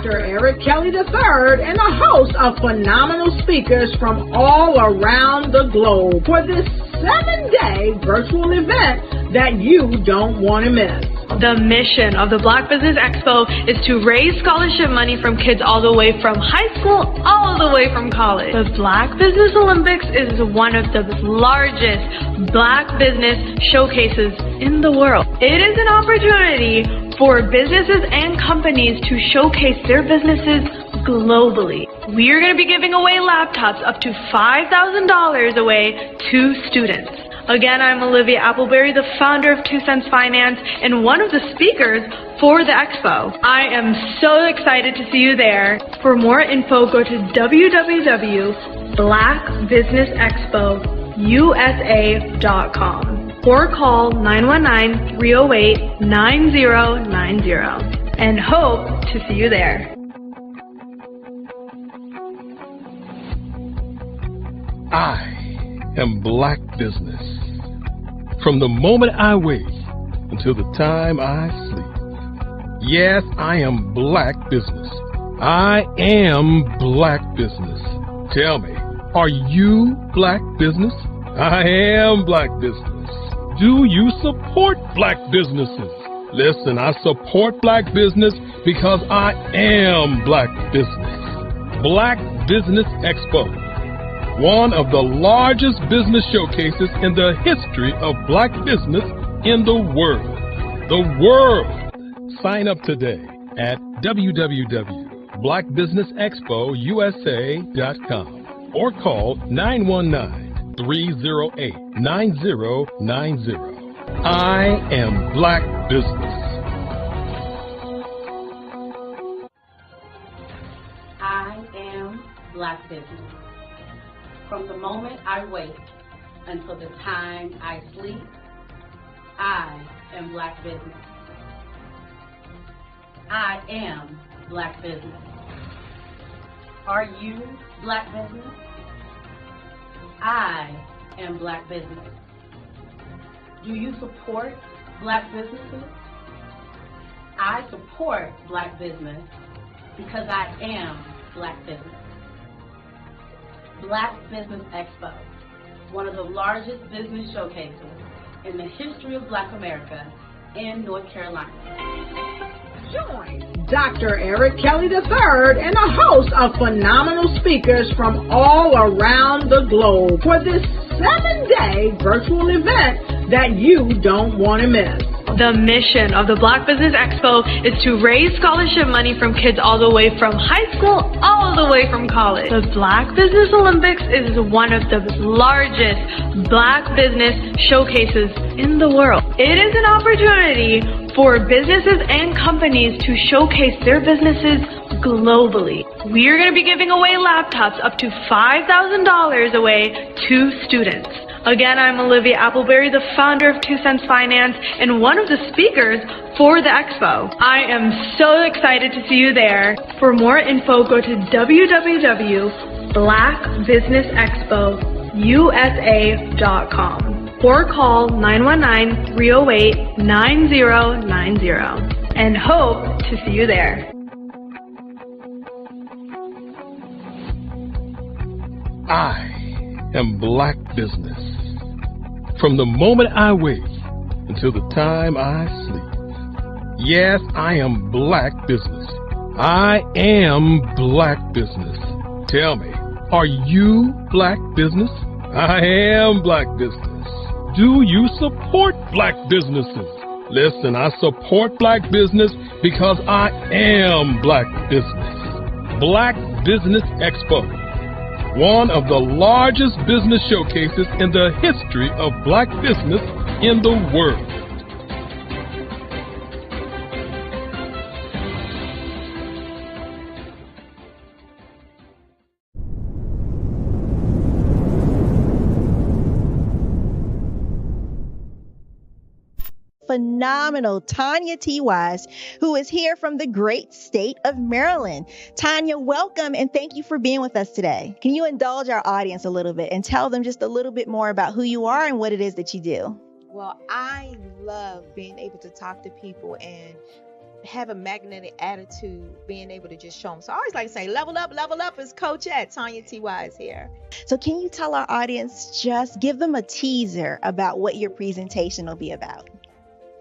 Dr. Eric Kelly III and a host of phenomenal speakers from all around the globe for this 7-day virtual event that you don't want to miss. The mission of the Black Business Expo is to raise scholarship money from kids all the way from high school all the way from college. The Black Business Olympics is one of the largest Black business showcases in the world. It is an opportunity for businesses and companies to showcase their businesses globally. We are going to be giving away laptops up to $5,000 away to students. Again, I'm Olivia Appleberry, the founder of 2 Cents Finance and one of the speakers for the expo. I am so excited to see you there. For more info, go to www.blackbusinessexpousa.com or call 919-308-9090 and hope to see you there. I am Black Business. From the moment I wake until the time I sleep. Yes, I am Black Business. I am Black Business. Tell me, are you Black Business? I am Black Business. Do you support Black businesses? Listen, I support Black business because I am Black Business. Black Business Expo, one of the largest business showcases in the history of Black business in the world. The world! Sign up today at www.blackbusinessexpousa.com or call 919-308-9090. I am Black Business. I am Black Business. From the moment I wake until the time I sleep, I am Black Business. I am Black Business. Are you Black Business? I am Black Business. Do you support Black businesses? I support Black business because I am Black Business. Black Business Expo, one of the largest business showcases in the history of Black America in North Carolina. Join Dr. Eric Kelly III and a host of phenomenal speakers from all around the globe for this 7-day virtual event that you don't want to miss. The mission of the Black Business Expo is to raise scholarship money from kids all the way from high school all the way from college. The Black Business Olympics is one of the largest Black business showcases in the world. It is an opportunity for businesses and companies to showcase their businesses globally. We are going to be giving away laptops up to $5,000 away to students. Again, I'm Olivia Appleberry, the founder of 2 Cents Finance and one of the speakers for the expo. I am so excited to see you there. For more info, go to www.blackbusinessexpousa.com or call 919-308-9090 and hope to see you there. I am Black Business. From the moment I wake until the time I sleep. Yes, I am Black Business. I am Black Business. Tell me, are you Black Business? I am Black Business. Do you support Black businesses? Listen, I support Black business because I am Black Business. Black Business Expo, one of the largest business showcases in the history of Black business in the world. Phenomenal Tanya T. Wise, who is here from the great state of Maryland. Tanya, welcome and thank you for being with us today. Can you indulge our audience a little bit and tell them just a little bit more about who you are and what it is that you do? Well, I love being able to talk to people and have a magnetic attitude, being able to just show them. So I always like to say, level up is Coach at Tanya T.Y. is here. So can you tell our audience, just give them a teaser about what your presentation will be about?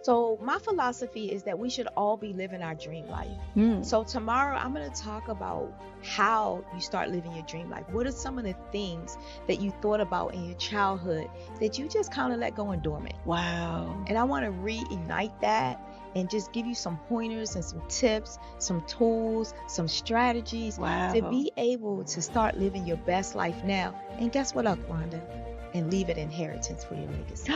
So my philosophy is that we should all be living our dream life. So tomorrow I'm going to talk about how you start living your dream life. What are some of the things that you thought about in your childhood that you just kind of let go and dormant? Wow. And I want to reignite that and just give you some pointers and some tips, some tools, some strategies to be able to start living your best life now. And guess what, Wanda? And leave an inheritance for your legacy.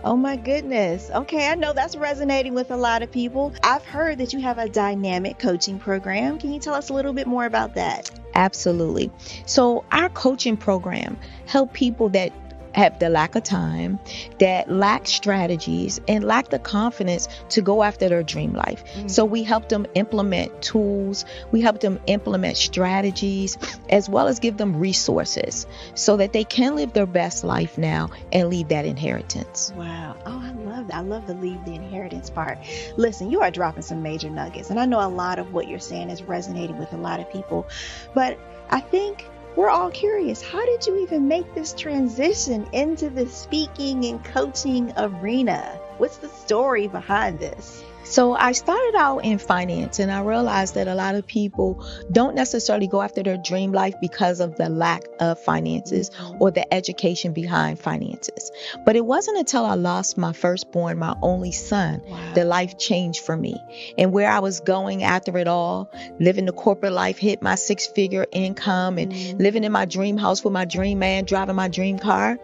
Oh my goodness. Okay, I know that's resonating with a lot of people. I've heard that you have a dynamic coaching program. Can you tell us a little bit more about that? Absolutely. So our coaching program help people that have the lack of time, that lack strategies, and lack the confidence to go after their dream life. So we help them implement tools, we help them implement strategies, as well as give them resources so that they can live their best life now and leave that inheritance. Wow. Oh, I love that. I love the leave the inheritance part. Listen, you are dropping some major nuggets, and I know a lot of what you're saying is resonating with a lot of people, but I think we're all curious. How did you even make this transition into the speaking and coaching arena? What's the story behind this? So I started out in finance, and I realized that a lot of people don't necessarily go after their dream life because of the lack of finances or the education behind finances. But it wasn't until I lost my firstborn, my only son, that life changed for me. And where I was going after it all, living the corporate life, hit my 6-figure income and living in my dream house with my dream man, driving my dream car.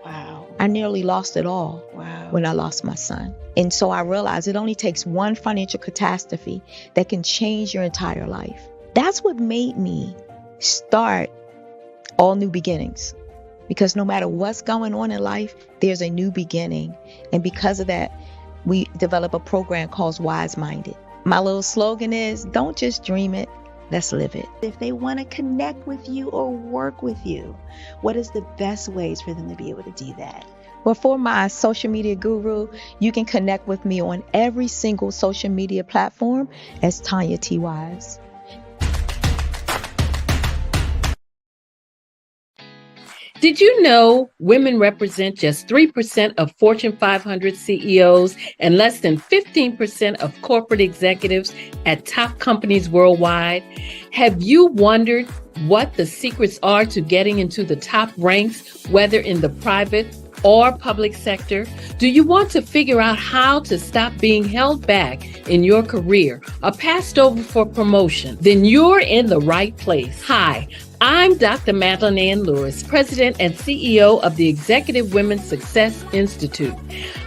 I nearly lost it all when I lost my son. And so I realized it only takes one financial catastrophe that can change your entire life. That's what made me start All New Beginnings. Because no matter what's going on in life, there's a new beginning. And because of that, we develop a program called Wise Minded. My little slogan is, don't just dream it, let's live it. If they want to connect with you or work with you, what is the best ways for them to be able to do that? Well, for my social media guru, you can connect with me on every single social media platform as Tanya T. Wise. Did you know women represent just 3% of Fortune 500 CEOs and less than 15% of corporate executives at top companies worldwide? Have you wondered what the secrets are to getting into the top ranks, whether in the private or public sector? Do you want to figure out how to stop being held back in your career or passed over for promotion? Then you're in the right place. Hi, I'm Dr. Madeline Ann Lewis, President and CEO of the Executive Women's Success Institute.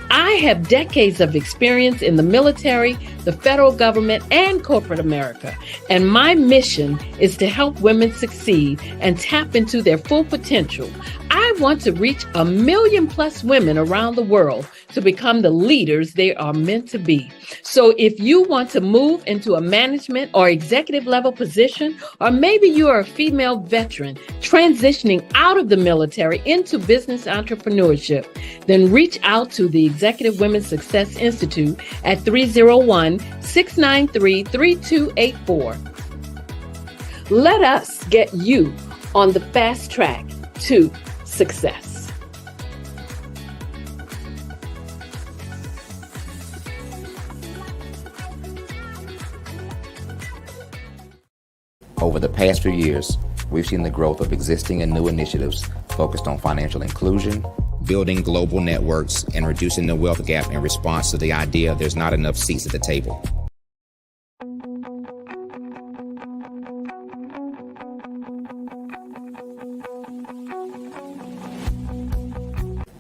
I have decades of experience in the military, the federal government, and corporate America. And my mission is to help women succeed and tap into their full potential. I want to reach 1 million+ women around the world to become the leaders they are meant to be. So if you want to move into a management or executive level position, or maybe you are a female veteran transitioning out of the military into business entrepreneurship, then reach out to the Executive Women's Success Institute at 301-693-3284. Let us get you on the fast track to success. Over the past few years, we've seen the growth of existing and new initiatives focused on financial inclusion, building global networks, and reducing the wealth gap in response to the idea there's not enough seats at the table.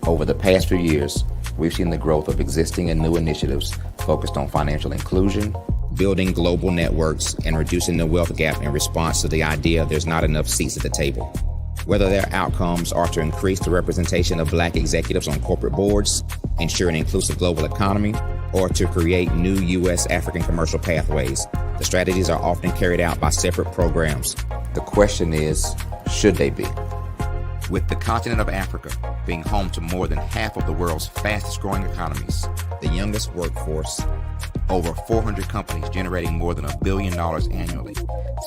Over the past few years, we've seen the growth of existing and new initiatives focused on financial inclusion, building global networks, and reducing the wealth gap in response to the idea there's not enough seats at the table. Whether their outcomes are to increase the representation of Black executives on corporate boards, ensure an inclusive global economy, or to create new U.S. African commercial pathways, the strategies are often carried out by separate programs. The question is, should they be? With the continent of Africa being home to more than half of the world's fastest growing economies, the youngest workforce, Over 400 companies generating more than $1 billion annually,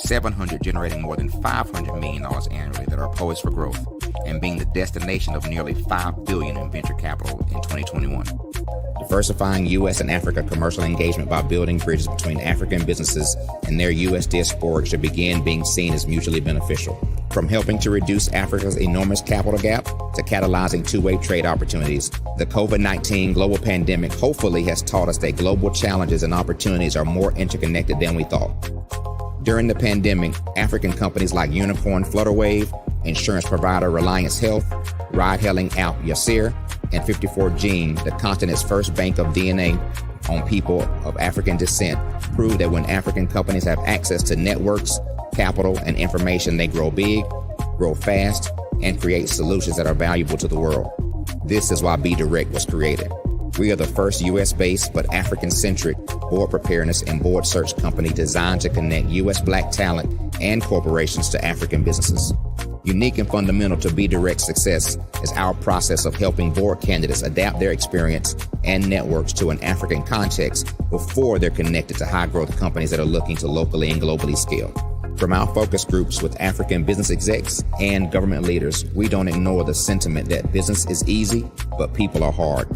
700 generating more than $500 million annually that are poised for growth, and being the destination of nearly $5 billion in venture capital in 2021. Diversifying U.S. and Africa commercial engagement by building bridges between African businesses and their U.S. diaspora should begin being seen as mutually beneficial. From helping to reduce Africa's enormous capital gap to catalyzing two-way trade opportunities, the COVID-19 global pandemic hopefully has taught us that global challenges and opportunities are more interconnected than we thought. During the pandemic, African companies like Unicorn Flutterwave, insurance provider Reliance Health, ride-hailing app Yasir, and 54Gene, the continent's first bank of DNA on people of African descent, proved that when African companies have access to networks, capital, and information, they grow big, grow fast, and create solutions that are valuable to the world. This is why Be Direct was created. We are the first U.S.-based but African-centric board preparedness and board search company designed to connect U.S. Black talent and corporations to African businesses. Unique and fundamental to Be Direct's success is our process of helping board candidates adapt their experience and networks to an African context before they're connected to high-growth companies that are looking to locally and globally scale. From our focus groups with African business execs and government leaders, we don't ignore the sentiment that business is easy, but people are hard.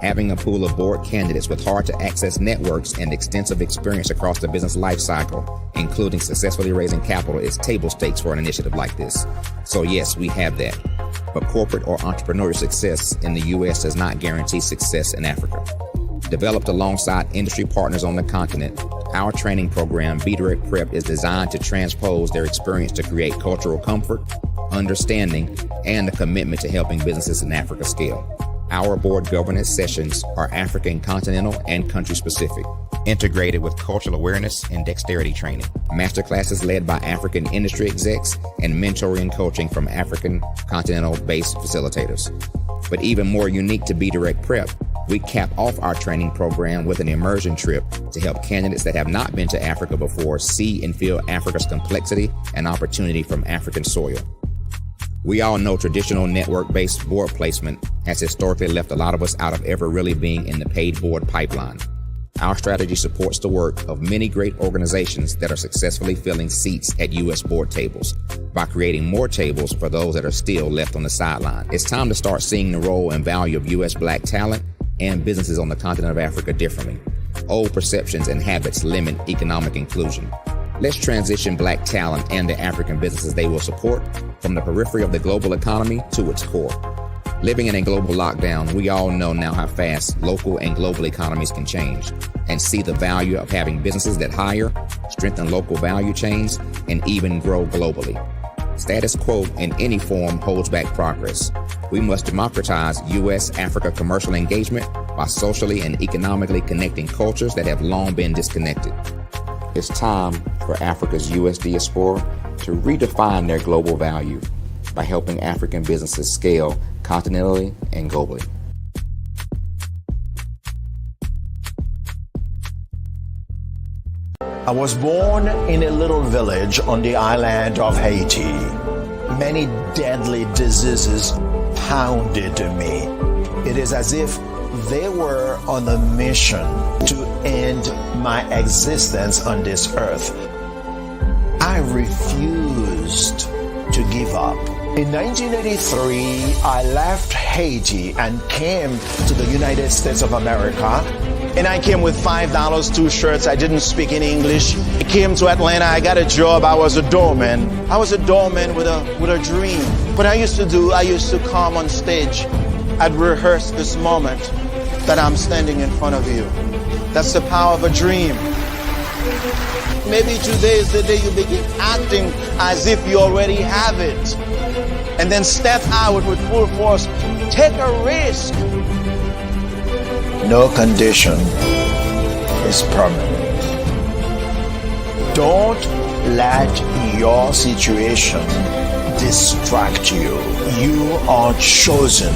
Having a pool of board candidates with hard-to-access networks and extensive experience across the business life cycle, including successfully raising capital, is table stakes for an initiative like this. So yes, we have that. But corporate or entrepreneurial success in the U.S. does not guarantee success in Africa. Developed alongside industry partners on the continent, our training program, Be Direct Prep, is designed to transpose their experience to create cultural comfort, understanding, and a commitment to helping businesses in Africa scale. Our board governance sessions are African, continental, and country-specific, integrated with cultural awareness and dexterity training, masterclasses led by African industry execs, and mentoring and coaching from African continental-based facilitators. But even more unique to Be Direct Prep, we cap off our training program with an immersion trip to help candidates that have not been to Africa before see and feel Africa's complexity and opportunity from African soil. We all know traditional network-based board placement has historically left a lot of us out of ever really being in the paid board pipeline. Our strategy supports the work of many great organizations that are successfully filling seats at U.S. board tables by creating more tables for those that are still left on the sideline. It's time to start seeing the role and value of U.S. Black talent and businesses on the continent of Africa differently. Old perceptions and habits limit economic inclusion. Let's transition Black talent and the African businesses they will support from the periphery of the global economy to its core. Living in a global lockdown, we all know now how fast local and global economies can change, and see the value of having businesses that hire, strengthen local value chains, and even grow globally. Status quo in any form holds back progress. We must democratize U.S.-Africa commercial engagement by socially and economically connecting cultures that have long been disconnected. It's time for Africa's U.S. diaspora to redefine their global value by helping African businesses scale continentally and globally. I was born in a little village on the island of Haiti. Many deadly diseases pounded me. It is as if they were on a mission to end my existence on this earth. I refused to give up. In 1983, I left Haiti and came to the United States of America. And I came with $5, 2 shirts. I didn't speak any English. I came to Atlanta. I got a job. I was a doorman. I was a doorman with a dream. What I used to come on stage. I'd rehearse this moment that I'm standing in front of you. That's the power of a dream. Maybe today is the day you begin acting as if you already have it. And then step out with full force. Take a risk. No condition is permanent. Don't let your situation distract you. You are chosen.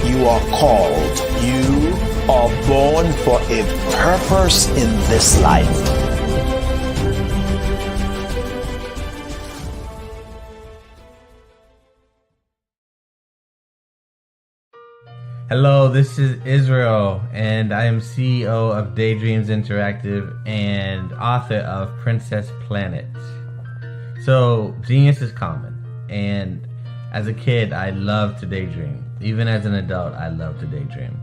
You are called. You are born for a purpose in this life. Hello, this is Israel, and I am CEO of Daydreams Interactive and author of Princess Planet. So, genius is common, and as a kid, I loved to daydream. Even as an adult, I love to daydream.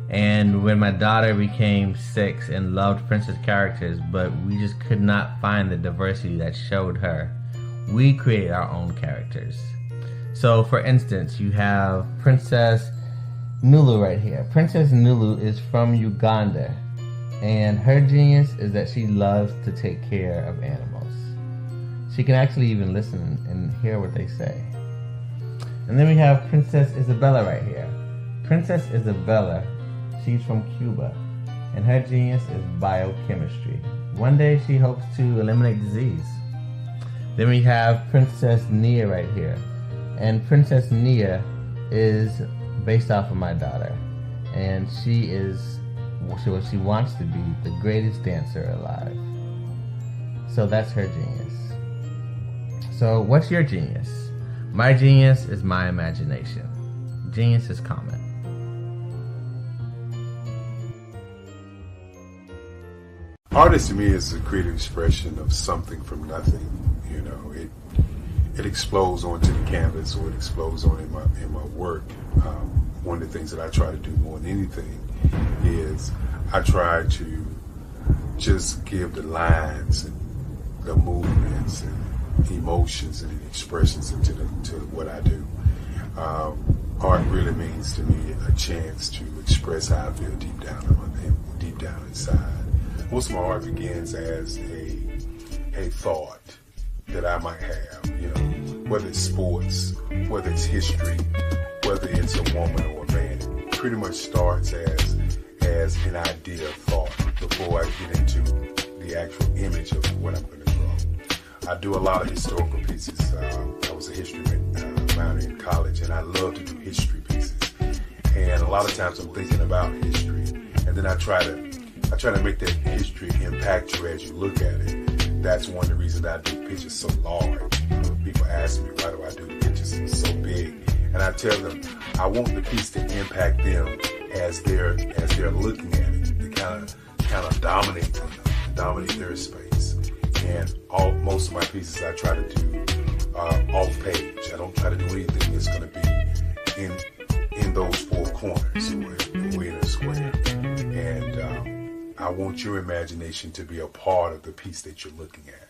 And when my daughter became 6 and loved princess characters, but we just could not find the diversity that showed her, we created our own characters. So, for instance, you have Princess Nulu right here. Princess Nulu is from Uganda, and her genius is that she loves to take care of animals. She can actually even listen and hear what they say. And then we have Princess Isabella right here. Princess Isabella, she's from Cuba, and her genius is biochemistry. One day she hopes to eliminate disease. Then we have Princess Nia right here, and Princess Nia is based off of my daughter, and she wants to be the greatest dancer alive. So that's her genius. So what's your genius? My genius is my imagination. Genius is common. Artist to me is a creative expression of something from nothing. You know, it explodes onto the canvas, or it explodes on in my work. One of the things that I try to do more than anything is I try to just give the lines and the movements and emotions and the expressions into to what I do. Art really means to me a chance to express how I feel deep down inside. Most of my art begins as a thought that I might have, you know, whether it's sports, whether it's history, whether it's a woman or a man. It pretty much starts as an idea of thought before I get into the actual image of what I'm going to draw. I do a lot of historical pieces. I was a history minor in college, and I love to do history pieces. And a lot of times I'm thinking about history, and then I try to make that history impact you as you look at it. That's one of the reasons I do pictures so large. People ask me, why do I do the pictures so big? And I tell them, I want the piece to impact them as they're looking at it. To kind of dominate them, dominate their space. And most of my pieces I try to do off page. I don't try to do anything that's going to be in those four corners or in a square. And I want your imagination to be a part of the piece that you're looking at.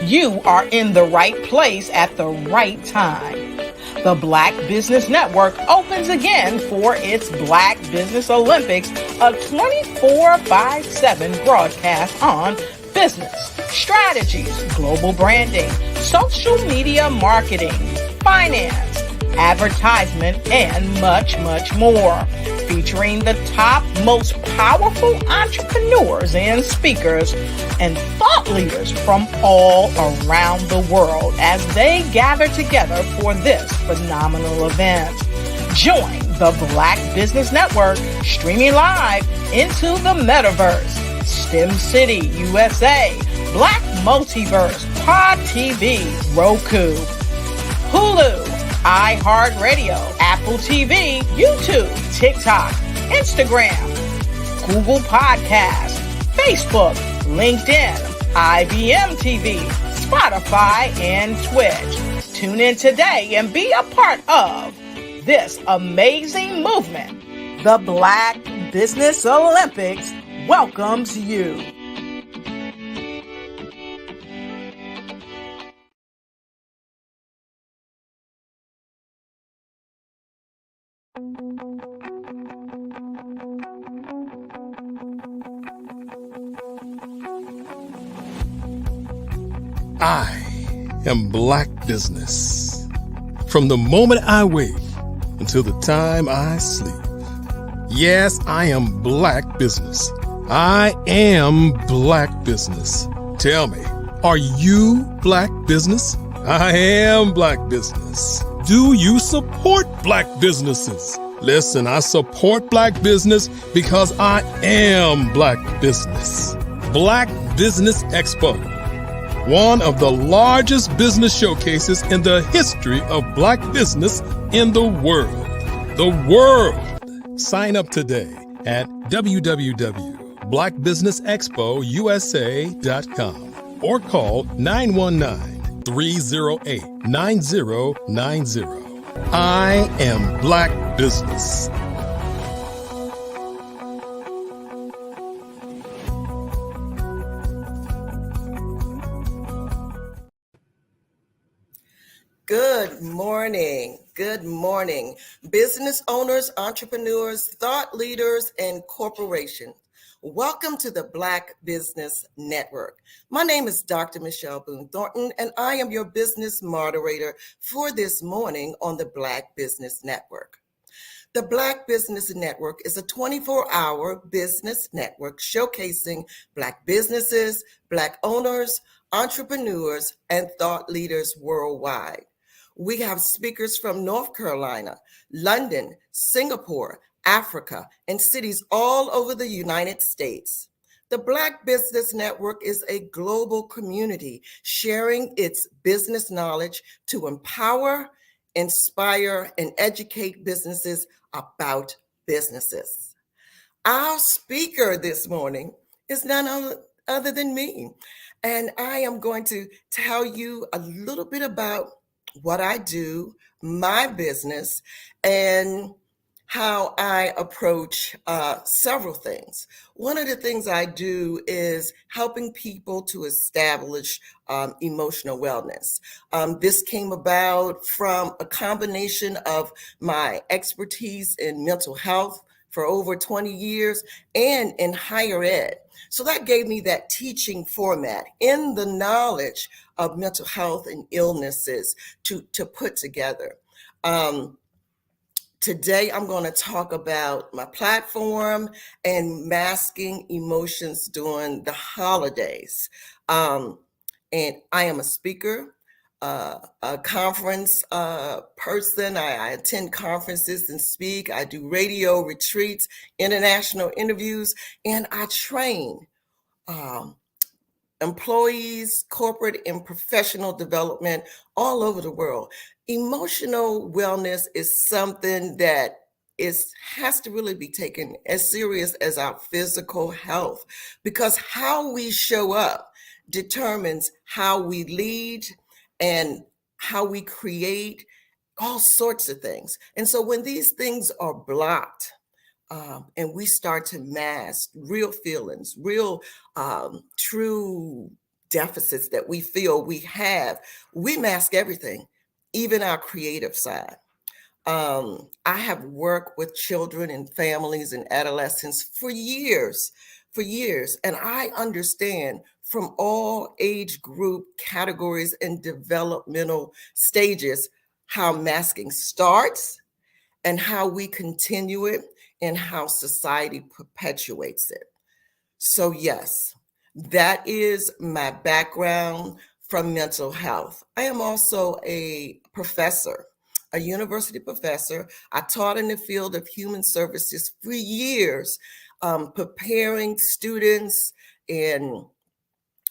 You are in the right place at the right time. The Black Business Network opens again for its Black Business Olympics, a 24/7 broadcast on business, strategies, global branding, social media marketing, finance, advertisement, and much, much more. Featuring the top, most powerful entrepreneurs and speakers and thought leaders from all around the world as they gather together for this phenomenal event. Join the Black Business Network streaming live into the metaverse. STEM City, USA, Black Multiverse, Pod TV, Roku, Hulu, iHeartRadio, Apple TV, YouTube, TikTok, Instagram, Google Podcasts, Facebook, LinkedIn, IBM TV, Spotify, and Twitch. Tune in today and be a part of this amazing movement. The Black Business Olympics welcomes you. I am Black Business. From the moment I wake until the time I sleep. Yes, I am Black Business. I am Black Business. Tell me, are you Black Business? I am Black Business. Do you support Black businesses? Listen, I support Black business because I am Black business. Black Business Expo, one of the largest business showcases in the history of Black business in the world. The world! Sign up today at www.blackbusinessexpousa.com or call 919-308-9090. I am Black business. Good morning. Good morning. Business owners, entrepreneurs, thought leaders, and corporations. Welcome to the Black Business Network. My name is Dr. Michelle Boone Thornton, and I am your business moderator for this morning on the Black Business Network. The Black Business Network is a 24-hour business network showcasing Black businesses, Black owners, entrepreneurs, and thought leaders worldwide. We have speakers from North Carolina, London, Singapore, Africa, and cities all over the United States. The Black Business Network is a global community sharing its business knowledge to empower, inspire, and educate businesses about businesses. Our speaker this morning is none other than me, and I am going to tell you a little bit about what I do, my business, and how I approach several things. One of the things I do is helping people to establish emotional wellness. This came about from a combination of my expertise in mental health for over 20 years and in higher ed. So that gave me that teaching format in the knowledge of mental health and illnesses to put together. Today, I'm going to talk about my platform and masking emotions during the holidays. And I am a speaker, a conference person. I attend conferences and speak. I do radio retreats, international interviews, and I train employees, corporate and professional development all over the world. Emotional wellness is something that has to really be taken as serious as our physical health, because how we show up determines how we lead and how we create all sorts of things. And so when these things are blocked, and we start to mask real feelings, real true deficits that we feel we have, we mask everything, even our creative side. I have worked with children and families and adolescents for years, and I understand from all age group categories and developmental stages how masking starts and how we continue it and how society perpetuates it. So yes, that is my background from mental health. I am also a professor, a university professor. I taught in the field of human services for years, preparing students and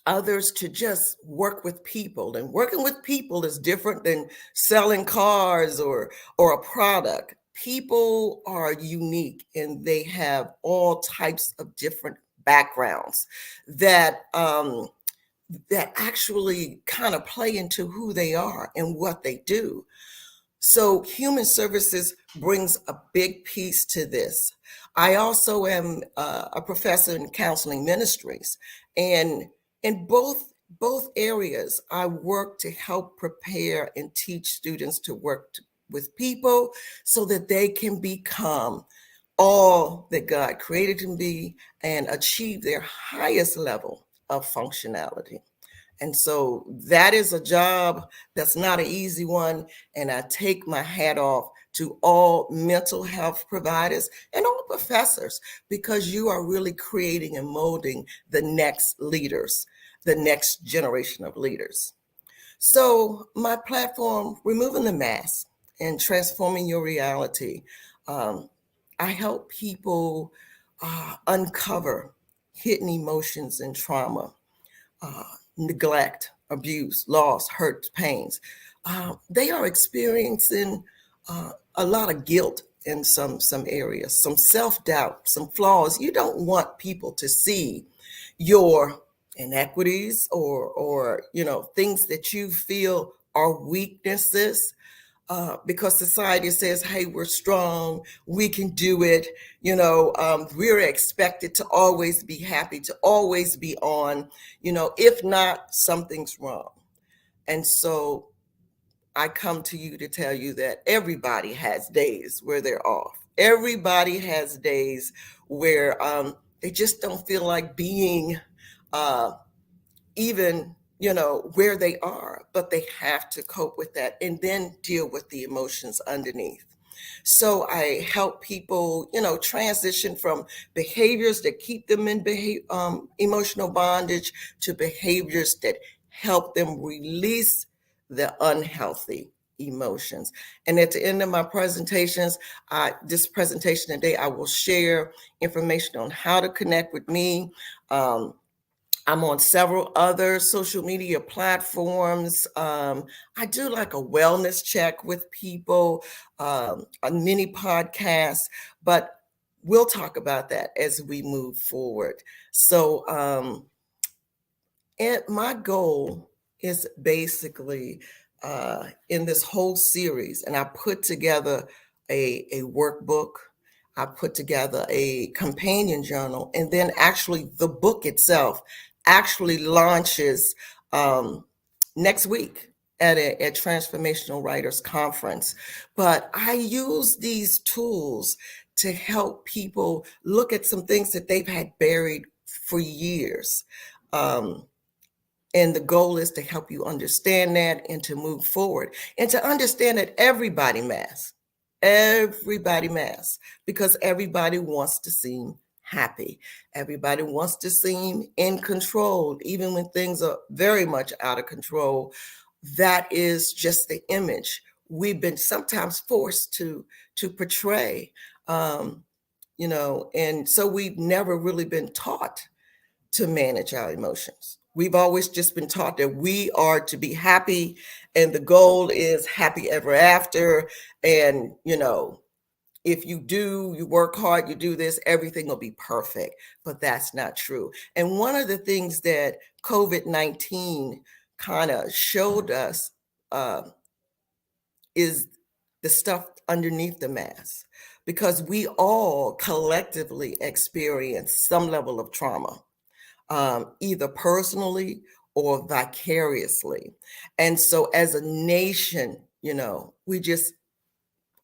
others to just work with people. And working with people is different than selling cars or a product. People are unique and they have all types of different backgrounds that actually kind of play into who they are and what they do. So human services brings a big piece to this. I also am a professor in counseling ministries, and in both areas, I work to help prepare and teach students to work with people so that they can become all that God created them to be and achieve their highest level of functionality. And so that is a job that's not an easy one. And I take my hat off to all mental health providers and all professors, because you are really creating and molding the next leaders, the next generation of leaders. So my platform, Removing the Mask and Transforming Your Reality, I help people uncover hidden emotions and trauma, neglect, abuse, loss, hurt, pains. They are experiencing a lot of guilt in some areas, some self-doubt, some flaws. You don't want people to see your inequities or things that you feel are weaknesses, because society says, hey, we're strong, we can do it. We're expected to always be happy, to always be on. If not, something's wrong. And so I come to you to tell you that everybody has days where they're off. Everybody has days where they just don't feel like being even where they are, but they have to cope with that and then deal with the emotions underneath. So I help people transition from behaviors that keep them in emotional bondage to behaviors that help them release the unhealthy emotions. And at the end of my presentations, this presentation today, I will share information on how to connect with me. I'm on several other social media platforms. I do like a wellness check with people, a mini podcast, but we'll talk about that as we move forward. So and my goal is basically in this whole series, and I put together a workbook. I put together a companion journal, and then actually the book itself actually launches next week at a Transformational Writers Conference. But I use these tools to help people look at some things that they've had buried for years. And the goal is to help you understand that and to move forward and to understand that everybody masks, because everybody wants to seem happy. Everybody wants to seem in control, even when things are very much out of control. That is just the image we've been sometimes forced to portray, and so we've never really been taught to manage our emotions. We've always just been taught that we are to be happy and the goal is happy ever after. And, if you work hard, you do this, everything will be perfect. But that's not true. And one of the things that COVID-19 kind of showed us is the stuff underneath the mask, because we all collectively experience some level of trauma, either personally or vicariously. And so as a nation, we just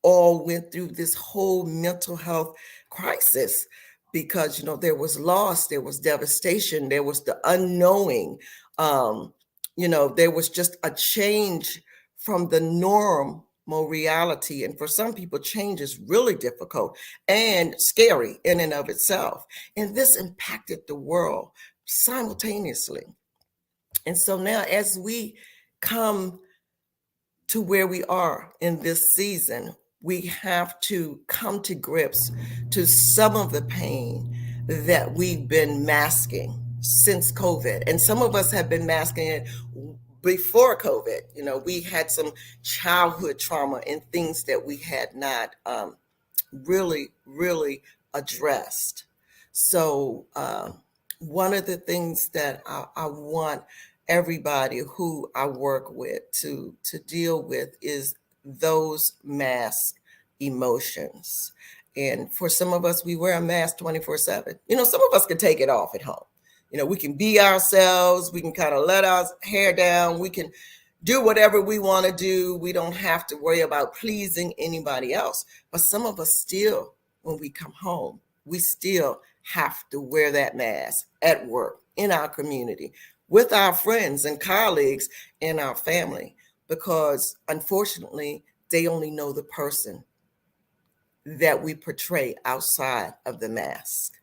all went through this whole mental health crisis because, there was loss, there was devastation, there was the unknowing, there was just a change from the normal reality. And for some people, change is really difficult and scary in and of itself. And this impacted the world simultaneously. And so now as we come to where we are in this season, we have to come to grips to some of the pain that we've been masking since COVID. And some of us have been masking it before COVID. We had some childhood trauma and things that we had not really addressed. So one of the things that I want everybody who I work with to deal with is those mask emotions. And for some of us, we wear a mask 24/7. Some of us can take it off at home. We can be ourselves. We can kind of let our hair down. We can do whatever we want to do. We don't have to worry about pleasing anybody else. But some of us still, when we come home, we still have to wear that mask at work, in our community, with our friends and colleagues and our family, because unfortunately, they only know the person that we portray outside of the mask.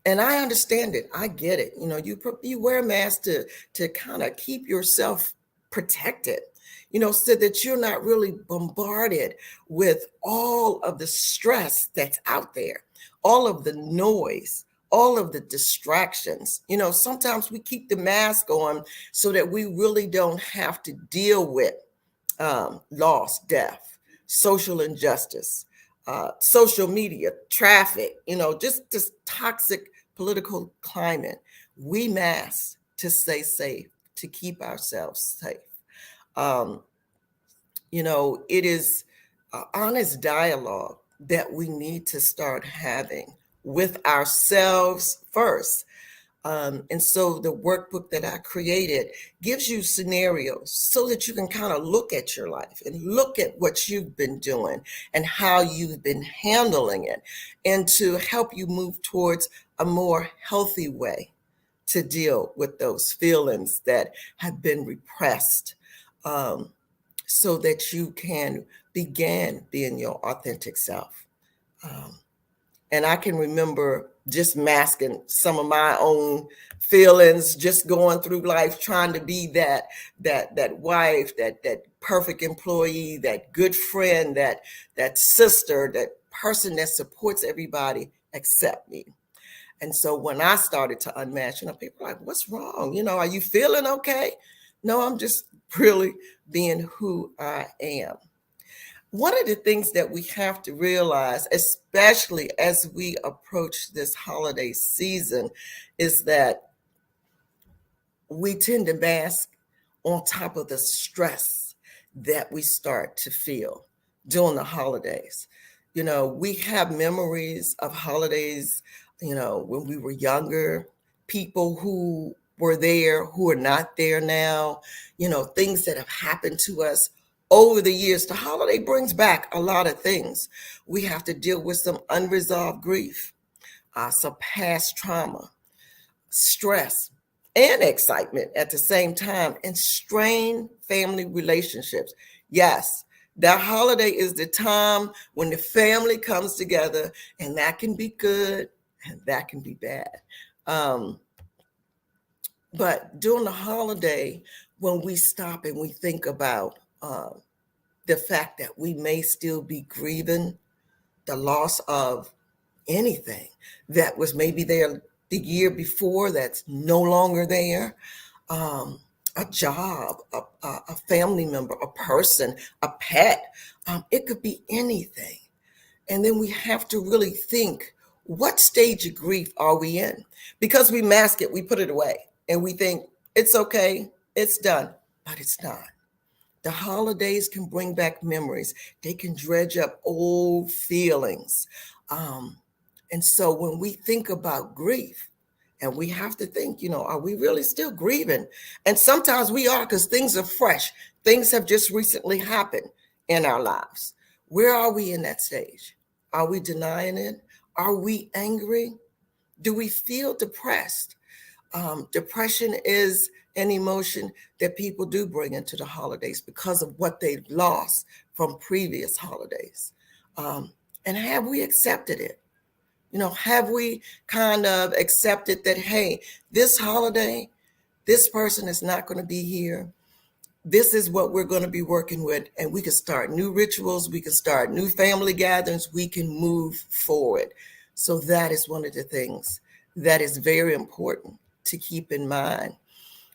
And I understand it. I get it. You wear a mask to kind of keep yourself protected. so that you're not really bombarded with all of the stress that's out there, all of the noise, all of the distractions. Sometimes we keep the mask on so that we really don't have to deal with loss, death, social injustice, social media, traffic, just this toxic political climate. We mask to stay safe, to keep ourselves safe. It is honest dialogue that we need to start having with ourselves first. And so the workbook that I created gives you scenarios so that you can kind of look at your life and look at what you've been doing and how you've been handling it, and to help you move towards a more healthy way to deal with those feelings that have been repressed, so that you can begin being your authentic self. And I can remember just masking some of my own feelings, just going through life trying to be that wife, that perfect employee, that good friend, that sister, that person that supports everybody except me. And so when I started to unmask, people were like, "What's wrong? Are you feeling okay?" No, I'm just really being who I am. One of the things that we have to realize, especially as we approach this holiday season, is that we tend to mask on top of the stress that we start to feel during the holidays. We have memories of holidays, when we were younger, people who were there, who are not there now, things that have happened to us over the years. The holiday brings back a lot of things. We have to deal with some unresolved grief, some past trauma, stress, and excitement at the same time, and strained family relationships. Yes, that holiday is the time when the family comes together, and that can be good and that can be bad. But during the holiday, when we stop and we think about the fact that we may still be grieving the loss of anything that was maybe there the year before that's no longer there, a job, a family member, a person, a pet, it could be anything. And then we have to really think, what stage of grief are we in? Because we mask it, we put it away, and we think it's okay, it's done, but it's not. The holidays can bring back memories. They can dredge up old feelings. And so when we think about grief, and we have to think, are we really still grieving? And sometimes we are, because things are fresh. Things have just recently happened in our lives. Where are we in that stage? Are we denying it? Are we angry? Do we feel depressed? Depression is an emotion that people do bring into the holidays because of what they've lost from previous holidays. And have we accepted it? Have we kind of accepted that, hey, this holiday, this person is not going to be here. This is what we're going to be working with, and we can start new rituals. We can start new family gatherings. We can move forward. So that is one of the things that is very important to keep in mind.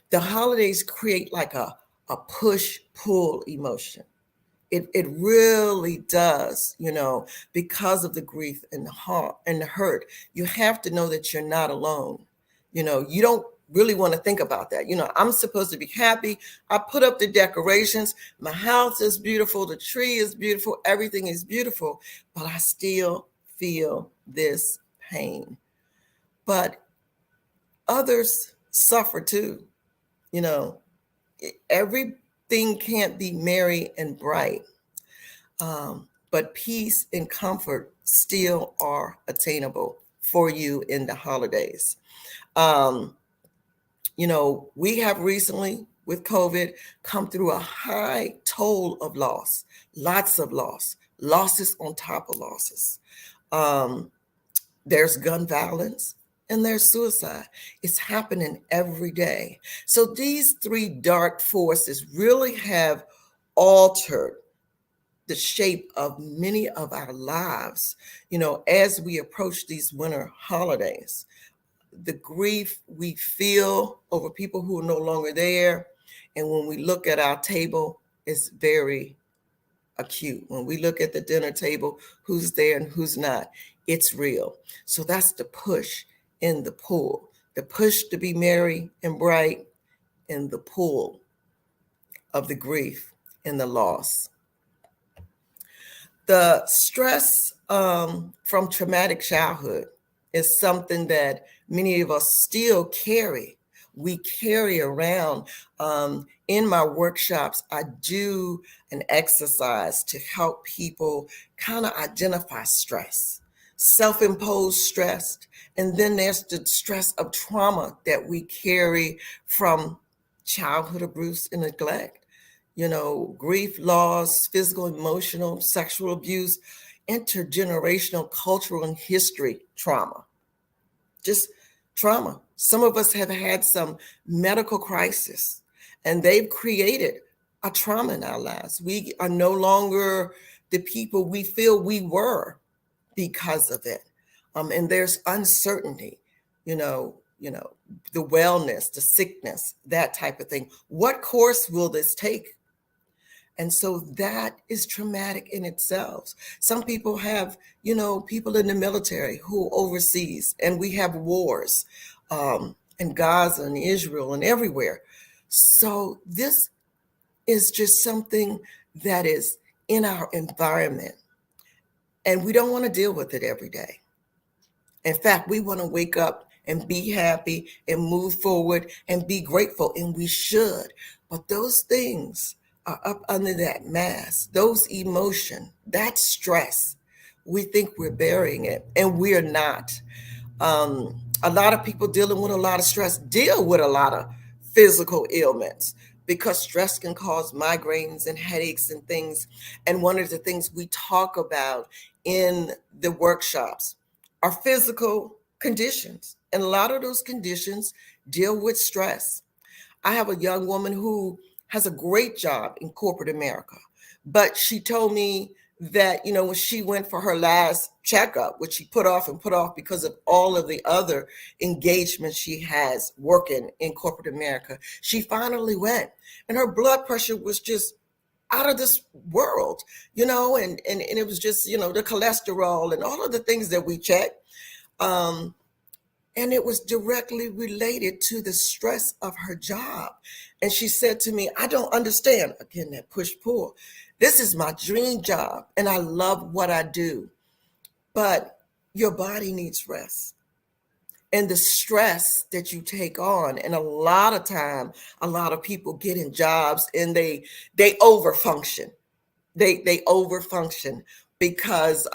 The holidays create like a push-pull emotion. It really does, because of the grief and the heart and the hurt. You have to know that you're not alone. You don't really want to think about that. I'm supposed to be happy. I put up the decorations. My house is beautiful. The tree is beautiful. Everything is beautiful, but I still feel this pain. But others suffer too. Everything can't be merry and bright, but peace and comfort still are attainable for you in the holidays. We have recently, with COVID, come through a high toll of loss, lots of losses on top of losses. There's gun violence, and there's suicide. It's happening every day. So these three dark forces really have altered the shape of many of our lives, as we approach these winter holidays. The grief we feel over people who are no longer there, and when we look at our table, it's very acute. When we look at the dinner table, who's there and who's not, it's real. So that's the push and the pull. The push to be merry and bright, and the pull of the grief and the loss. The stress from traumatic childhood is something that many of us still carry. We carry around. In my workshops, I do an exercise to help people kind of identify stress, self-imposed stress, and then there's the stress of trauma that we carry from childhood abuse and neglect. Grief, loss, physical, emotional, sexual abuse, intergenerational, cultural, and history trauma. Just trauma. Some of us have had some medical crisis, and they've created a trauma in our lives. We are no longer the people we feel we were because of it. And there's uncertainty, the wellness, the sickness, that type of thing. What course will this take? And so that is traumatic in itself. Some people have, people in the military who overseas, and we have wars in Gaza and Israel and everywhere. So this is just something that is in our environment, and we don't want to deal with it every day. In fact, we want to wake up and be happy and move forward and be grateful, and we should. But those things are up under that mask, those emotion, that stress. We think we're burying it, and we're not. A lot of people dealing with a lot of stress deal with a lot of physical ailments, because stress can cause migraines and headaches and things. And one of the things we talk about in the workshops are physical conditions. And a lot of those conditions deal with stress. I have a young woman who has a great job in corporate America, but she told me that, when she went for her last checkup, which she put off because of all of the other engagements she has working in corporate America, she finally went, and her blood pressure was just out of this world, and it was just, the cholesterol and all of the things that we check. And it was directly related to the stress of her job. And she said to me, I don't understand. Again, that push-pull. This is my dream job, and I love what I do. But your body needs rest. And the stress that you take on, and a lot of time, a lot of people get in jobs and they overfunction. They overfunction because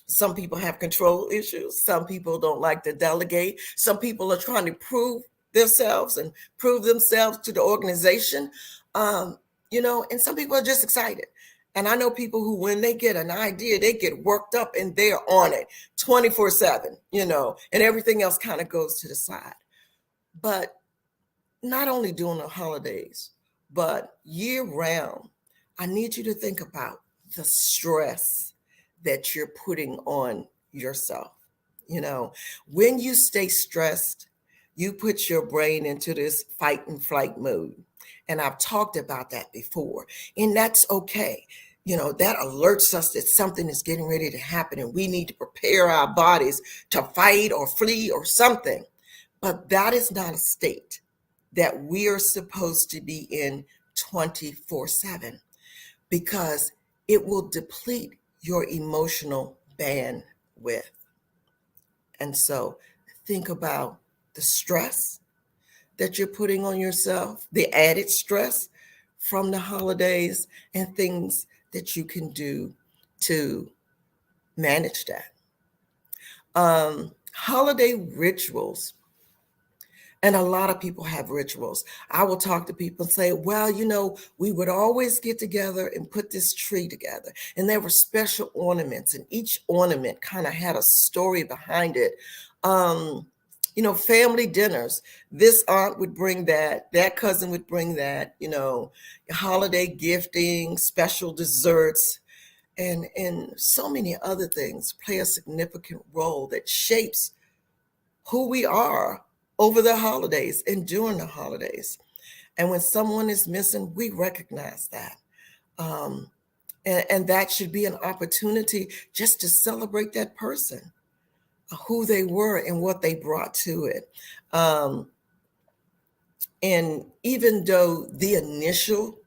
some people have control issues. Some people don't like to delegate. Some people are trying to prove themselves to the organization, and some people are just excited. And I know people who, when they get an idea, they get worked up and they're on it 24/7, and everything else kind of goes to the side. But not only during the holidays, but year round, I need you to think about the stress that you're putting on yourself. When you stay stressed, you put your brain into this fight and flight mode. And I've talked about that before, and that's okay. That alerts us that something is getting ready to happen, and we need to prepare our bodies to fight or flee or something. But that is not a state that we are supposed to be in 24/7, because it will deplete your emotional bandwidth. And so think about the stress that you're putting on yourself, the added stress from the holidays, and things that you can do to manage that. Holiday rituals. And a lot of people have rituals. I will talk to people and say, well, we would always get together and put this tree together. And there were special ornaments, and each ornament kind of had a story behind it. Family dinners. This aunt would bring that cousin would bring that, holiday gifting, special desserts, and so many other things play a significant role that shapes who we are over the holidays and during the holidays. And when someone is missing, we recognize that. And that should be an opportunity just to celebrate that person, who they were and what they brought to it. And even though the initial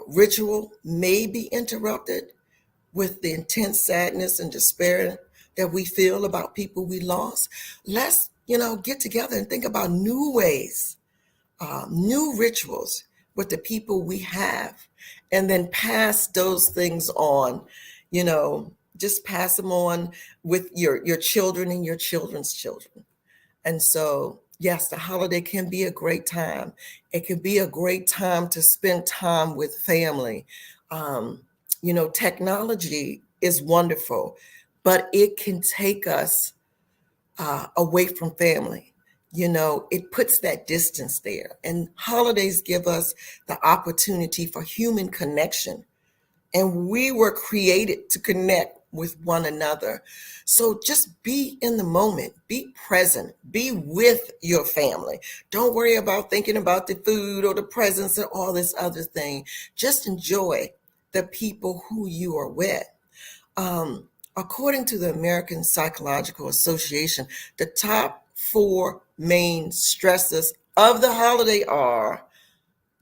ritual may be interrupted with the intense sadness and despair that we feel about people we lost, let's, get together and think about new ways, new rituals with the people we have, and then pass those things on, just pass them on with your children and your children's children. And so, yes, the holiday can be a great time. It can be a great time to spend time with family. Technology is wonderful, but it can take us away from family. It puts that distance there. And holidays give us the opportunity for human connection. And we were created to connect with one another. So just be in the moment, be present, be with your family. Don't worry about thinking about the food or the presents or all this other thing. Just enjoy the people who you are with. According to the American Psychological Association, the top 4 main stresses of the holiday are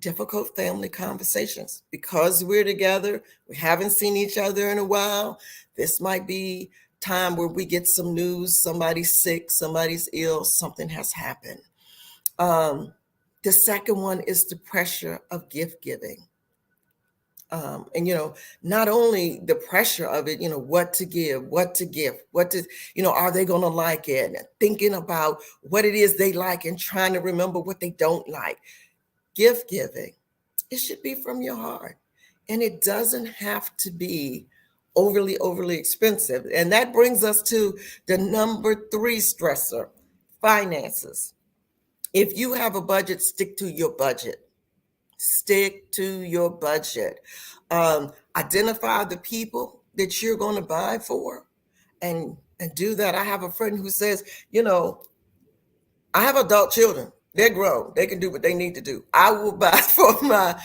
difficult family conversations. Because we're together, we haven't seen each other in a while. This might be time where we get some news, somebody's sick, somebody's ill, something has happened. The second one is the pressure of gift giving. Not only the pressure of it, what to give, what to gift, are they going to like it? And thinking about what it is they like and trying to remember what they don't like. Gift giving, it should be from your heart. And it doesn't have to be overly expensive. And that brings us to the number 3 stressor, finances. If you have a budget, stick to your budget. Stick to your budget. Identify the people that you're going to buy for and do that. I have a friend who says, I have adult children. They're grown. They can do what they need to do. I will buy for my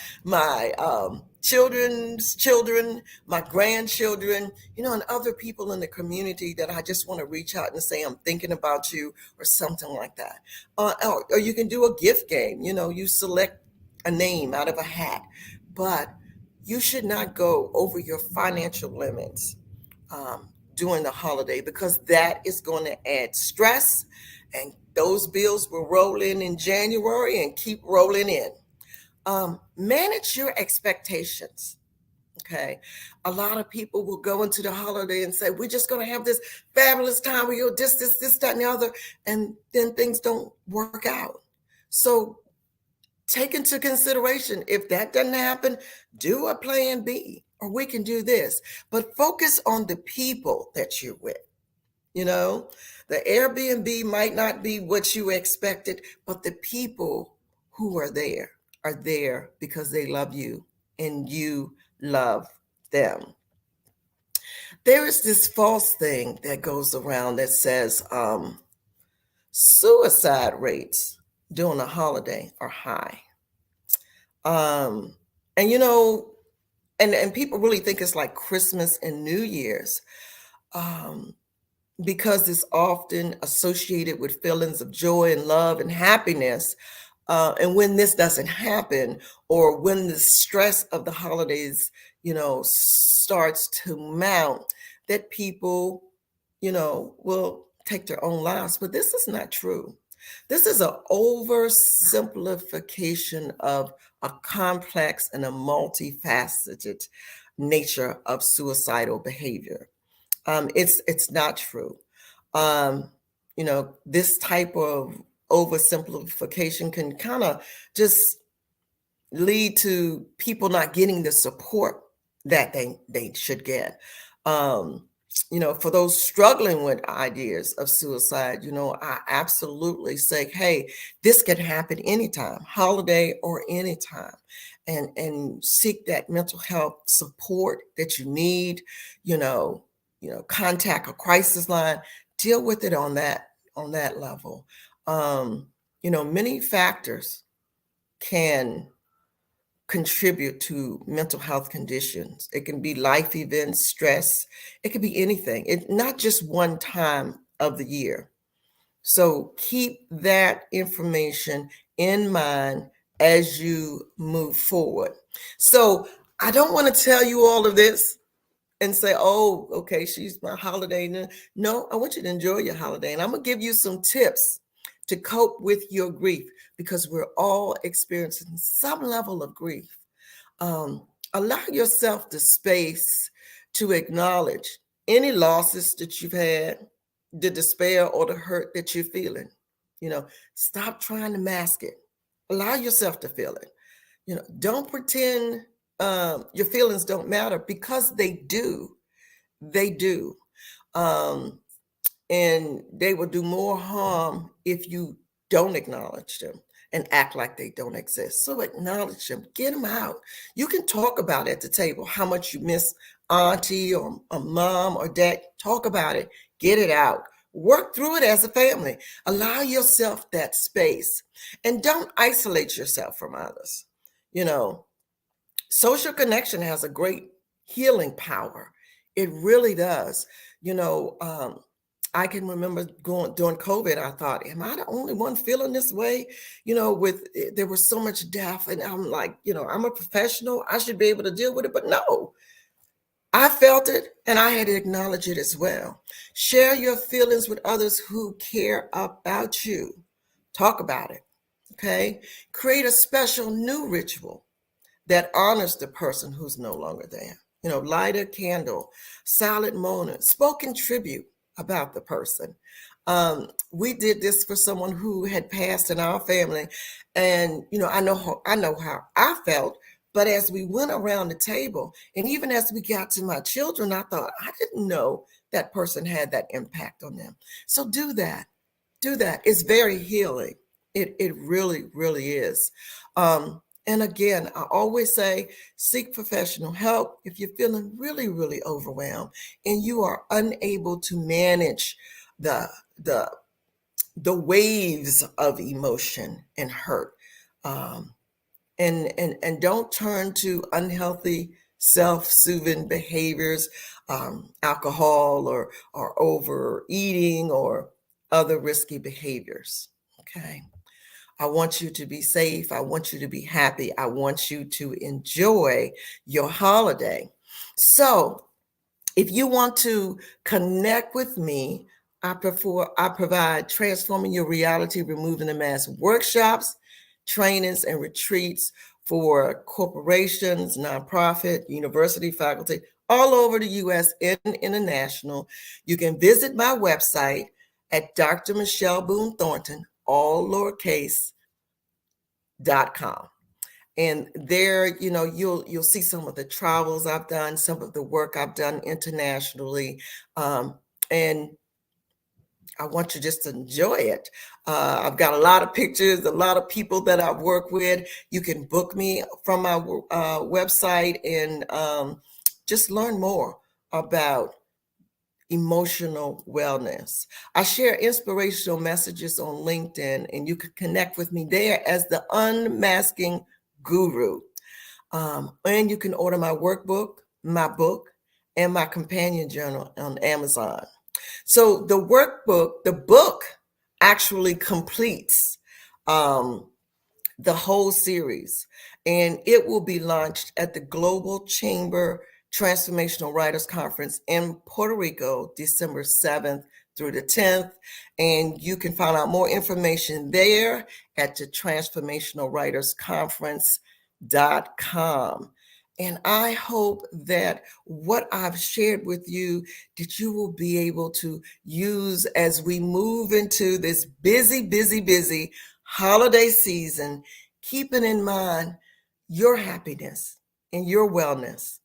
children's children, my grandchildren, and other people in the community that I just want to reach out and say, I'm thinking about you, or something like that. Or you can do a gift game. You select a name out of a hat, but you should not go over your financial limits during the holiday, because that is going to add stress, and those bills will roll in January and keep rolling in. Manage your expectations. Okay. A lot of people will go into the holiday and say, we're just going to have this fabulous time. We go this, that, and the other. And then things don't work out. So take into consideration, if that doesn't happen, do a plan B, or we can do this. But focus on the people that you're with. The Airbnb might not be what you expected, but the people who are there because they love you and you love them. There is this false thing that goes around that says suicide rates during a holiday are high. And people really think it's like Christmas and New Year's. Because it's often associated with feelings of joy and love and happiness. And when this doesn't happen, or when the stress of the holidays, starts to mount, that people, will take their own lives. But this is not true. This is an oversimplification of a complex and a multifaceted nature of suicidal behavior. It's not true. This type of oversimplification can kind of just lead to people not getting the support that they should get. for those struggling with ideas of suicide, I absolutely say, hey, this can happen anytime, holiday or anytime, and seek that mental health support that you need. Contact a crisis line, deal with it on that level. Many factors can contribute to mental health conditions. It can be life events, stress. It could be anything. It's not just one time of the year. So keep that information in mind as you move forward. So I don't want to tell you all of this and say, oh, okay, she's my holiday. No, I want you to enjoy your holiday. And I'm going to give you some tips to cope with your grief, because we're all experiencing some level of grief. Allow yourself the space to acknowledge any losses that you've had, the despair or the hurt that you're feeling. Stop trying to mask it. Allow yourself to feel it. Don't pretend your feelings don't matter, because they do. They do. And they will do more harm if you don't acknowledge them and act like they don't exist. So acknowledge them, get them out. You can talk about it at the table, how much you miss auntie or a mom or dad. Talk about it, get it out. Work through it as a family. Allow yourself that space, and don't isolate yourself from others. Social connection has a great healing power. It really does. I can remember during COVID, I thought, am I the only one feeling this way? There was so much death, and I'm like, I'm a professional. I should be able to deal with it. But no, I felt it, and I had to acknowledge it as well. Share your feelings with others who care about you. Talk about it, okay? Create a special new ritual that honors the person who's no longer there. Light a candle, silent moment, spoken tribute about the person. We did this for someone who had passed in our family, and I know how I felt. But as we went around the table, and even as we got to my children, I thought, I didn't know that person had that impact on them. So do that. It's very healing. It really, really is. And again, I always say, seek professional help if you're feeling really, really overwhelmed and you are unable to manage the waves of emotion and hurt. And don't turn to unhealthy self-soothing behaviors, alcohol or overeating or other risky behaviors. Okay. I want you to be safe. I want you to be happy. I want you to enjoy your holiday. So if you want to connect with me, I provide Transforming Your Reality, Removing the Mask workshops, trainings, and retreats for corporations, nonprofit, university faculty, all over the U.S. and international. You can visit my website at Dr. Michelle Boone Thornton, all lowercase, .com. And there, you'll see some of the travels I've done, some of the work I've done internationally. And I want you just to enjoy it. I've got a lot of pictures, a lot of people that I've worked with. You can book me from my website and just learn more about emotional wellness. I share inspirational messages on LinkedIn, and you can connect with me there as the Unmasking Guru. And you can order my workbook, my book, and my companion journal on Amazon. So the book actually completes the whole series, and it will be launched at the Global Chamber Transformational Writers Conference in Puerto Rico, December 7th through the 10th. And you can find out more information there at the transformationalwritersconference.com. And I hope that what I've shared with you, that you will be able to use as we move into this busy holiday season, keeping in mind your happiness and your wellness.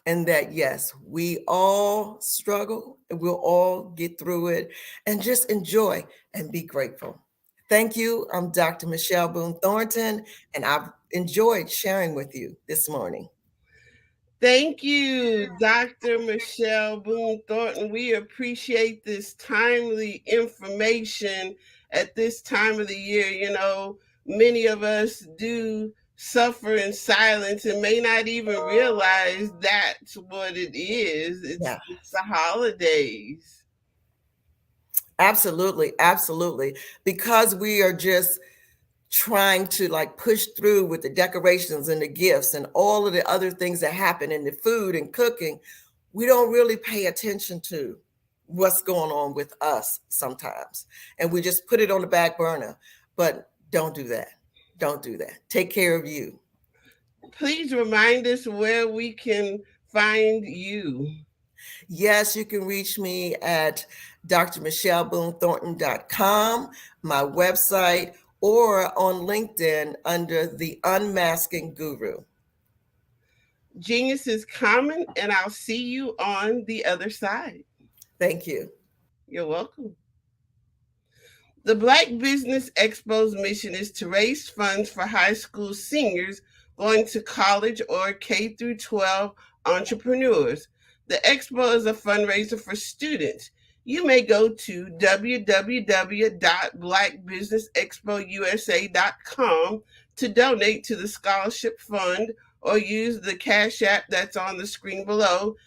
and that, yes, we all struggle and we'll all get through it, and just enjoy and be grateful. Thank you. I'm Dr. Michelle Boone Thornton, and I've enjoyed sharing with you this morning. Thank you, Dr. Michelle Boone Thornton. We appreciate this timely information at this time of the year. You know, many of us do suffer in silence and may not even realize that's what it is. It's the holidays. Absolutely, absolutely. Because we are just trying to like push through with the decorations and the gifts and all of the other things that happen in the food and cooking, we don't really pay attention to what's going on with us sometimes. And we just put it on the back burner. But don't do that. Don't do that. Take care of you. Please remind us where we can find you. Yes, you can reach me at drmichelleboonethornton.com, my website, or on LinkedIn under the Unmasking Guru. Genius is common, and I'll see you on the other side. Thank you. You're welcome. The Black Business Expo's mission is to raise funds for high school seniors going to college or K through 12 entrepreneurs. The Expo is a fundraiser for students. You may go to www.blackbusinessexpousa.com to donate to the scholarship fund, or use the Cash App that's on the screen below,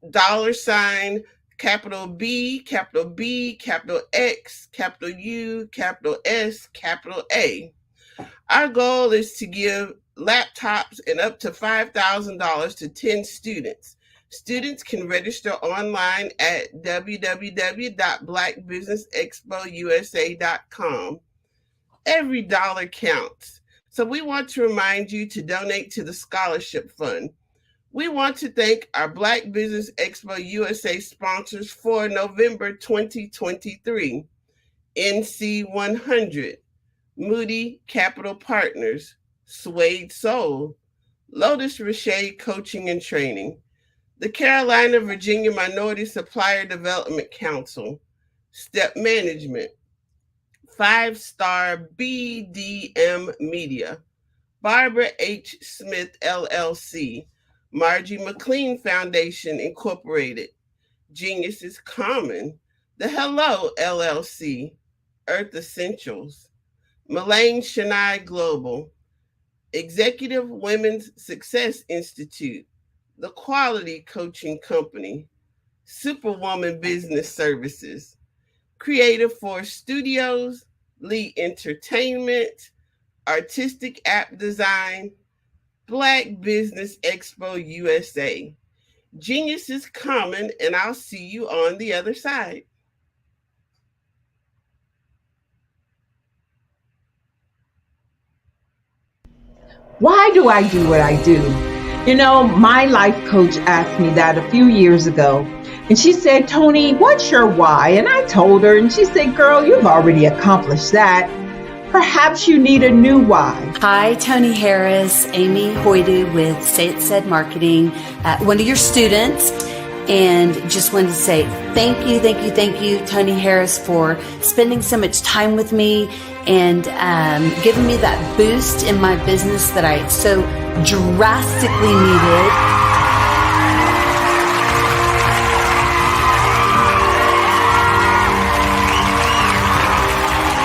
$, capital B, capital B, capital X, capital U, capital S, capital A. Our goal is to give laptops and up to $5,000 to 10 students. Students can register online at www.blackbusinessexpousa.com. Every dollar counts. So we want to remind you to donate to the scholarship fund. We want to thank our Black Business Expo USA sponsors for November 2023. NC 100, Moody Capital Partners, Suede Soul, Lotus Richey Coaching and Training, the Carolina Virginia Minority Supplier Development Council, Step Management, 5-Star BDM Media, Barbara H. Smith LLC, Margie McLean Foundation Incorporated, Genius is Common, The Hello LLC, Earth Essentials, Mullane Shania Global, Executive Women's Success Institute, The Quality Coaching Company, Superwoman Business Services, Creative Force Studios, Lee Entertainment, Artistic App Design, Black Business Expo USA. Genius is common, and I'll see you on the other side. Why do I do what I do? You know, my life coach asked me that a few years ago. And she said, Tony, what's your why? And I told her, and she said, girl, you've already accomplished that. Perhaps you need a new why. Hi, Tony Harris, Amy Hoydu with Say It Said Marketing, one of your students. And just wanted to say thank you, Tony Harris, for spending so much time with me and giving me that boost in my business that I so drastically needed.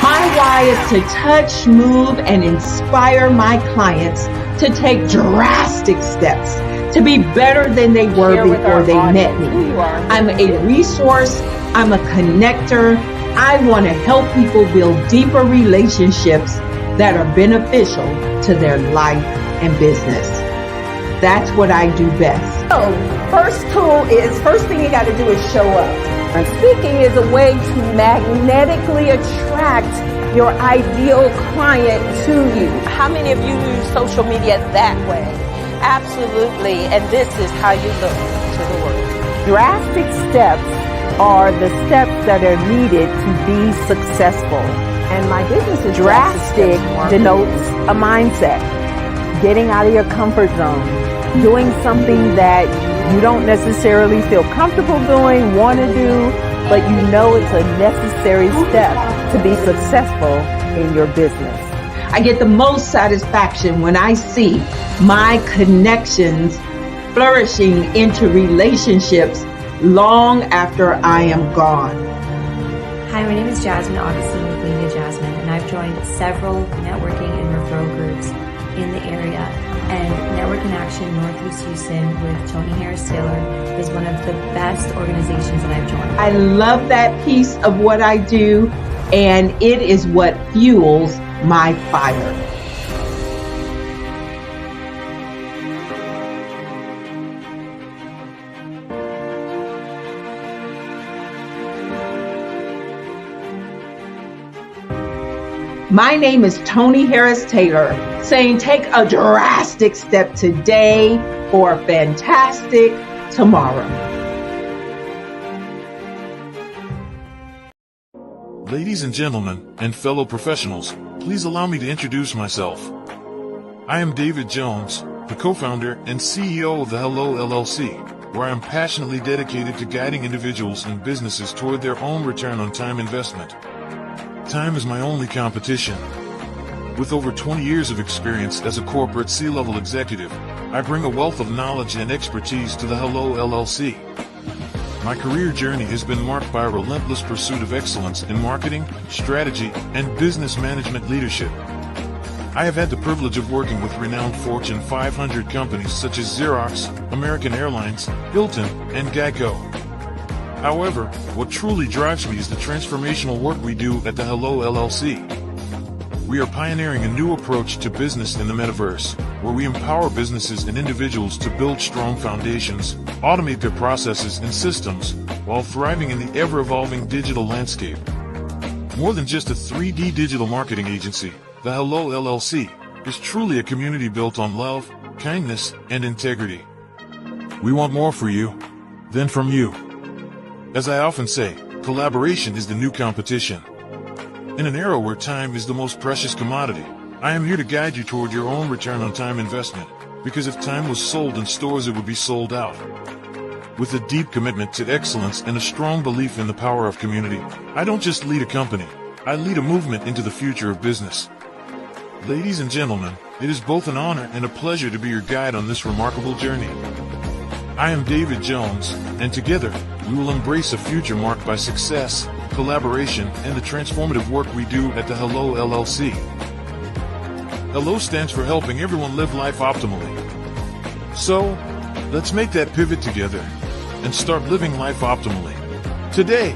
My why is to touch, move, and inspire my clients to take drastic steps to be better than they were before they met me. I'm a resource. I'm a connector. I want to help people build deeper relationships that are beneficial to their life and business. That's what I do best. So, first thing you got to do is show up. And speaking is a way to magnetically attract your ideal client to you. How many of you use social media that way? Absolutely. And this is how you look to the world. Drastic steps are the steps that are needed to be successful. And my business is drastic denotes a mindset, getting out of your comfort zone, doing something that you don't necessarily feel comfortable doing, want to do, but you know it's a necessary step to be successful in your business. I get the most satisfaction when I see my connections flourishing into relationships long after I am gone. Hi, my name is Jasmine Augustine with Media Jasmine, and I've joined several networking and referral groups in the area. And Network in Action Northeast Houston with Tony Harris Taylor is one of the best organizations that I've joined. I love that piece of what I do, and it is what fuels my fire. My name is Tony Harris Taylor, saying take a drastic step today for a fantastic tomorrow. Ladies and gentlemen, and fellow professionals, please allow me to introduce myself. I am David Jones, the co-founder and CEO of the Hello LLC, where I am passionately dedicated to guiding individuals and businesses toward their own return on time investment. Time is my only competition. With over 20 years of experience as a corporate C-level executive, I bring a wealth of knowledge and expertise to the Hello LLC. My career journey has been marked by a relentless pursuit of excellence in marketing, strategy, and business management leadership. I have had the privilege of working with renowned Fortune 500 companies such as Xerox, American Airlines, Hilton, and Geico. However, what truly drives me is the transformational work we do at the Hello LLC. We are pioneering a new approach to business in the metaverse, where we empower businesses and individuals to build strong foundations, automate their processes and systems, while thriving in the ever-evolving digital landscape. More than just a 3D digital marketing agency, the Hello LLC is truly a community built on love, kindness, and integrity. We want more for you than from you. As I often say, collaboration is the new competition. In an era where time is the most precious commodity, I am here to guide you toward your own return on time investment, because if time was sold in stores, it would be sold out. With a deep commitment to excellence and a strong belief in the power of community, I don't just lead a company, I lead a movement into the future of business. Ladies and gentlemen, it is both an honor and a pleasure to be your guide on this remarkable journey. I am David Jones, and together, we will embrace a future marked by success, collaboration, and the transformative work we do at the Hello LLC. Hello stands for helping everyone live life optimally. So, let's make that pivot together and start living life optimally today.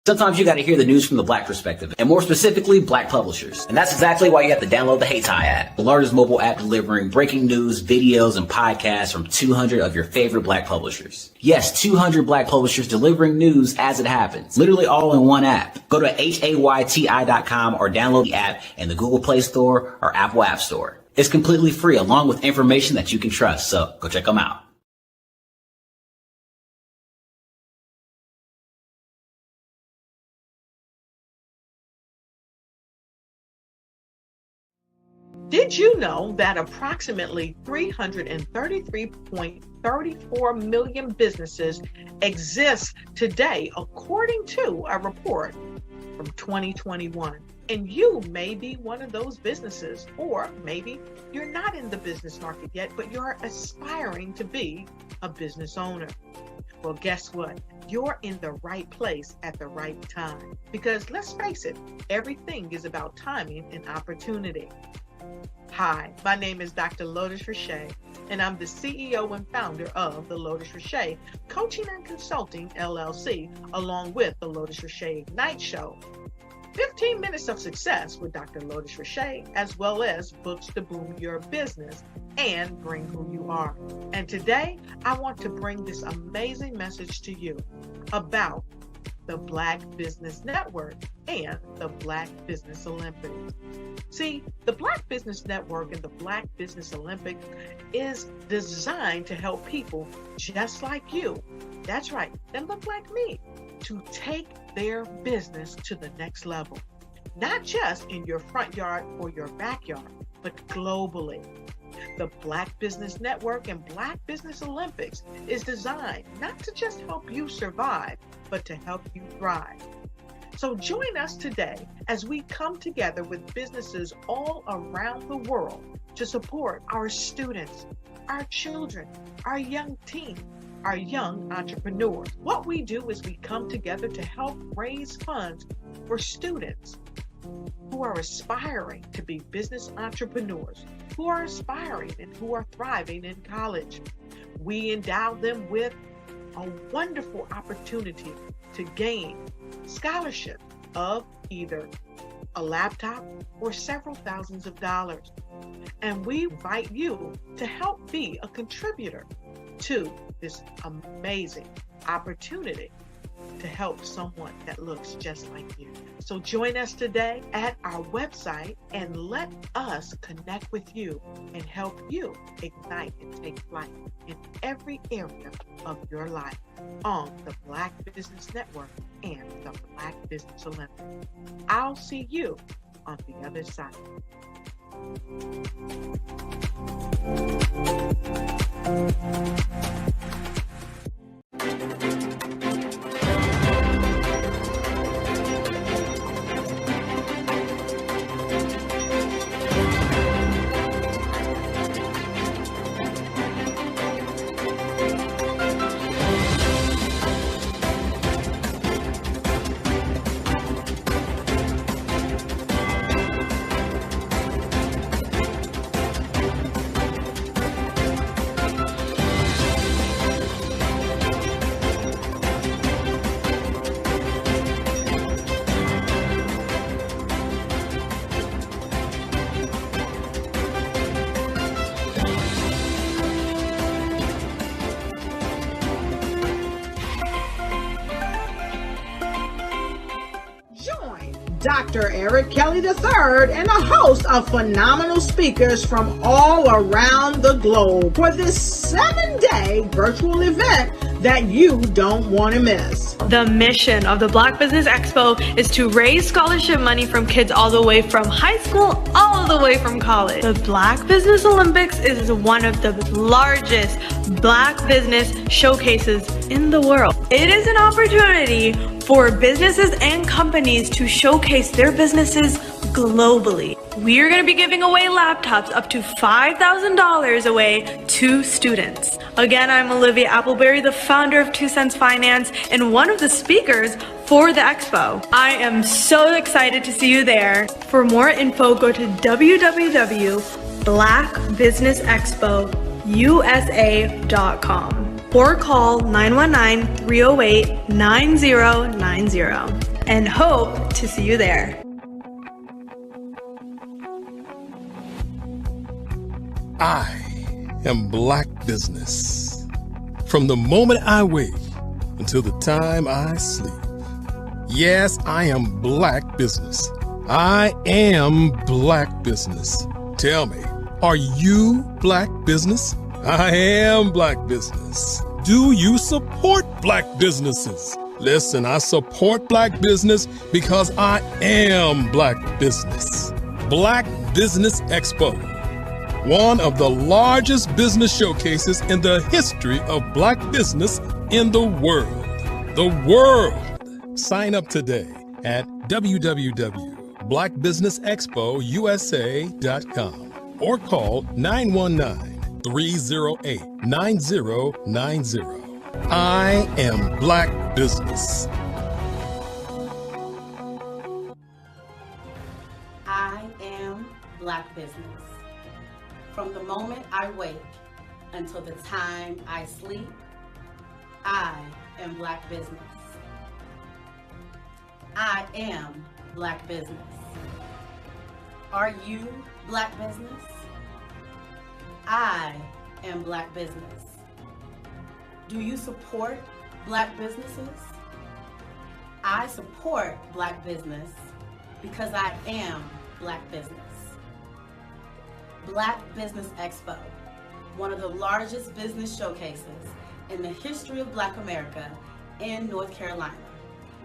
Sometimes you got to hear the news from the Black perspective, and more specifically, Black publishers. And that's exactly why you have to download the HeyTie app, the largest mobile app delivering breaking news, videos, and podcasts from 200 of your favorite Black publishers. Yes, 200 Black publishers delivering news as it happens, literally all in one app. Go to HAYTI.com or download the app in the Google Play Store or Apple App Store. It's completely free, along with information that you can trust, so go check them out. Did you know that approximately 333.34 million businesses exist today, according to a report from 2021? And you may be one of those businesses, or maybe you're not in the business market yet, but you're aspiring to be a business owner. Well, guess what? You're in the right place at the right time. Because let's face it, everything is about timing and opportunity. Hi, my name is Dr. Lotus Richey, and I'm the CEO and founder of the Lotus Richey Coaching and Consulting LLC, along with the Lotus Richey Ignite Show. 15 minutes of success with Dr. Lotus Richey, as well as books to boom your business and bring who you are. And today, I want to bring this amazing message to you about the Black Business Network and the Black Business Olympics. See, the Black Business Network and the Black Business Olympics is designed to help people just like you, that's right, that look like me, to take their business to the next level. Not just in your front yard or your backyard, but globally. The Black Business Network and Black Business Olympics is designed not to just help you survive, but to help you thrive. So join us today as we come together with businesses all around the world to support our students, our children, our young teens, our young entrepreneurs. What we do is we come together to help raise funds for students who are aspiring to be business entrepreneurs, who are aspiring and who are thriving in college. We endow them with a wonderful opportunity to gain scholarship of either a laptop or several thousands of dollars. And we invite you to help be a contributor to this amazing opportunity to help someone that looks just like you. So join us today at our website and let us connect with you and help you ignite and take flight in every area of your life on the Black Business Network and the Black Business Olympics. I'll see you on the other side. Dr. Eric Kelly III and a host of phenomenal speakers from all around the globe for this 7-day virtual event that you don't want to miss. The mission of the Black Business Expo is to raise scholarship money from kids all the way from high school, all the way from college. The Black Business Olympics is one of the largest Black business showcases in the world. It is an opportunity for businesses and companies to showcase their businesses globally. We are going to be giving away laptops up to $5,000 away to students. Again, I'm Olivia Appleberry, the founder of 2 Cents Finance and one of the speakers for the expo. I am so excited to see you there. For more info, go to www.blackbusinessexpousa.com or call 919-308-9090 and hope to see you there. I am Black Business. From the moment I wake until the time I sleep. Yes, I am Black Business. I am Black Business. Tell me, are you Black Business? I am Black Business. Do you support Black businesses? Listen, I support Black business because I am Black Business. Black Business Expo, one of the largest business showcases in the history of Black business in the world. The world! Sign up today at www.blackbusinessexpousa.com or call 919-308-9090. I am Black Business. I am Black Business. From the moment I wake until the time I sleep, I am Black Business. I am Black Business. Are you Black Business? I am Black Business. Do you support Black businesses? I support Black business because I am Black business. Black Business Expo, one of the largest business showcases in the history of Black America in North Carolina.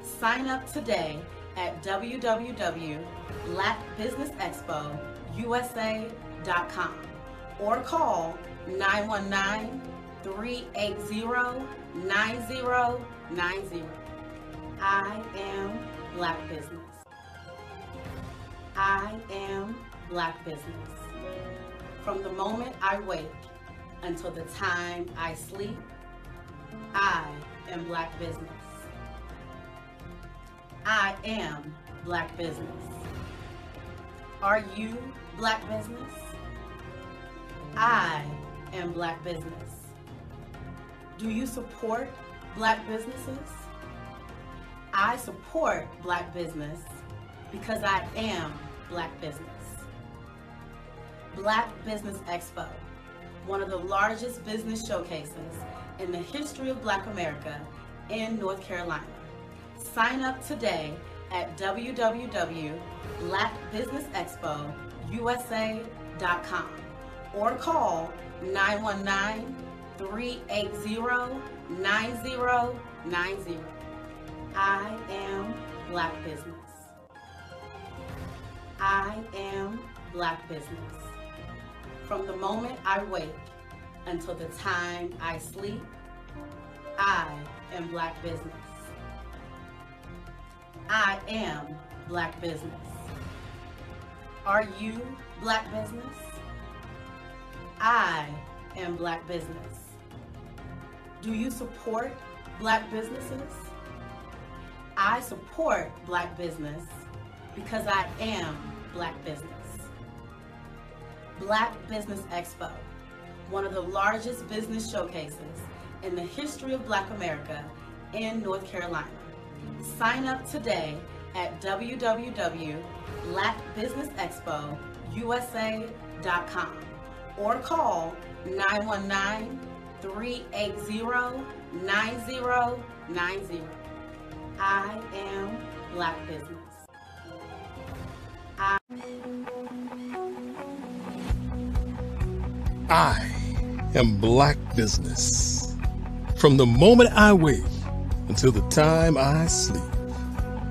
Sign up today at www.blackbusinessexpousa.com or call 919-380-9090. I am Black Business. I am Black Business. From the moment I wake until the time I sleep, I am Black Business. I am Black Business. Are you Black Business? I am Black Business. Do you support Black businesses? I support Black business because I am Black Business. Black Business Expo, one of the largest business showcases in the history of Black America in North Carolina. Sign up today at www.blackbusinessexpousa.com or call 919-380-9090. I am Black Business. I am Black Business. From the moment I wake until the time I sleep, I am Black Business. I am Black Business. Are you Black Business? I am Black Business. Do you support Black businesses? I support Black business because I am Black Business. Black Business Expo, one of the largest business showcases in the history of Black America in North Carolina. Sign up today at www.blackbusinessexpousa.com or call 919-380-9090. I am Black Business. I am Black Business. From the moment I wake until the time I sleep.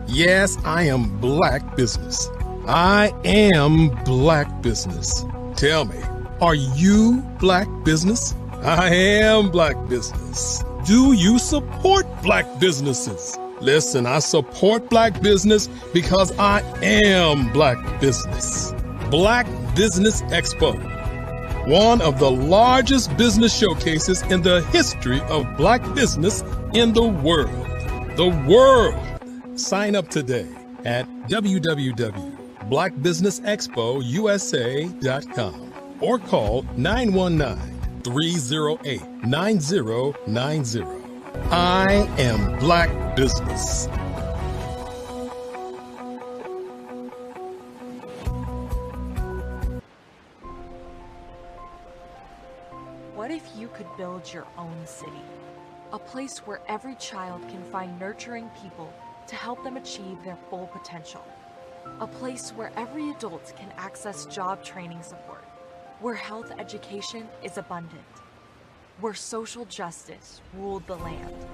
Yes, I am Black Business. I am Black Business. Tell me, are you Black Business? I am Black Business. Do you support Black businesses? Listen, I support Black business because I am Black Business. Black Business Expo, one of the largest business showcases in the history of Black business in the world. The world! Sign up today at www.blackbusinessexpousa.com or call 919-308-9090. I am Black Business. What if you could build your own city? A place where every child can find nurturing people to help them achieve their full potential. A place where every adult can access job training support, where health education is abundant, where social justice ruled the land.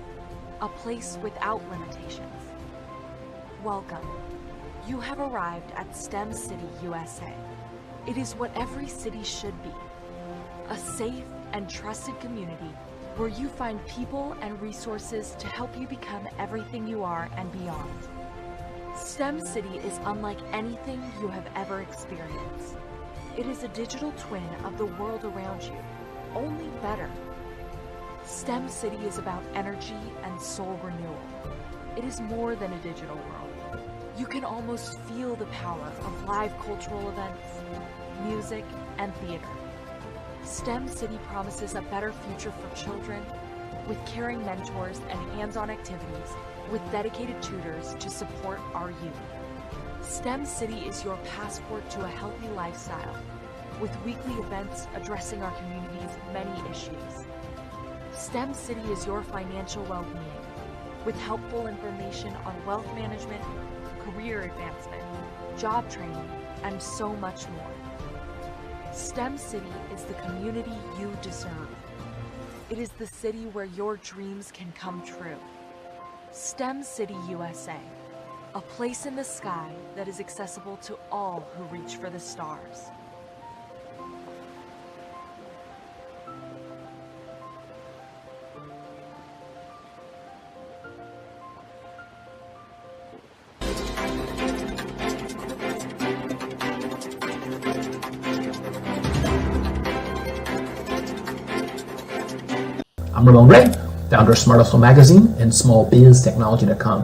A place without limitations. Welcome. You have arrived at STEM City USA. It is what every city should be. A safe and trusted community where you find people and resources to help you become everything you are and beyond. STEM City is unlike anything you have ever experienced. It is a digital twin of the world around you, only better. STEM City is about energy and soul renewal. It is more than a digital world. You can almost feel the power of live cultural events, music, and theater. STEM City promises a better future for children with caring mentors and hands-on activities with dedicated tutors to support our youth. STEM City is your passport to a healthy lifestyle with weekly events addressing our community's many issues. STEM City is your financial well-being with helpful information on wealth management, career advancement, job training, and so much more. STEM City is the community you deserve. It is the city where your dreams can come true. STEM City USA, a place in the sky that is accessible to all who reach for the stars. I'm Ramon Ray, founder of Smart Hustle Magazine and smallbiztechnology.com.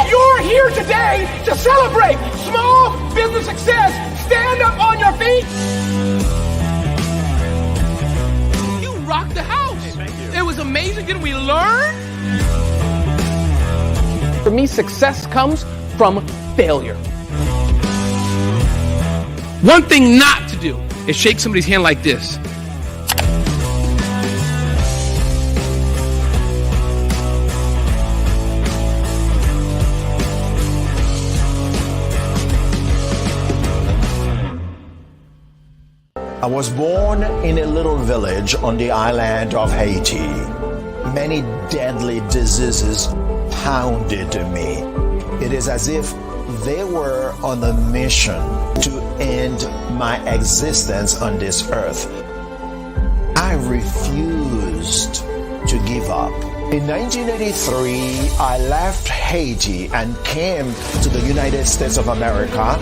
You're here today to celebrate small business success. Stand up on your feet. You rocked the house. It was amazing. Didn't we learn? For me, success comes from failure. One thing not to do is shake somebody's hand like this. I was born in a little village on the island of Haiti. Many deadly diseases pounded me. It is as if they were on a mission to end my existence on this earth. I refused to give up. In 1983, I left Haiti and came to the United States of America.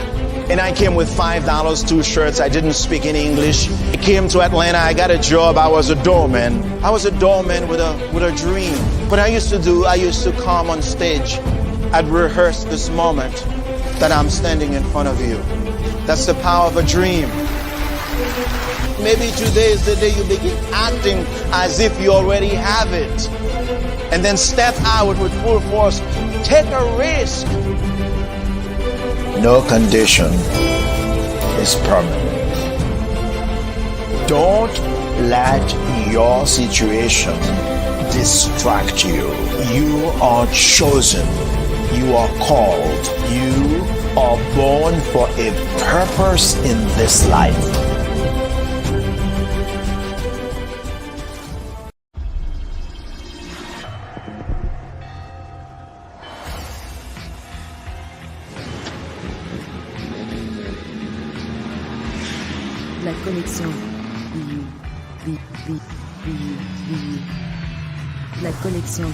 And I came with $5, 2 shirts. I didn't speak any English. I came to Atlanta. I got a job. I was a doorman. I was a doorman with a dream. What I used to do, I used to come on stage. I'd rehearse this moment that I'm standing in front of you. That's the power of a dream. Maybe today is the day you begin acting as if you already have it. And then step out with full force. Take a risk. No condition is permanent. Don't let your situation distract you. You are chosen. You are called. You are born for a purpose in this life. La connexion. La connexion.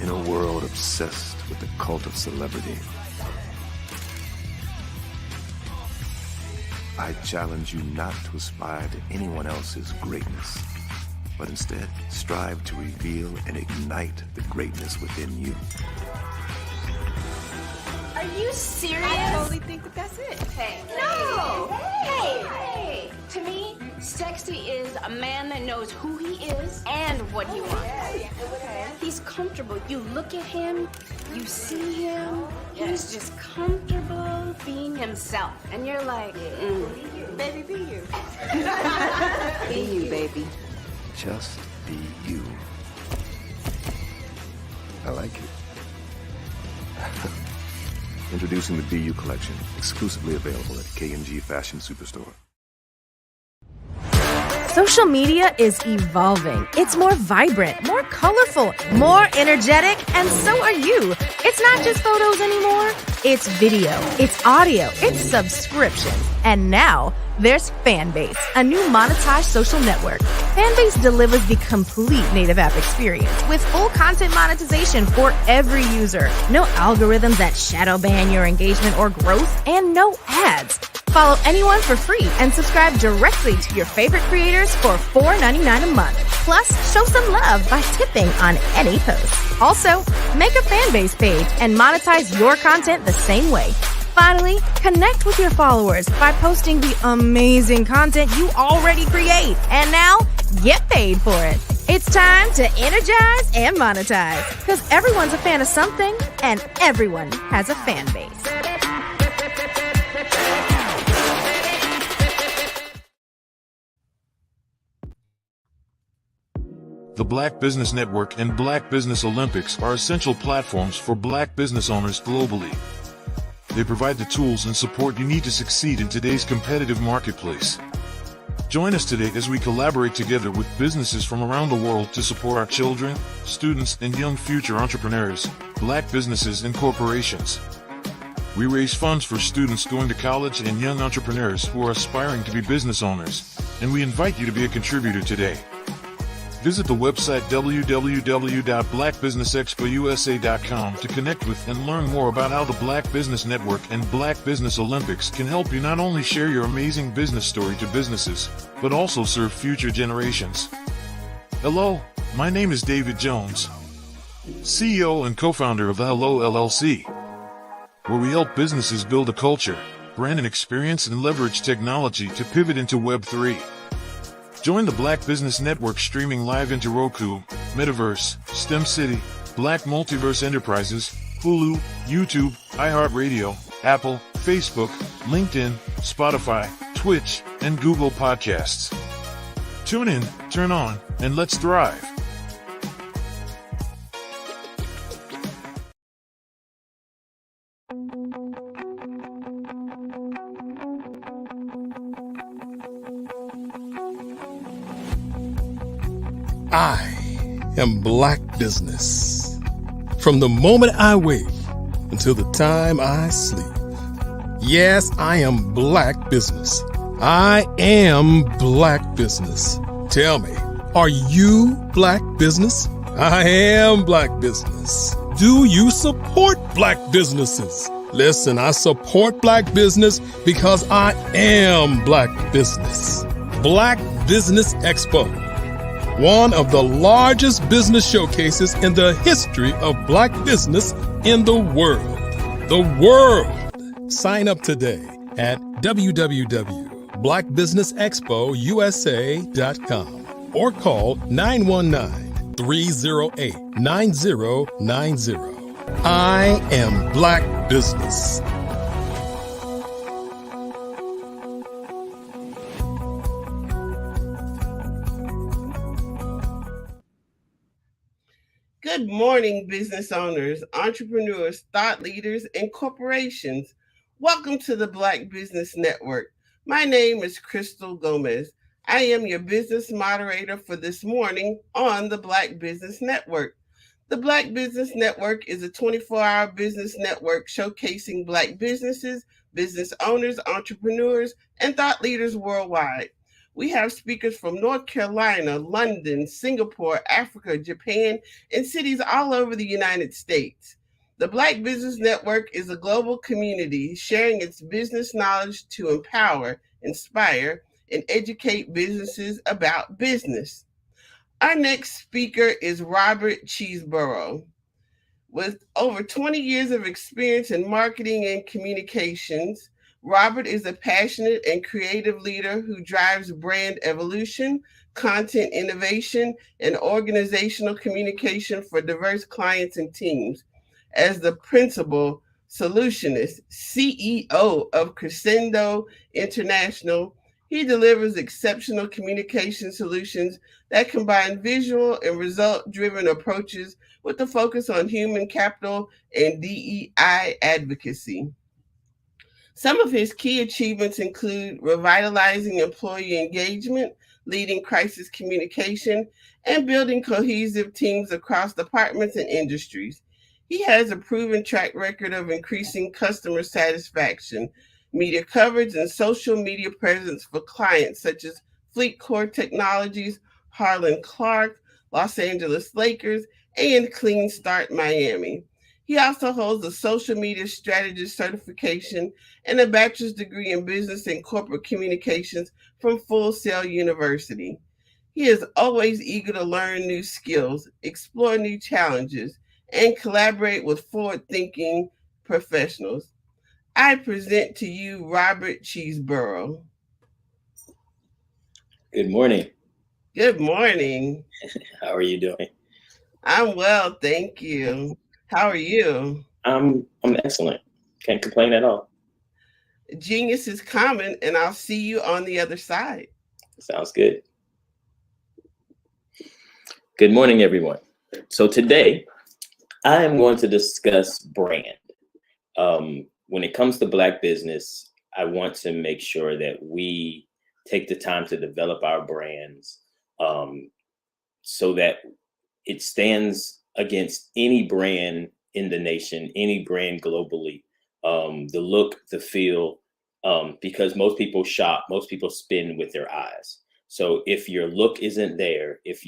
In a world obsessed with the cult of celebrity, I challenge you not to aspire to anyone else's greatness, but instead strive to reveal and ignite the greatness within you. Are you serious? I totally think that's it. Hey. No! Hey! To me, sexy is a man that knows who he is and what he wants. He's comfortable. You look at him, you see him, he's just comfortable being himself. And you're like, Baby, be you. be you, baby. Just be you. I like it. Introducing the Be You collection, exclusively available at K&G Fashion Superstore. Social media is evolving. It's more vibrant, more colorful, more energetic, and so are you. It's not just photos anymore. It's video, it's audio, it's subscriptions. And now there's Fanbase, a new monetized social network. Fanbase delivers the complete native app experience with full content monetization for every user. No algorithms that shadow ban your engagement or growth, and no ads. Follow anyone for free and subscribe directly to your favorite creators for $4.99 a month. Plus, show some love by tipping on any post. Also, make a Fanbase page and monetize your content the same way. Finally, connect with your followers by posting the amazing content you already create. And now, get paid for it. It's time to energize and monetize. Because everyone's a fan of something, and everyone has a fan base. The Black Business Network and Black Business Olympics are essential platforms for Black business owners globally. They provide the tools and support you need to succeed in today's competitive marketplace. Join us today as we collaborate together with businesses from around the world to support our children, students, and young future entrepreneurs, Black businesses and corporations. We raise funds for students going to college and young entrepreneurs who are aspiring to be business owners, and we invite you to be a contributor today. Visit the website www.blackbusinessexpousa.com to connect with and learn more about how the Black Business Network and Black Business Olympics can help you not only share your amazing business story to businesses, but also serve future generations. Hello, my name is David Jones, CEO and co-founder of the Hello LLC, where we help businesses build a culture, brand and experience, and leverage technology to pivot into Web3. Join the Black Business Network streaming live into Roku, Metaverse, STEM City, Black Multiverse Enterprises, Hulu, YouTube, iHeartRadio, Apple, Facebook, LinkedIn, Spotify, Twitch, and Google Podcasts. Tune in, turn on, and let's thrive. I am Black Business. From the moment I wake until the time I sleep. Yes, I am Black Business. I am Black Business. Tell me, are you Black Business? I am Black Business. Do you support Black businesses? Listen, I support Black business because I am Black Business. Black Business Expo, one of the largest business showcases in the history of Black business in the world. The world! Sign up today at www.blackbusinessexpousa.com or call 919-308-9090. I am Black Business. Good morning, business owners, entrepreneurs, thought leaders, and corporations. Welcome to the Black Business Network. My name is Crystal Gomez. I am your business moderator for this morning on the Black Business Network. The Black Business Network is a 24-hour business network showcasing Black businesses, business owners, entrepreneurs, and thought leaders worldwide. We have speakers from North Carolina, London, Singapore, Africa, Japan, and cities all over the United States. The Black Business Network is a global community sharing its business knowledge to empower, inspire, and educate businesses about business. Our next speaker is Robert Cheeseborough. With over 20 years of experience in marketing and communications, Robert is a passionate and creative leader who drives brand evolution, content innovation, and organizational communication for diverse clients and teams. As the principal solutionist, CEO of Crescendo International, he delivers exceptional communication solutions that combine visual and result-driven approaches with a focus on human capital and DEI advocacy. Some of his key achievements include revitalizing employee engagement, leading crisis communication, and building cohesive teams across departments and industries. He has a proven track record of increasing customer satisfaction, media coverage, and social media presence for clients such as FleetCor Technologies, Harlan Clark, Los Angeles Lakers, and Clean Start Miami. He also holds a social media strategist certification and a bachelor's degree in business and corporate communications from Full Sail University. He is always eager to learn new skills, explore new challenges, and collaborate with forward-thinking professionals. I present to you Robert Cheeseborough. Good morning. Good morning. How are you doing? I'm well, thank you. How are you? I'm excellent. Can't complain at all. Genius is common, and I'll see you on the other side. Sounds good. Good morning, everyone. So today, I am going to discuss brand. When it comes to Black business, I want to make sure that we take the time to develop our brands so that it stands against any brand in the nation, any brand globally, the look, the feel, because most people shop, most people spend with their eyes. So if your look isn't there, if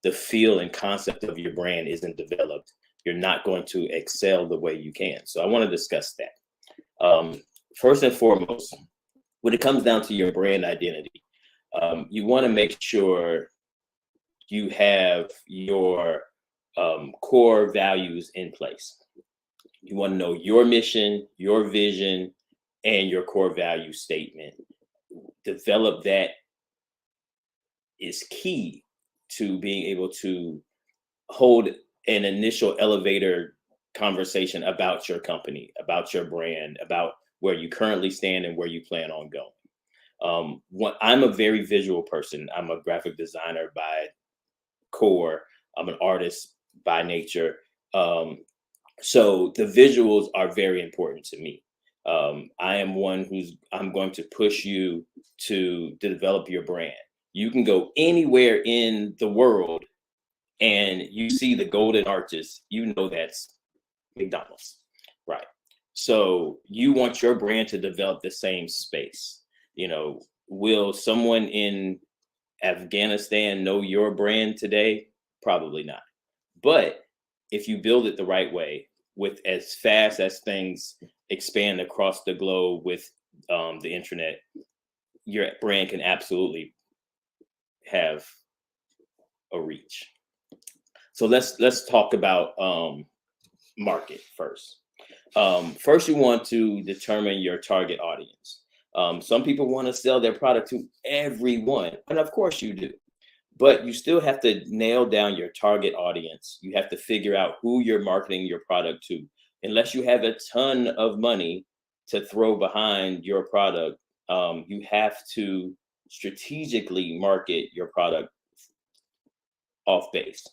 the feel and concept of your brand isn't developed, you're not going to excel the way you can. So I want to discuss that. First and foremost, when it comes down to your brand identity, you want to make sure you have your core values in place. You want to know your mission, your vision, and your core value statement. Develop that is key to being able to hold an initial elevator conversation about your company, about your brand, about where you currently stand and where you plan on going. I'm a very visual person. I'm a graphic designer by core. I'm an artist by nature. So the visuals are very important to me. I am one I'm going to push you to develop your brand. You can go anywhere in the world and you see the golden arches, you know that's McDonald's, right? So you want your brand to develop the same space. You know, will someone in Afghanistan know your brand today? Probably not. But if you build it the right way, with as fast as things expand across the globe with the internet, your brand can absolutely have a reach. So let's talk about market first. First, you want to determine your target audience. Some people want to sell their product to everyone, and of course you do. But you still have to nail down your target audience. You have to figure out who you're marketing your product to. Unless you have a ton of money to throw behind your product, you have to strategically market your product off base.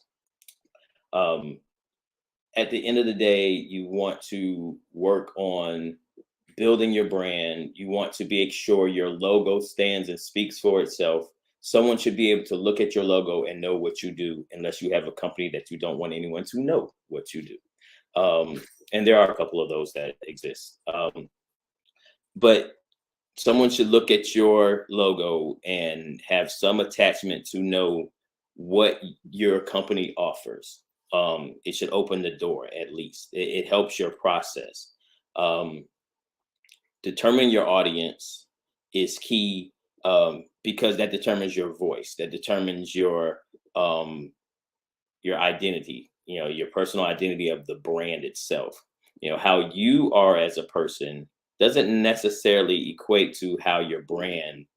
At the end of the day, you want to work on building your brand. You want to make sure your logo stands and speaks for itself. Someone should be able to look at your logo and know what you do, unless you have a company that you don't want anyone to know what you do. And there are a couple of those that exist. But someone should look at your logo and have some attachment to know what your company offers. It should open the door, at least. It helps your process. Determining your audience is key. Because that determines your voice, that determines your identity, your personal identity of the brand itself. How you are as a person doesn't necessarily equate to how your brand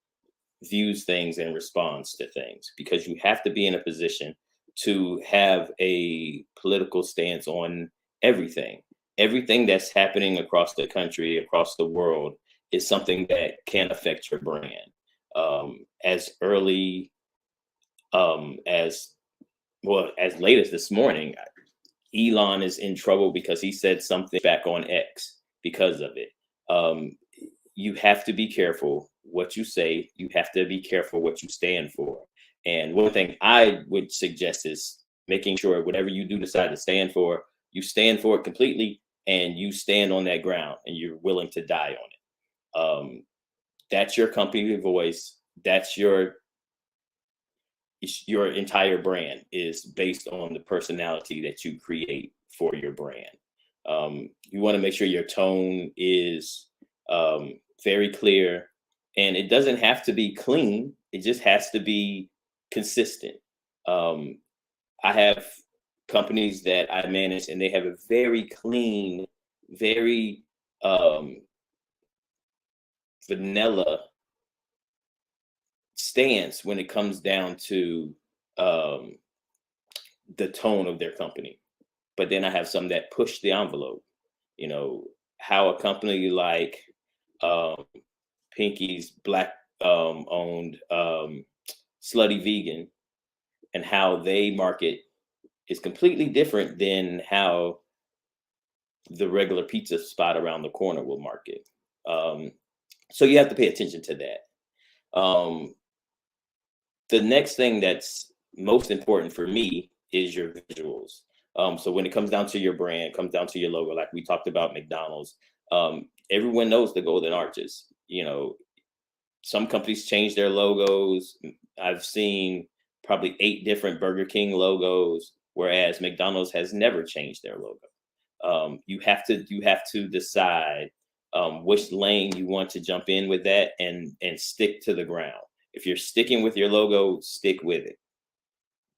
views things and responds to things, because you have to be in a position to have a political stance on everything. Everything that's happening across the country, across the world, is something that can affect your brand. As early as late as this morning, Elon is in trouble because he said something back on X because of it. You have to be careful what you say. You have to be careful what you stand for. And one thing I would suggest is making sure whatever you do decide to stand for, you stand for it completely, and you stand on that ground and you're willing to die on it. That's your company voice. That's your entire brand is based on the personality that you create for your brand. You want to make sure your tone is very clear, and it doesn't have to be clean. It just has to be consistent. I have companies that I manage, and they have a very clean, very vanilla stance when it comes down to the tone of their company. But then I have some that push the envelope. How a company like Pinky's Black owned Slutty Vegan, and how they market is completely different than how the regular pizza spot around the corner will market. So you have to pay attention to that. The next thing that's most important for me is your visuals. So when it comes down to your brand, comes down to your logo, like we talked about McDonald's, everyone knows the golden arches. You know, some companies change their logos. I've seen probably 8 different Burger King logos, whereas McDonald's has never changed their logo. You have to decide which lane you want to jump in with that and stick to the ground. If you're sticking with your logo, stick with it.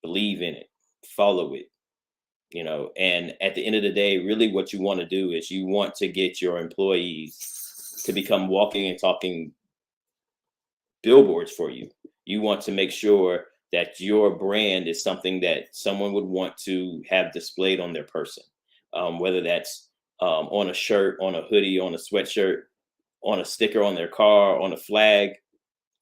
Believe in it. Follow it. You know, and at the end of the day, really what you want to do is you want to get your employees to become walking and talking billboards for you. You want to make sure that your brand is something that someone would want to have displayed on their person, whether that's on a shirt, on a hoodie, on a sweatshirt, on a sticker on their car, on a flag,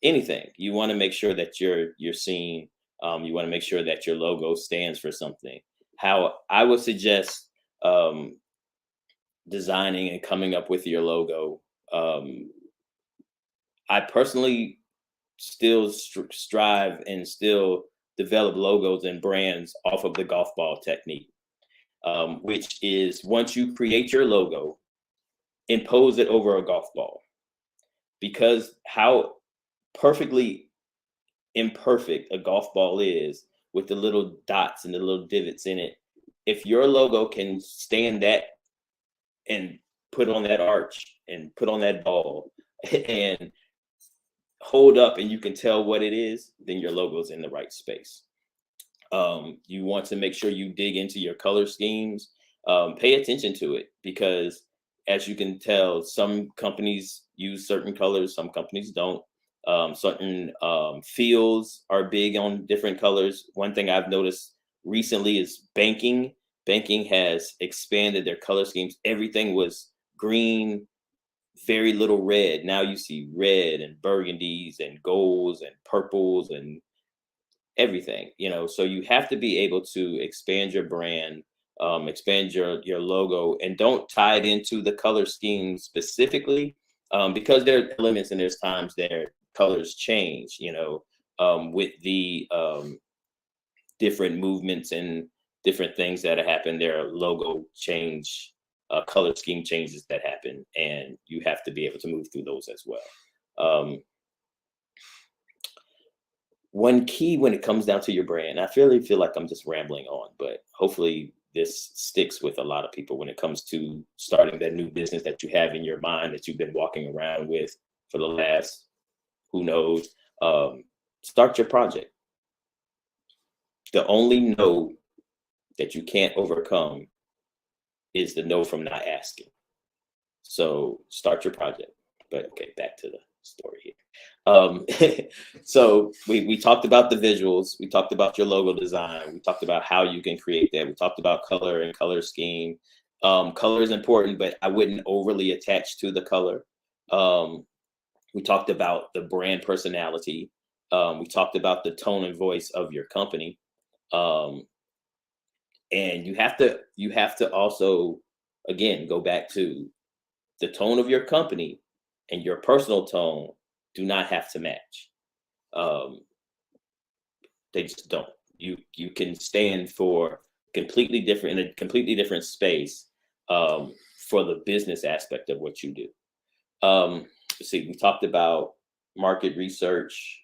anything. You want to make sure that you're seen. You want to make sure that your logo stands for something. How I would suggest designing and coming up with your logo. I personally still strive and still develop logos and brands off of the golf ball technique, which is once you create your logo, impose it over a golf ball. Because how perfectly imperfect a golf ball is with the little dots and the little divots in it, if your logo can stand that and put on that arch and put on that ball and hold up and you can tell what it is, then your logo's in the right space. You want to make sure you dig into your color schemes, pay attention to it, because as you can tell, some companies use certain colors, some companies don't. Certain fields are big on different colors. One thing I've noticed recently is banking. Banking has expanded their color schemes. Everything was green, very little red. Now you see red and burgundies and golds and purples and everything, you know. So you have to be able to expand your brand, expand your logo, and don't tie it into the color scheme specifically, because there are elements and there's times their colors change, you know, with the different movements and different things that happen. There are logo change, color scheme changes that happen, and you have to be able to move through those as well. One key when it comes down to your brand, I really feel like I'm just rambling on, but hopefully this sticks with a lot of people when it comes to starting that new business that you have in your mind that you've been walking around with for the last, who knows, start your project. The only no that you can't overcome is the no from not asking. So start your project. But okay, back to the story here. So we talked about the visuals. We talked about your logo design. We talked about how you can create that. We talked about color and color scheme. Color is important, but I wouldn't overly attach to the color. We talked about the brand personality. We talked about the tone and voice of your company. And you have to also, again, go back to the tone of your company and your personal tone do not have to match. They just don't. You can stand for completely different, in a completely different space, for the business aspect of what you do. Let's see, we talked about market research,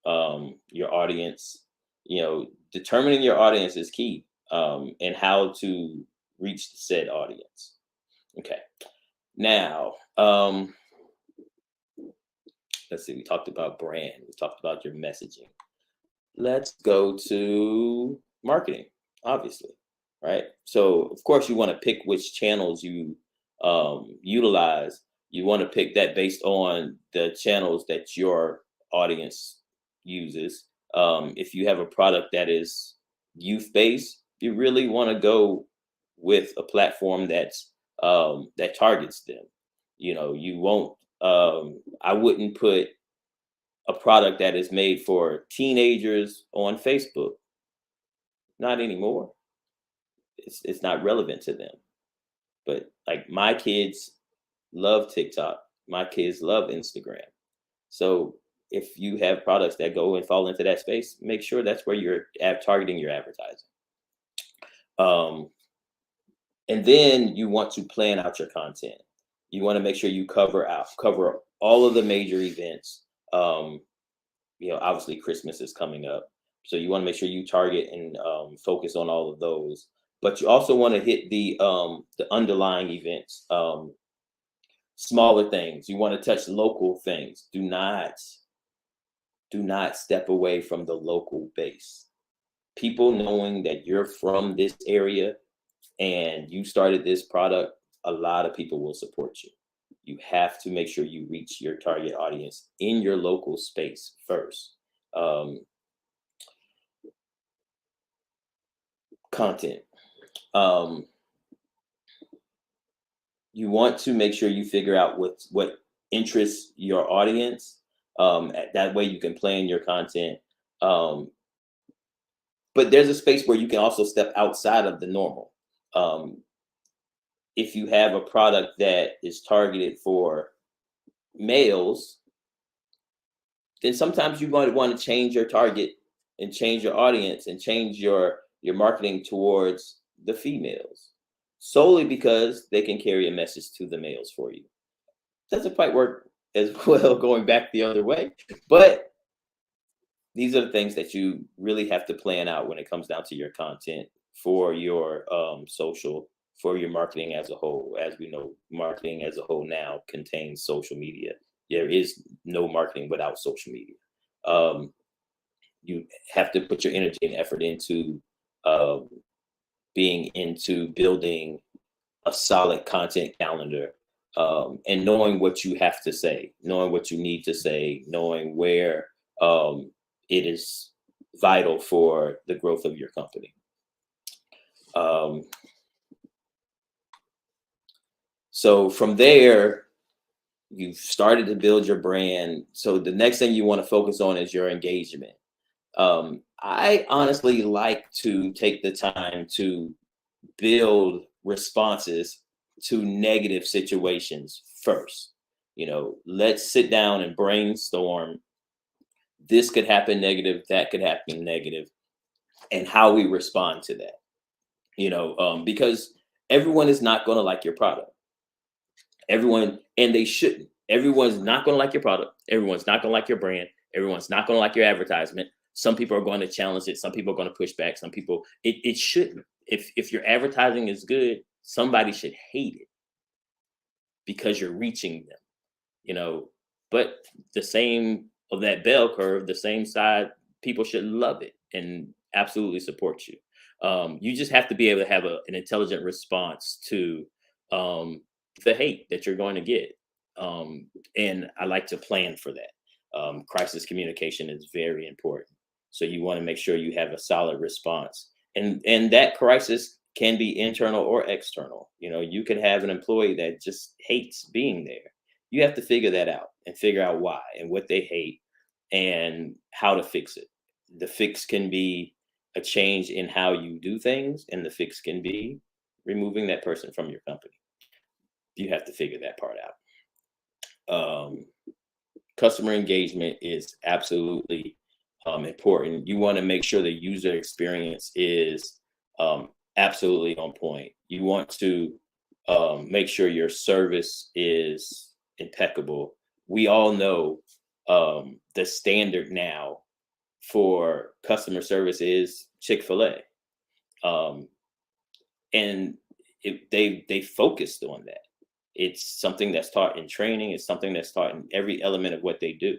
your audience. You know, determining your audience is key, and how to reach the said audience. Okay, now let's see. We talked about brand. We talked about your messaging. Let's go to marketing, obviously, right? So, of course, you want to pick which channels you utilize. You want to pick that based on the channels that your audience uses. If you have a product that is youth-based, you really want to go with a platform that's that targets them. You know, you won't. I wouldn't put a product that is made for teenagers on Facebook. Not anymore. It's not relevant to them. But like, my kids love TikTok. My kids love Instagram. So if you have products that go and fall into that space, make sure that's where you're targeting your advertising. And then you want to plan out your content. You want to make sure you cover all of the major events. Obviously Christmas is coming up, so you want to make sure you target and focus on all of those. But you also want to hit the underlying events, smaller things. You want to touch local things. Do not step away from the local base. People knowing that you're from this area and you started this product, a lot of people will support you. You have to make sure you reach your target audience in your local space first. Content. You want to make sure you figure out what interests your audience. That way you can plan your content. But there's a space where you can also step outside of the normal. If you have a product that is targeted for males, then sometimes you might want to change your target and change your audience and change your marketing towards the females, solely because they can carry a message to the males for you. Doesn't quite work as well going back the other way, but these are the things that you really have to plan out when it comes down to your content for your social, for your marketing as a whole. As we know, marketing as a whole now contains social media. There is no marketing without social media. You have to put your energy and effort into building a solid content calendar, and knowing what you have to say, knowing what you need to say, knowing where it is vital for the growth of your company. So from there, you've started to build your brand. So the next thing you want to focus on is your engagement. I honestly like to take the time to build responses to negative situations first. Let's sit down and brainstorm. This could happen negative, that could happen negative, and how we respond to that. Because everyone is not going to like your product. Everyone, and they shouldn't. Everyone's not going to like your product. Everyone's not going to like your brand. Everyone's not going to like your advertisement. Some people are going to challenge it. Some people are going to push back. Some people, it shouldn't. If your advertising is good, somebody should hate it because you're reaching them, but the same of that bell curve, the same side, people should love it and absolutely support you. You just have to be able to have an intelligent response to the hate that you're going to get. And I like to plan for that. Crisis communication is very important. So you want to make sure you have a solid response. And that crisis can be internal or external. You can have an employee that just hates being there. You have to figure that out and figure out why and what they hate and how to fix it. The fix can be a change in how you do things, and the fix can be removing that person from your company. You have to figure that part out. Customer engagement is absolutely important. You want to make sure the user experience is absolutely on point. You want to make sure your service is impeccable. We all know the standard now for customer service is Chick-fil-A. And they focused on that. It's something that's taught in training. It's something that's taught in every element of what they do.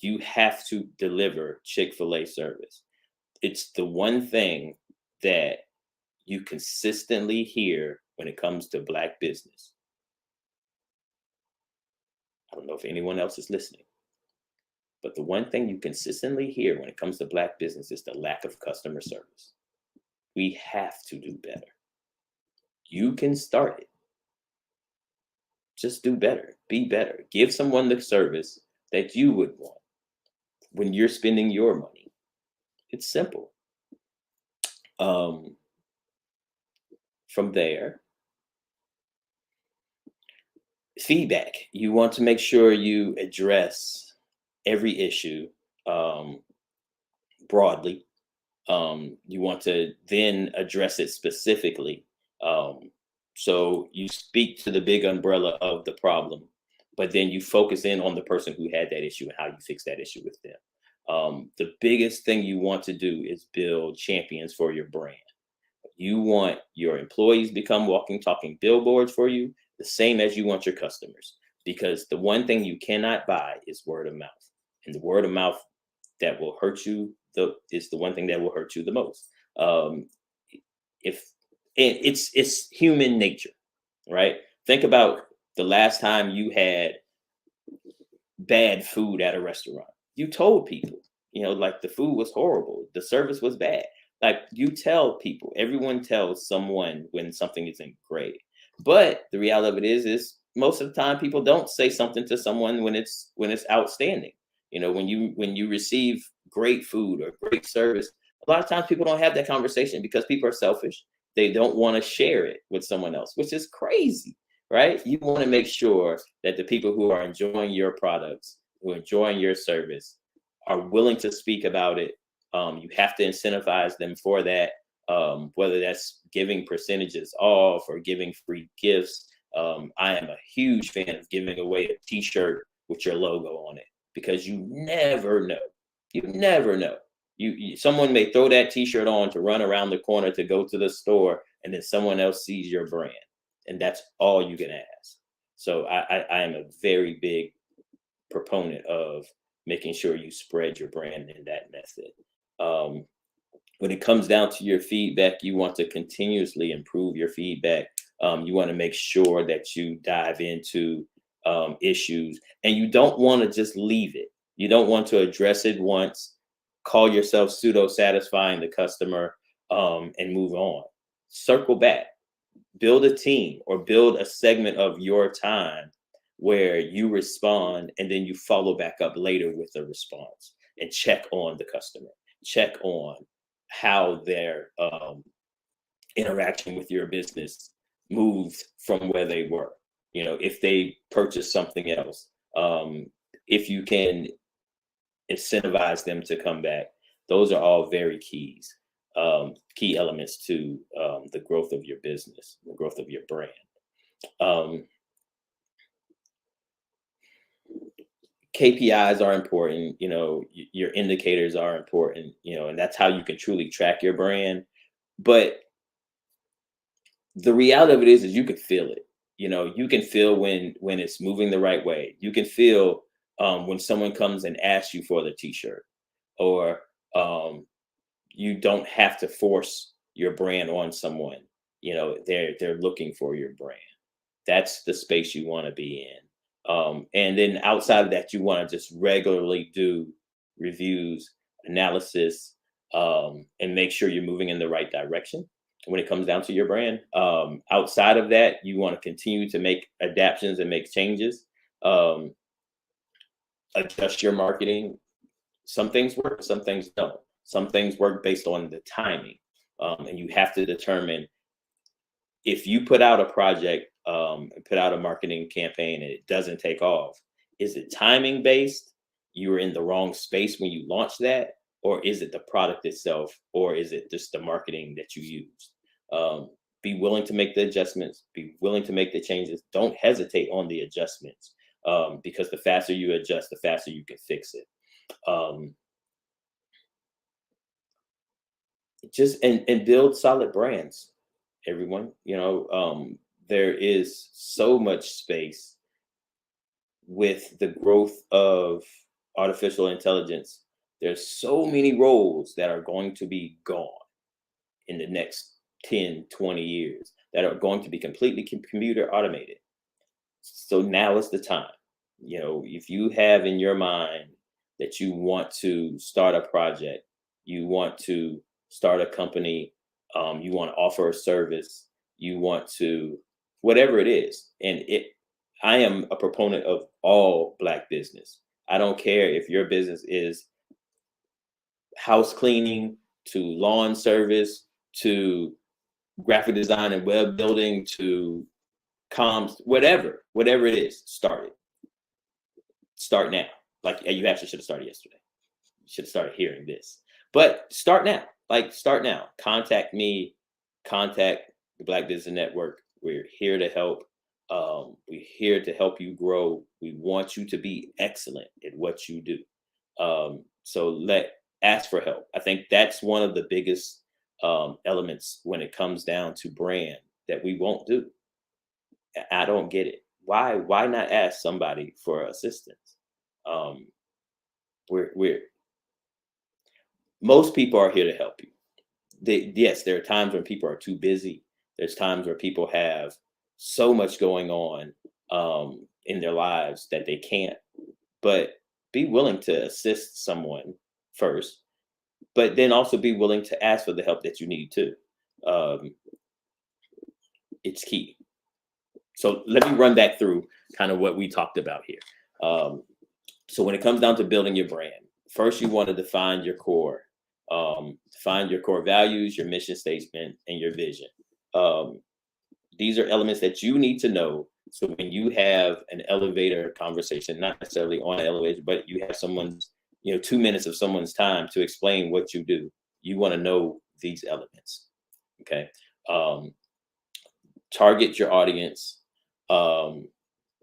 You have to deliver Chick-fil-A service. It's the one thing that you consistently hear when it comes to Black business. I don't know if anyone else is listening, but the one thing you consistently hear when it comes to Black business is the lack of customer service. We have to do better. You can start it. Just do better. Be better. Give someone the service that you would want when you're spending your money. It's simple. From there, feedback. You want to make sure you address every issue broadly. You want to then address it specifically. So you speak to the big umbrella of the problem, but then you focus in on the person who had that issue and how you fix that issue with them. The biggest thing you want to do is build champions for your brand. You want your employees to become walking, talking billboards for you, the same as you want your customers, because the one thing you cannot buy is word of mouth. And the word of mouth that will hurt you is the one thing that will hurt you the most. If it's human nature, right? Think about the last time you had bad food at a restaurant. You told people, like the food was horrible, the service was bad. Like you tell people, everyone tells someone when something isn't great. But the reality of it is most of the time people don't say something to someone when it's outstanding. When you receive great food or great service, a lot of times people don't have that conversation because people are selfish. They don't want to share it with someone else, which is crazy, right? You want to make sure that the people who are enjoying your products, who are enjoying your service, are willing to speak about it. You have to incentivize them for that, whether that's giving percentages off or giving free gifts. I am a huge fan of giving away a t-shirt with your logo on it, because you never know. You never know. Someone may throw that t-shirt on to run around the corner to go to the store, and then someone else sees your brand, and that's all you can ask. So I am a very big proponent of making sure you spread your brand in that method. When it comes down to your feedback, you want to continuously improve your feedback. You want to make sure that you dive into issues, and you don't want to just leave it. You don't want to address it once, call yourself pseudo-satisfying the customer, and move on. Circle back, build a team or build a segment of your time where you respond, and then you follow back up later with a response and check on the customer. Check on how their interaction with your business moved from where they were. If they purchased something else, if you can incentivize them to come back. Those are all very key elements to the growth of your business, the growth of your brand. KPIs are important, your indicators are important, and that's how you can truly track your brand. But the reality of it is you can feel it. You can feel when it's moving the right way. You can feel when someone comes and asks you for the t-shirt, or you don't have to force your brand on someone. They're looking for your brand. That's the space you want to be in. And then outside of that, you want to just regularly do reviews, analysis, and make sure you're moving in the right direction when it comes down to your brand. Outside of that, you want to continue to make adaptations and make changes, adjust your marketing. Some things work, some things don't. Some things work based on the timing. And you have to determine, if you put out a project, put out a marketing campaign and it doesn't take off, is it timing based? You were in the wrong space when you launched that, or is it the product itself, or is it just the marketing that you used? Be willing to make the adjustments, be willing to make the changes. Don't hesitate on the adjustments, because the faster you adjust, the faster you can fix it. Just and build solid brands, everyone. There is so much space with the growth of artificial intelligence. There's so many roles that are going to be gone in the next 10, 20 years that are going to be completely computer automated. So now is the time. If you have in your mind that you want to start a project, you want to start a company, you want to offer a service, you want to, whatever it is. And I am a proponent of all Black business. I don't care if your business is house cleaning, to lawn service, to graphic design and web building, to comms, whatever it is, start it. Start now. Like you actually should have started yesterday. You should have started hearing this. But start now. Start now. Contact me. Contact the Black Business Network. We're here to help. We're here to help you grow. We want you to be excellent at what you do. So ask for help. I think that's one of the biggest elements when it comes down to brand that we won't do. I don't get it. Why not ask somebody for assistance? Most people are here to help you. Yes, there are times when people are too busy. There's times where people have so much going on in their lives that they can't. But be willing to assist someone first, but then also be willing to ask for the help that you need too. It's key. So let me run back through kind of what we talked about here. So when it comes down to building your brand, first you want to define your core values, your mission statement, and your vision. These are elements that you need to know. So when you have an elevator conversation, not necessarily on an elevator, but you have someone's, 2 minutes of someone's time to explain what you do, you want to know these elements. Okay. Target your audience.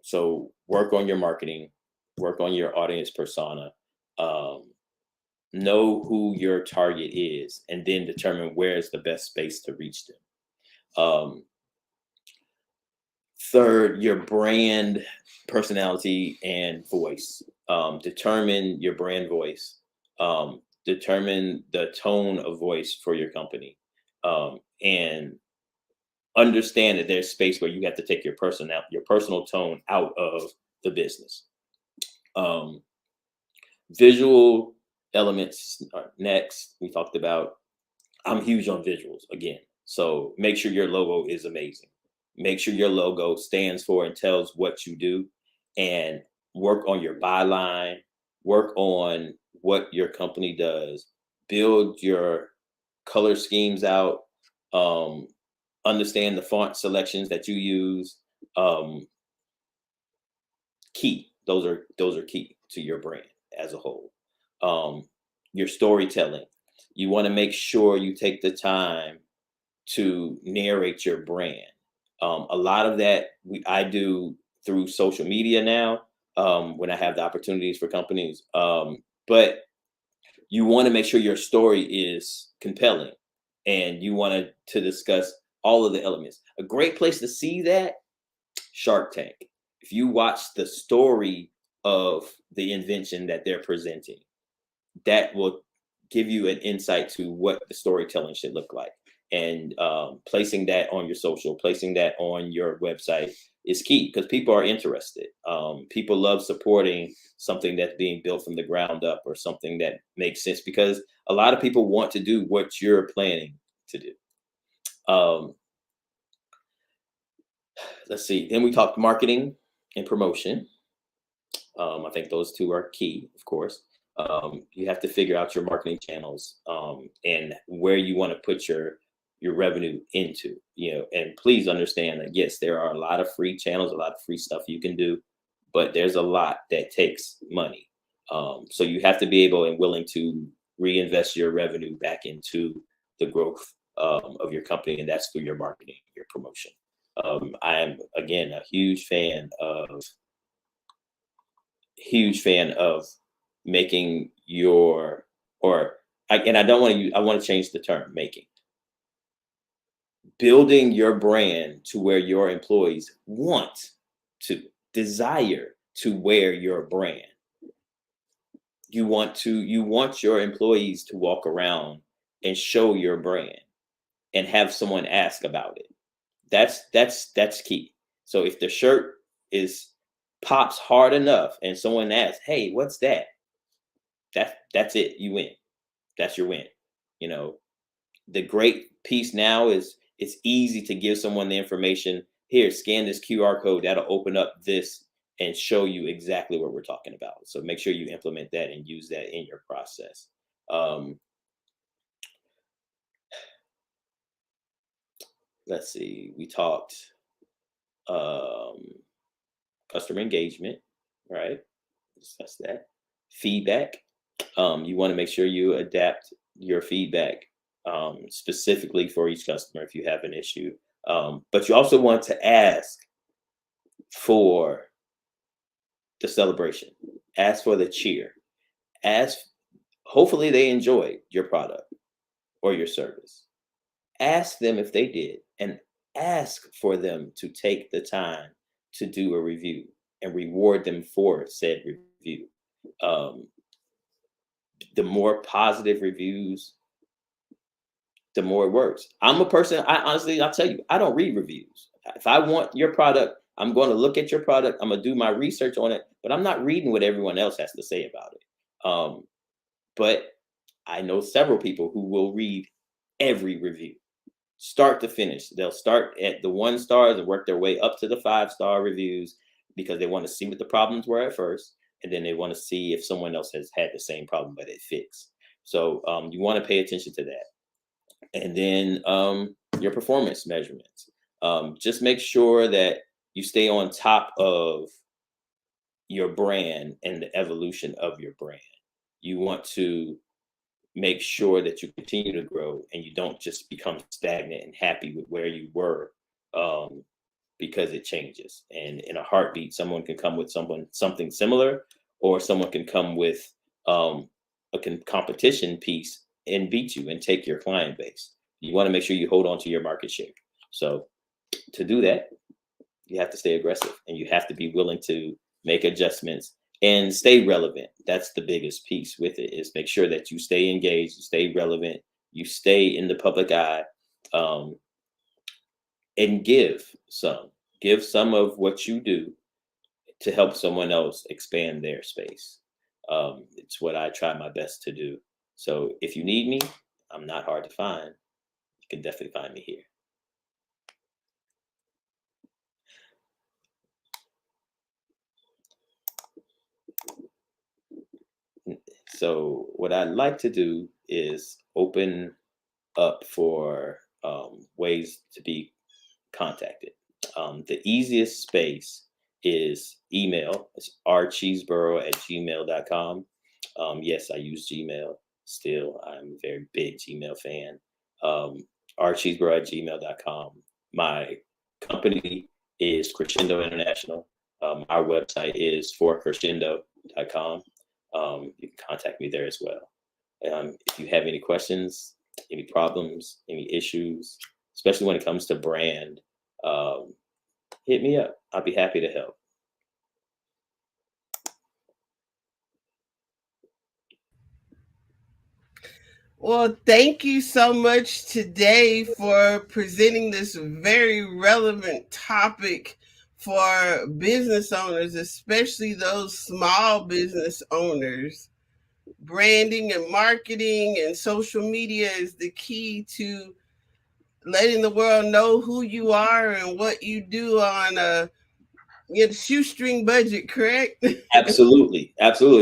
So work on your marketing, work on your audience persona, know who your target is, and then determine where is the best space to reach them. Third, your brand personality and voice. Determine your brand voice. Determine the tone of voice for your company. And understand that there's space where you have to take your personal tone out of the business. Visual elements are next. We talked about, I'm huge on visuals again. So make sure your logo is amazing. Make sure your logo stands for and tells what you do, and work on your byline, work on what your company does, build your color schemes out, understand the font selections that you use. Key. Those are key to your brand as a whole. Your storytelling. You want to make sure you take the time to narrate your brand. A lot of that I do through social media now, when I have the opportunities for companies. But you want to make sure your story is compelling, and you want to discuss all of the elements. A great place to see that, Shark Tank. If you watch the story of the invention that they're presenting, that will give you an insight to what the storytelling should look like. And placing that on your social, placing that on your website is key, because people are interested. People love supporting something that's being built from the ground up, or something that makes sense, because a lot of people want to do what you're planning to do. Let's see. Then we talked marketing and promotion. I think those two are key, of course. You have to figure out your marketing channels, and where you want to put your revenue into, and please understand that, yes, there are a lot of free channels, a lot of free stuff you can do, but there's a lot that takes money. So you have to be able and willing to reinvest your revenue back into the growth of your company, and that's through your marketing, your promotion. I am, again, a huge fan of making your, and I don't want to use, I want to change the term making. Building your brand to where your employees desire to wear your brand. You want your employees to walk around and show your brand and have someone ask about it. That's key. So if the shirt pops hard enough and someone asks, "Hey, what's that?" That's it. You win. That's your win. The great piece now is it's easy to give someone the information. Here, scan this QR code. That'll open up this and show you exactly what we're talking about. So make sure you implement that and use that in your process. Let's see. We talked customer engagement, right? Discuss that. feedback. You want to make sure you adapt your feedback specifically for each customer if you have an issue. But you also want to ask for the celebration, ask for the cheer, hopefully they enjoyed your product or your service. Ask them if they did, and ask for them to take the time to do a review and reward them for said review. The more positive reviews, the more it works. I'm a person, I'll tell you, I don't read reviews. If I want your product, I'm going to look at your product, I'm going to do my research on it, but I'm not reading what everyone else has to say about it. But I know several people who will read every review, start to finish. They'll start at the 1 stars and work their way up to the 5-star reviews because they want to see what the problems were at first. And then they want to see if someone else has had the same problem, but it fixed. So you want to pay attention to that. And then your performance measurements. Just make sure that you stay on top of your brand and the evolution of your brand. You want to make sure that you continue to grow and you don't just become stagnant and happy with where you were, because it changes. And in a heartbeat, someone can come with something similar, or someone can come with a competition piece and beat you and take your client base. You want to make sure you hold on to your market share. So to do that, you have to stay aggressive and you have to be willing to make adjustments and stay relevant. That's the biggest piece with it, is make sure that you stay engaged, you stay relevant, you stay in the public eye, and give some of what you do to help someone else expand their space. It's what I try my best to do. So if you need me, I'm not hard to find. You can definitely find me here. So what I'd like to do is open up for ways to be contacted. The easiest space is email. It's rcheeseborough@gmail.com. Yes, I use Gmail still. I'm a very big Gmail fan. rcheeseborough@gmail.com. My company is Crescendo International. Our website is forcrescendo.com. You can contact me there as well. If you have any questions, any problems, any issues, especially when it comes to brand, hit me up. I'll be happy to help. Well, thank you so much today for presenting this very relevant topic for business owners, especially those small business owners. Branding and marketing and social media is the key to letting the world know who you are and what you do on a shoestring budget, correct? Absolutely.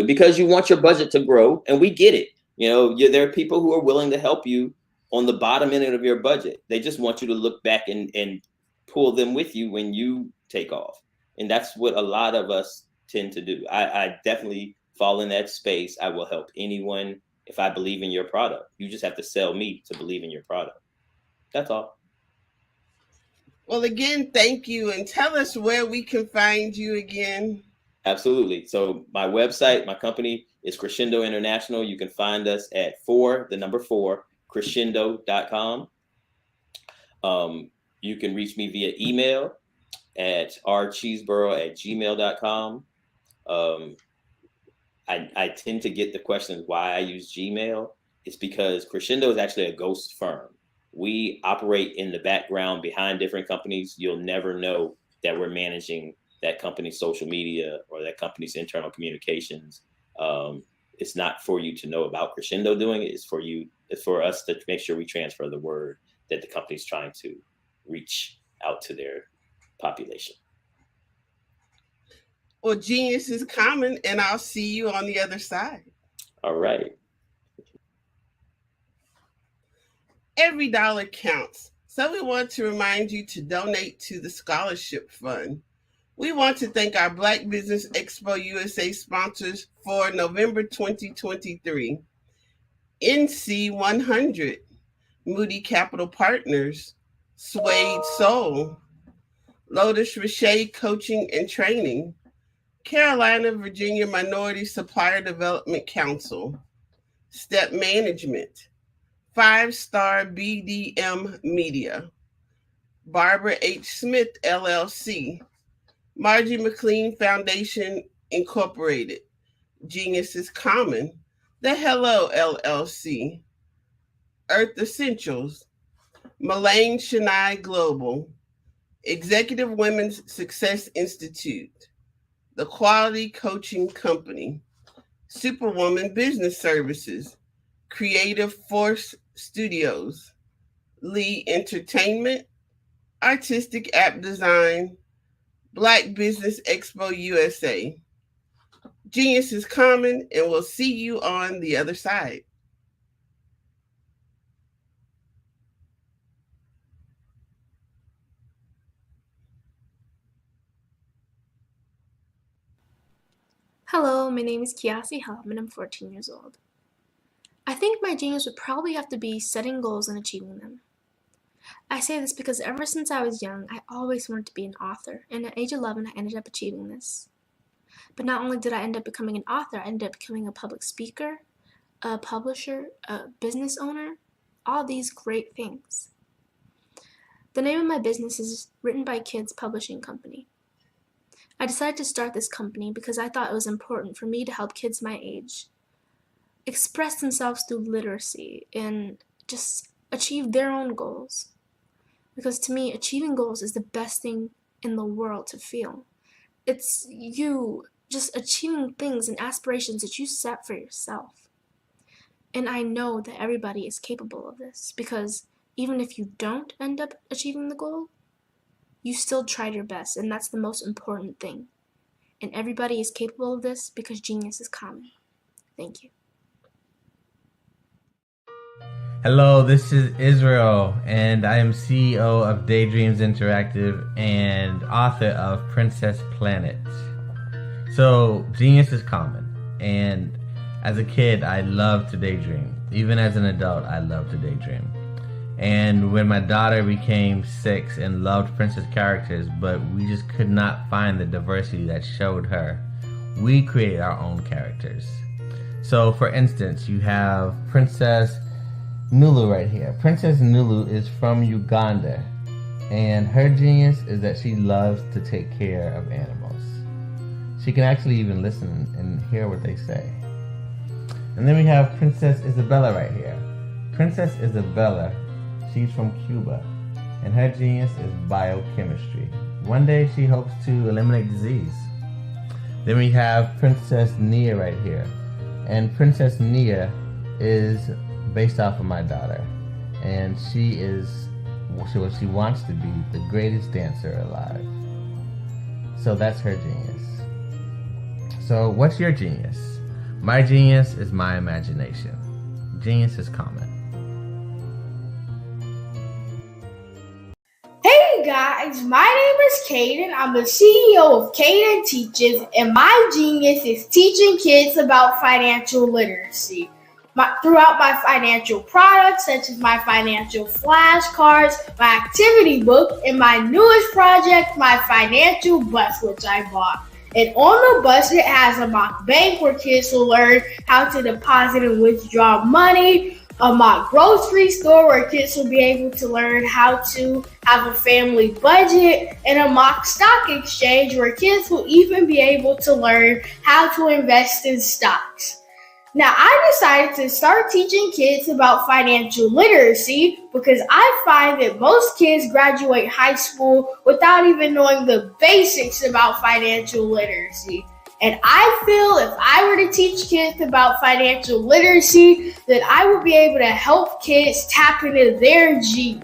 Because you want your budget to grow, and we get it. There are people who are willing to help you on the bottom end of your budget. They just want you to look back and pull them with you when you take off. And that's what a lot of us tend to do. I definitely fall in that space. I will help anyone if I believe in your product. You just have to sell me to believe in your product. That's all. Well, again, thank you. And tell us where we can find you again. Absolutely. So my website, my company is Crescendo International. You can find us at 4, crescendo.com. You can reach me via email at rcheeseborough@gmail.com. I tend to get the questions why I use Gmail. It's because Crescendo is actually a ghost firm. We operate in the background behind different companies. You'll never know that we're managing that company's social media or that company's internal communications. It's not for you to know about Crescendo doing it. It's for us to make sure we transfer the word that the company's trying to reach out to their population. Well, genius is common, and I'll see you on the other side. All right. Every dollar counts. So we want to remind you to donate to the scholarship fund. We want to thank our Black Business Expo USA sponsors for November 2023. NC 100, Moody Capital Partners, Suede Soul, Lotus Richey Coaching and Training, Carolina, Virginia Minority Supplier Development Council, Step Management, 5-Star BDM Media, Barbara H. Smith, LLC, Margie McLean Foundation, Incorporated, Genius is Common, The Hello, LLC, Earth Essentials, Mullane Shania Global, Executive Women's Success Institute, The Quality Coaching Company, Superwoman Business Services, Creative Force Studios, Lee Entertainment, Artistic App Design, Black Business Expo USA. Genius is Common, and we'll see you on the other side. Hello, my name is Kiasi Helm and I'm 14 years old. I think my genius would probably have to be setting goals and achieving them. I say this because ever since I was young, I always wanted to be an author, and at age 11 I ended up achieving this. But not only did I end up becoming an author, I ended up becoming a public speaker, a publisher, a business owner, all these great things. The name of my business is Written by Kids Publishing Company. I decided to start this company because I thought it was important for me to help kids my age express themselves through literacy and just achieve their own goals. Because to me, achieving goals is the best thing in the world to feel. It's you just achieving things and aspirations that you set for yourself. And I know that everybody is capable of this because even if you don't end up achieving the goal, you still tried your best, and that's the most important thing. And everybody is capable of this because genius is common. Thank you. Hello, this is Israel, and I am CEO of Daydreams Interactive and author of Princess Planet. So, genius is common, and as a kid, I loved to daydream. Even as an adult, I love to daydream. And when my daughter became 6 and loved princess characters, but we just could not find the diversity that showed her, we created our own characters. So for instance, you have Princess Nulu right here. Princess Nulu is from Uganda, and her genius is that she loves to take care of animals. She can actually even listen and hear what they say. And then we have Princess Isabella right here. Princess Isabella, she's from Cuba, and her genius is biochemistry. One day she hopes to eliminate disease. Then we have Princess Nia right here, and Princess Nia is based off of my daughter, and she is what she wants to be, the greatest dancer alive. So that's her genius. So what's your genius? My genius is my imagination. Genius is common. Hey guys, my name is Caden. I'm the CEO of Caden Teaches, and my genius is teaching kids about financial literacy. Throughout my financial products, such as my financial flashcards, my activity book, and my newest project, my financial bus, which I bought. And on the bus, it has a mock bank where kids will learn how to deposit and withdraw money, a mock grocery store where kids will be able to learn how to have a family budget, and a mock stock exchange where kids will even be able to learn how to invest in stocks. Now, I decided to start teaching kids about financial literacy because I find that most kids graduate high school without even knowing the basics about financial literacy. And I feel if I were to teach kids about financial literacy, that I would be able to help kids tap into their genius.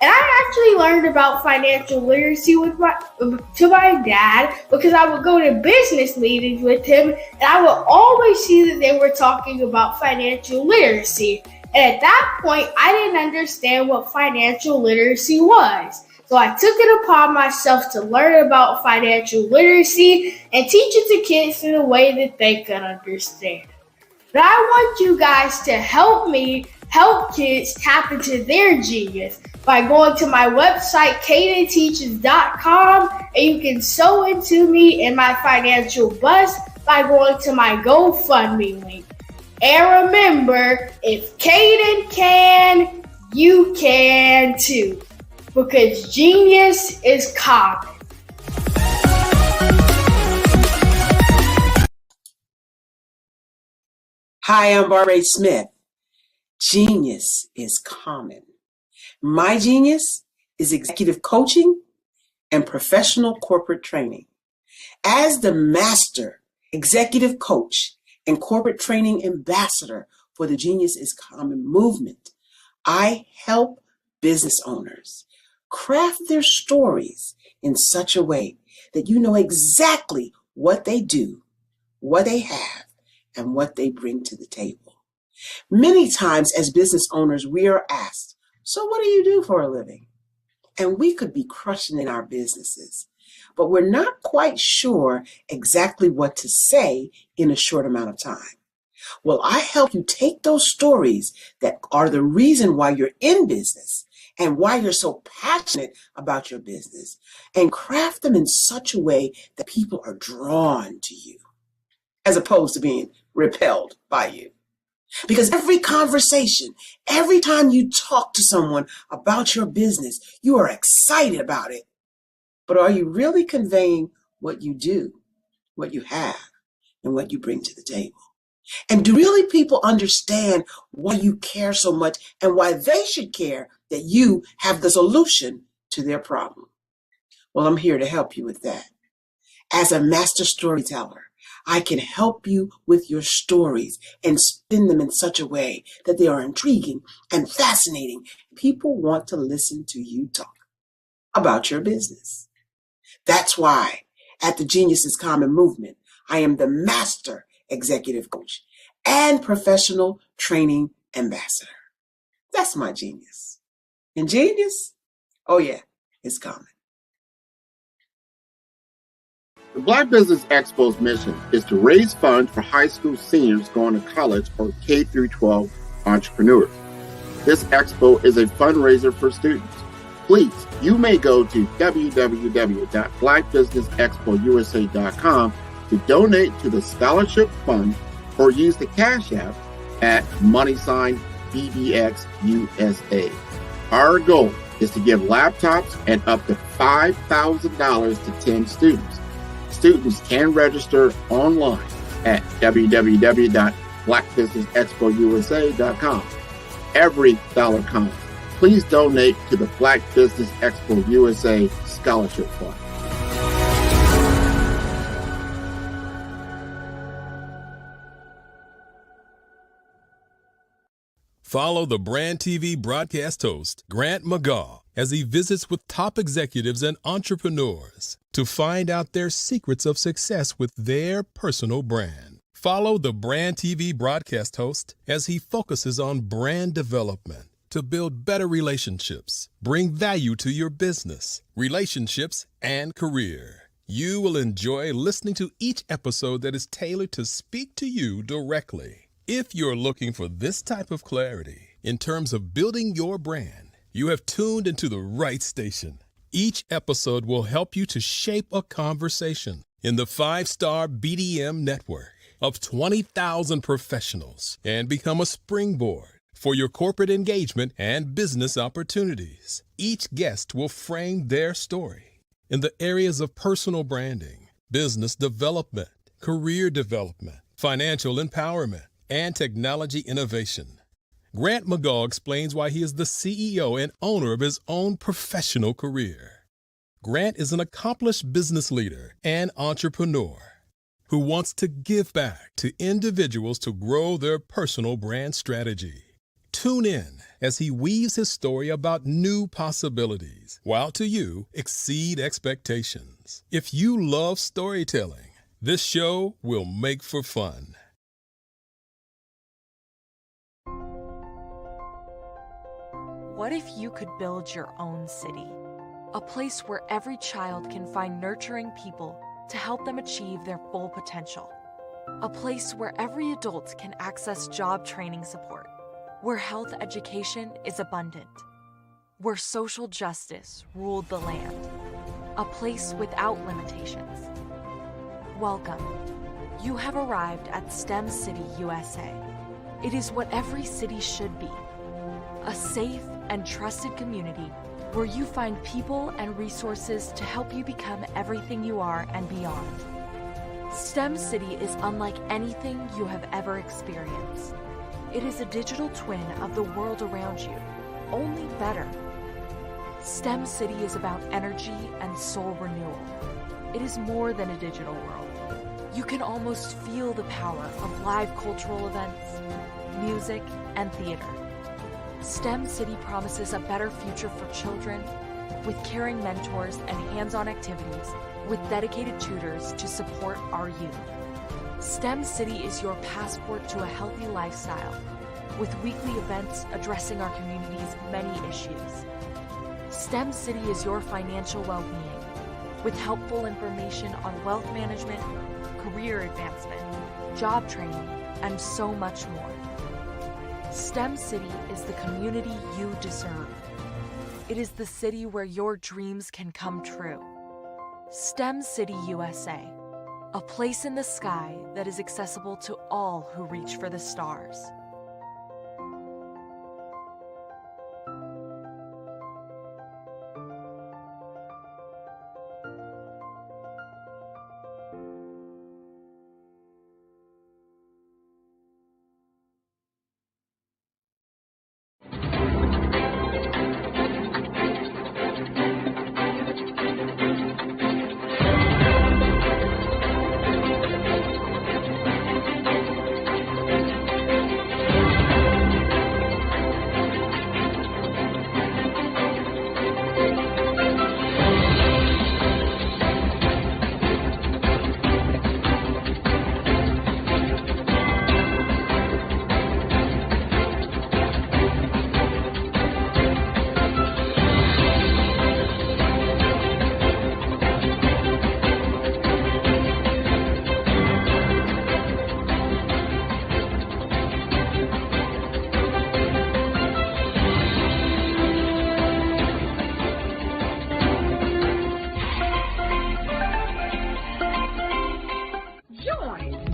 And I actually learned about financial literacy to my dad because I would go to business meetings with him, and I would always see that they were talking about financial literacy. And at that point, I didn't understand what financial literacy was. So So I took it upon myself to learn about financial literacy and teach it to kids in a way that they can understand. But I want you guys to help me help kids tap into their genius by going to my website, cadenteaches.com, and you can sew into me in my financial bust by going to my GoFundMe link. And remember, if Caden can, you can too. Because genius is common. Hi, I'm Barbara Smith. Genius is common. My genius is executive coaching and professional corporate training. As the master executive coach and corporate training ambassador for the Genius is Common movement, I help business owners craft their stories in such a way that you know exactly what they do, what they have, and what they bring to the table. Many times as business owners, we are asked, so what do you do for a living? And we could be crushing in our businesses, but we're not quite sure exactly what to say in a short amount of time. Well, I help you take those stories that are the reason why you're in business and why you're so passionate about your business and craft them in such a way that people are drawn to you as opposed to being repelled by you. Because every conversation, every time you talk to someone about your business, you are excited about it. But are you really conveying what you do, what you have, and what you bring to the table? And do really people understand why you care so much and why they should care that you have the solution to their problem? Well, I'm here to help you with that. As a master storyteller, I can help you with your stories and spin them in such a way that they are intriguing and fascinating. People want to listen to you talk about your business. That's why at the Genius is Common movement, I am the master executive coach and professional training ambassador. That's my genius. And genius? Oh yeah, it's common. The Black Business Expo's mission is to raise funds for high school seniors going to college or K through 12 entrepreneurs. This expo is a fundraiser for students. Please, you may go to www.blackbusinessexpousa.com to donate to the scholarship fund or use the Cash App at $BBXUSA. Our goal is to give laptops and up to $5,000 to 10 students. Students can register online at www.blackbusinessexpousa.com. Every dollar counts. Please donate to the Black Business Expo USA Scholarship Fund. Follow the Brand TV broadcast host, Grant McGaugh, as he visits with top executives and entrepreneurs to find out their secrets of success with their personal brand. Follow the Brand TV broadcast host as he focuses on brand development to build better relationships, bring value to your business, relationships, and career. You will enjoy listening to each episode that is tailored to speak to you directly. If you're looking for this type of clarity in terms of building your brand, you have tuned into the right station. Each episode will help you to shape a conversation in the 5-star BDM network of 20,000 professionals and become a springboard for your corporate engagement and business opportunities. Each guest will frame their story in the areas of personal branding, business development, career development, financial empowerment, and technology innovation. Grant McGaugh explains why he is the CEO and owner of his own professional career. Grant is an accomplished business leader and entrepreneur who wants to give back to individuals to grow their personal brand strategy. Tune in as he weaves his story about new possibilities, while to you exceed expectations. If you love storytelling, this show will make for fun. What if you could build your own city? A place where every child can find nurturing people to help them achieve their full potential. A place where every adult can access job training support, where health education is abundant, where social justice ruled the land. A place without limitations. Welcome. You have arrived at STEM City, USA. It is what every city should be. A safe and trusted community where you find people and resources to help you become everything you are and beyond. STEM City is unlike anything you have ever experienced. It is a digital twin of the world around you, only better. STEM City is about energy and soul renewal. It is more than a digital world. You can almost feel the power of live cultural events, music, and theater. STEM City promises a better future for children with caring mentors and hands-on activities with dedicated tutors to support our youth. STEM City is your passport to a healthy lifestyle with weekly events addressing our community's many issues. STEM City is your financial well-being with helpful information on wealth management, career advancement, job training, and so much more. STEM City is the community you deserve. It is the city where your dreams can come true. STEM City USA, a place in the sky that is accessible to all who reach for the stars.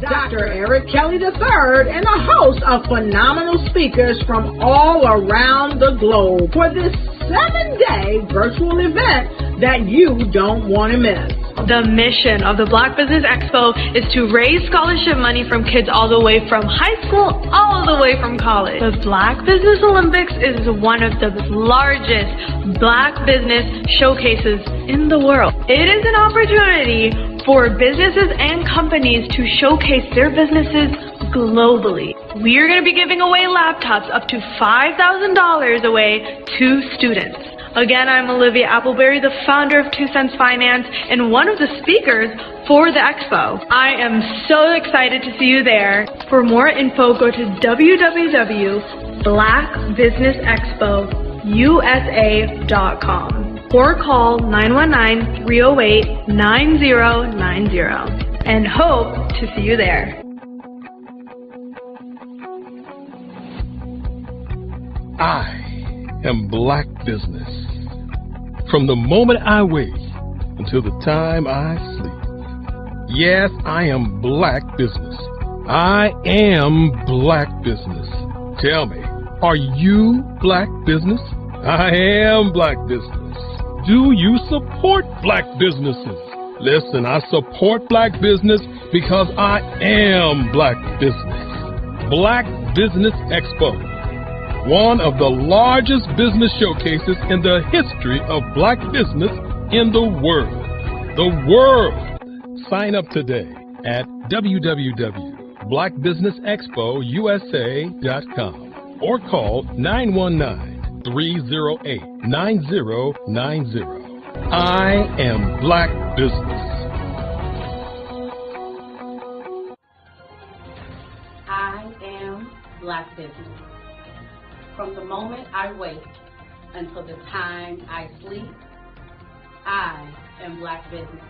Dr. Eric Kelly III and a host of phenomenal speakers from all around the globe for this 7-day virtual event that you don't want to miss. The mission of the Black Business Expo is to raise scholarship money from kids all the way from high school all the way from college. The Black Business Olympics is one of the largest Black business showcases in the world. It is an opportunity for businesses and companies to showcase their businesses globally. We are going to be giving away laptops up to $5,000 away to students. Again, I'm Olivia Appleberry, the founder of 2 Cents Finance and one of the speakers for the expo. I am so excited to see you there. For more info, go to www.blackbusinessexpousa.com or call 919-308-9090 and hope to see you there. I am Black Business. From the moment I wake until the time I sleep. Yes, I am Black Business. I am Black Business. Tell me, are you Black Business? I am Black Business. Do you support Black businesses? Listen, I support Black business because I am Black Business. Black Business Expo, one of the largest business showcases in the history of Black business in the world. The world! Sign up today at www.blackbusinessexpousa.com or call 919-308-9090. I am Black Business. I am Black Business. From the moment I wake until the time I sleep, I am Black business.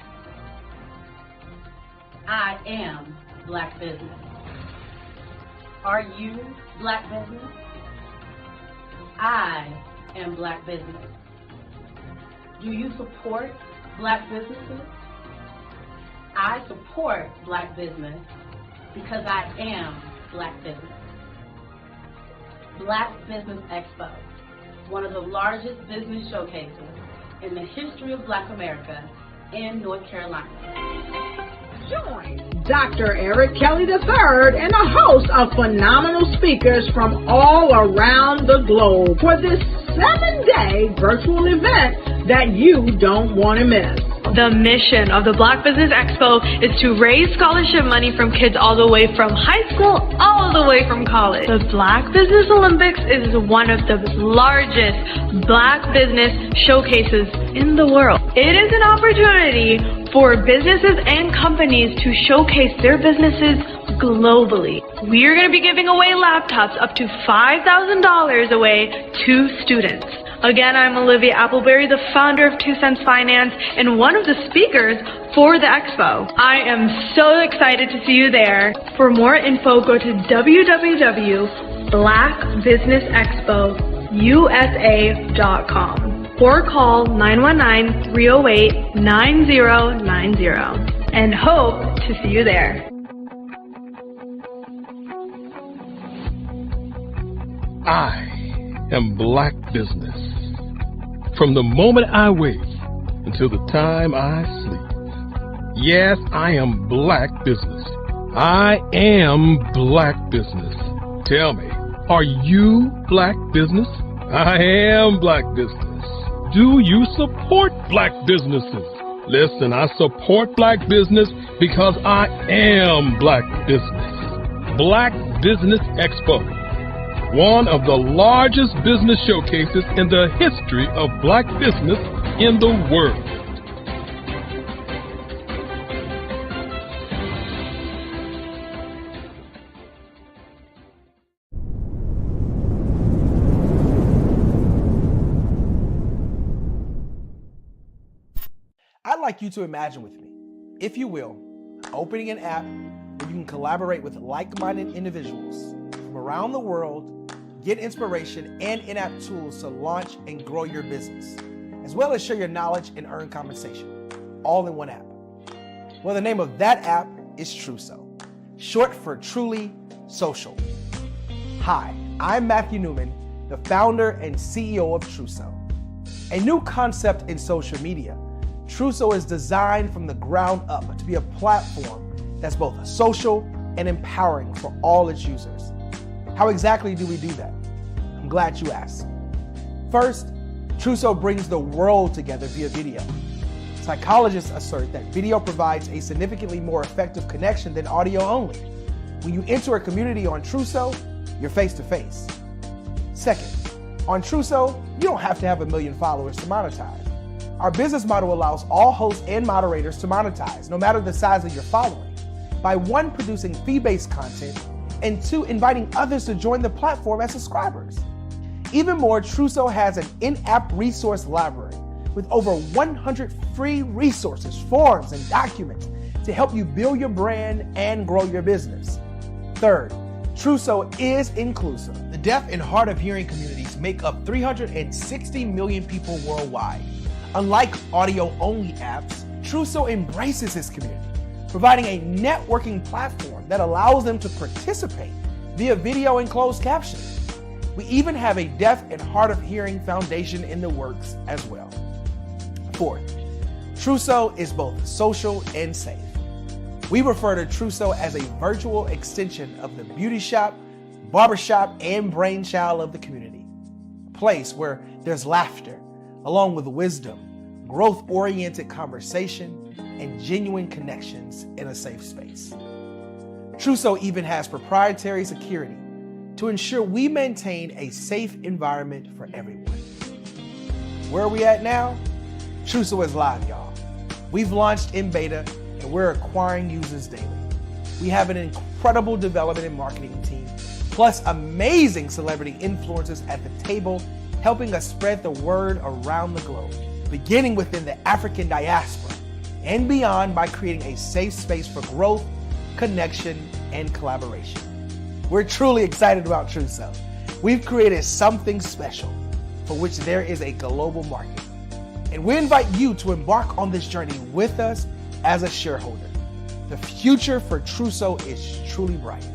I am Black business. Are you Black business? I am Black business. Do you support Black businesses? I support Black business because I am Black business. Black Business Expo, one of the largest business showcases in the history of Black America in North Carolina. Join Dr. Eric Kelly III and a host of phenomenal speakers from all around the globe for this 7-day virtual event that you don't want to miss. The mission of the Black Business Expo is to raise scholarship money from kids all the way from high school, all the way from college. The Black Business Olympics is one of the largest Black business showcases in the world. It is an opportunity for businesses and companies to showcase their businesses globally. We are going to be giving away laptops up to $5,000 away to students. Again, I'm Olivia Appleberry, the founder of 2 Cents Finance and one of the speakers for the expo. I am so excited to see you there. For more info, go to www.blackbusinessexpousa.com or call 919-308-9090 and hope to see you there. I am Black business. From the moment I wake until the time I sleep. Yes, I am Black business. I am Black business. Tell me, are you Black business? I am Black business. Do you support Black businesses? Listen, I support Black business because I am Black business. Black Business Expo, one of the largest business showcases in the history of Black business in the world. I'd like you to imagine with me, if you will, opening an app where you can collaborate with like-minded individuals from around the world, get inspiration and in-app tools to launch and grow your business, as well as share your knowledge and earn compensation, all in one app. Well, the name of that app is Truso, short for Truly Social. Hi, I'm Matthew Newman, the founder and CEO of Truso. A new concept in social media, Truso is designed from the ground up to be a platform that's both social and empowering for all its users. How exactly do we do that? I'm glad you asked. First, Truso brings the world together via video. Psychologists assert that video provides a significantly more effective connection than audio only. When you enter a community on Truso, you're face to face. Second, on Truso, you don't have to have 1 million followers to monetize. Our business model allows all hosts and moderators to monetize, no matter the size of your following, by 1, producing fee-based content, and 2, inviting others to join the platform as subscribers. Even more, Truso has an in-app resource library with over 100 free resources, forms, and documents to help you build your brand and grow your business. Third, Truso is inclusive. The deaf and hard of hearing communities make up 360 million people worldwide. Unlike audio-only apps, Truso embraces this community, providing a networking platform that allows them to participate via video and closed captioning. We even have a deaf and hard of hearing foundation in the works as well. Fourth, Truso is both social and safe. We refer to Truso as a virtual extension of the beauty shop, barbershop, and brainchild of the community. A place where there's laughter, along with wisdom, growth-oriented conversation, and genuine connections in a safe space. Truso even has proprietary security to ensure we maintain a safe environment for everyone. Where are we at now? Truso is live, y'all. We've launched in beta and we're acquiring users daily. We have an incredible development and marketing team, plus amazing celebrity influencers at the table, helping us spread the word around the globe. beginning within the African diaspora and beyond by creating a safe space for growth, connection, and collaboration. We're truly excited about Truso. We've created something special for which there is a global market. And we invite you to embark on this journey with us as a shareholder. The future for Truso is truly bright.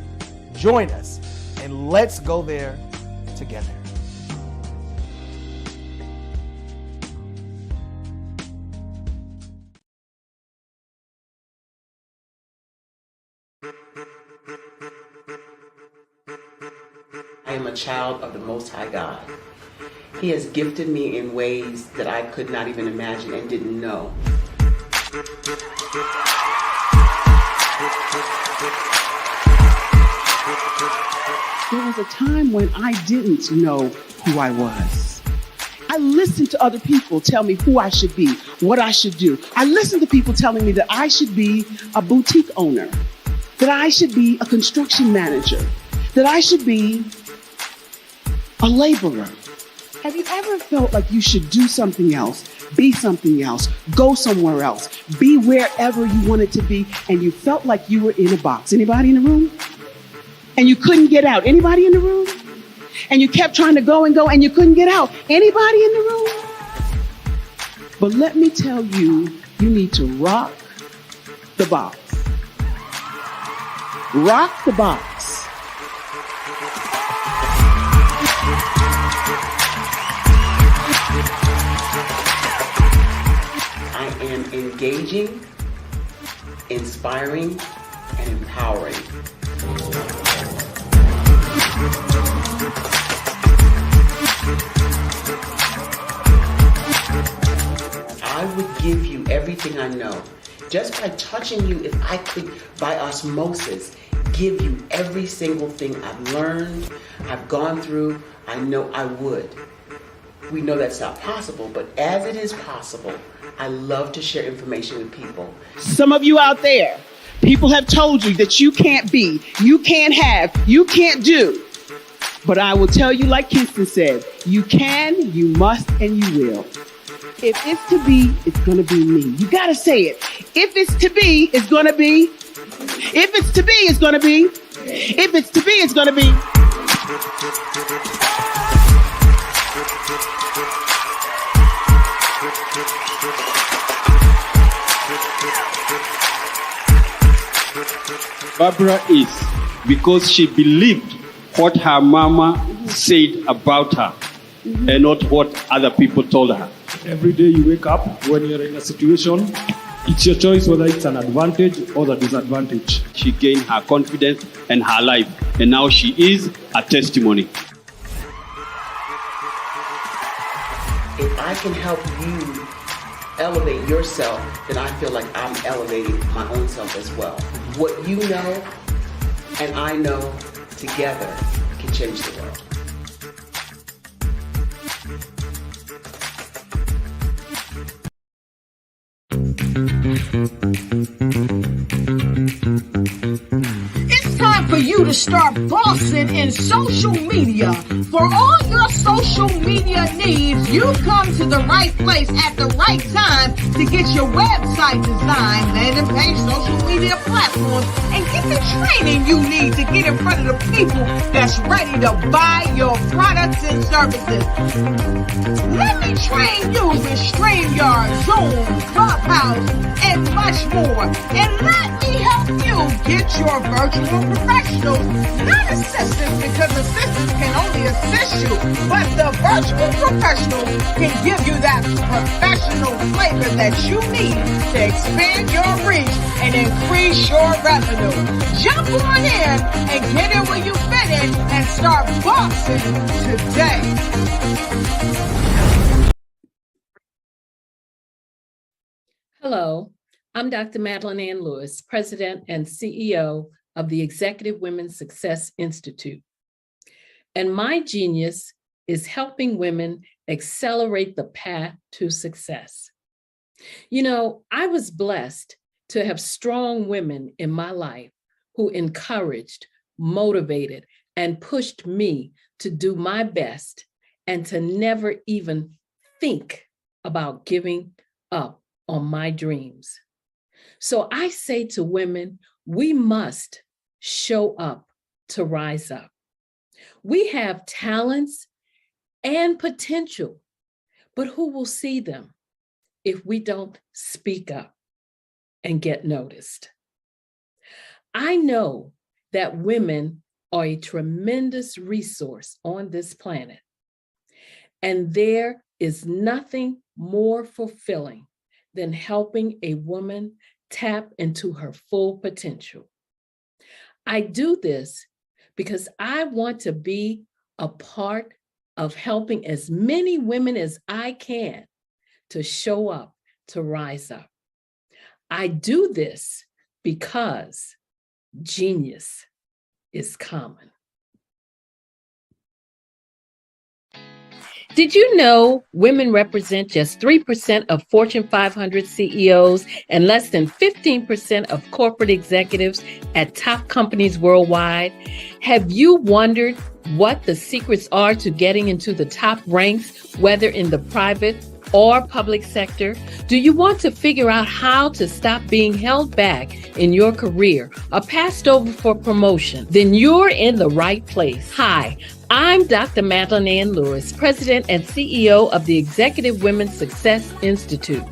Join us and let's go there together. I am a child of the Most High God. He has gifted me in ways that I could not even imagine and didn't know. There was a time when I didn't know who I was. I listened to other people tell me who I should be, what I should do. I listened to people telling me that I should be a boutique owner, that I should be a construction manager, that I should be a laborer. Have you ever felt like you should do something else, be something else, go somewhere else, be wherever you wanted to be, and you felt like you were in a box? Anybody in the room? And you couldn't get out? Anybody in the room? And you kept trying to go and go and you couldn't get out? Anybody in the room? But let me tell you, you need to rock the box. Rock the box. I am engaging, inspiring, and empowering. I would give you everything I know. Just by touching you, if I could, by osmosis, give you every single thing I've learned, I've gone through, I know I would. We know that's not possible, but as it is possible, I love to share information with people. Some of you out there, people have told you that you can't be, you can't have, you can't do. But I will tell you, like Kingston said, you can, you must, and you will. If it's to be, it's going to be me. You got to say it. If it's to be, it's going to be. If it's to be, it's going to be. If it's to be, it's going to be. Barbara is because she believed what her mama said about her and not what other people told her. Every day you wake up, when you're in a situation, it's your choice whether it's an advantage or the disadvantage. She gained her confidence and her life, and now she is a testimony. If I can help you elevate yourself, then I feel like I'm elevating my own self as well. What you know and I know together can change the world. It's time for you to start bossing in social media. For all your social media needs, you've come to the right place at the right time to get your website designed, landing page, social media platforms, and get the training you need to get in front of the people that's ready to buy your products and services. Let me train you with StreamYard, Zoom, Clubhouse, and much more. And let me help you get your virtual professionals, not assistants, because assistants can only assist you, but the virtual professionals can give you that professional flavor that you need to expand your reach and increase your revenue. Jump on in and get in where you fit in and start boxing today. Hello, I'm Dr. Madeline Ann Lewis, President and CEO of the Executive Women's Success Institute. And my genius is helping women accelerate the path to success. You know, I was blessed to have strong women in my life who encouraged, motivated, and pushed me to do my best and to never even think about giving up on my dreams. So I say to women, we must show up to rise up. We have talents and potential, but who will see them if we don't speak up and get noticed? I know that women are a tremendous resource on this planet, and there is nothing more fulfilling than helping a woman tap into her full potential. I do this because I want to be a part of helping as many women as I can to show up, to rise up. I do this because genius is common. Did you know women represent just 3% of Fortune 500 CEOs and less than 15% of corporate executives at top companies worldwide? Have you wondered what the secrets are to getting into the top ranks, whether in the private or public sector? Do you want to figure out how to stop being held back in your career or passed over for promotion? Then you're in the right place. Hi, I'm Dr. Madeline Ann Lewis, President and CEO of the Executive Women's Success Institute.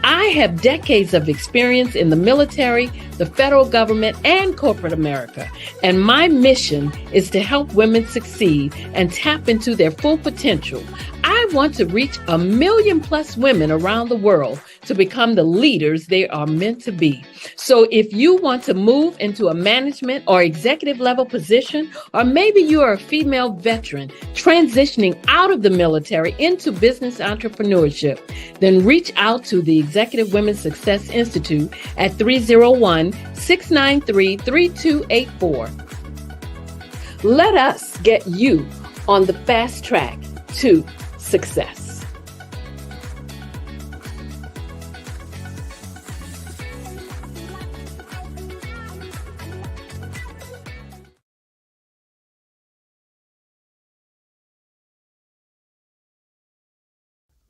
I have decades of experience in the military, the federal government, and corporate America, and my mission is to help women succeed and tap into their full potential. I want to reach 1 million+ women around the world to become the leaders they are meant to be. So if you want to move into a management or executive level position, or maybe you are a female veteran transitioning out of the military into business entrepreneurship, then reach out to the Executive Women's Success Institute at 301-693-3284. Let us get you on the fast track to success.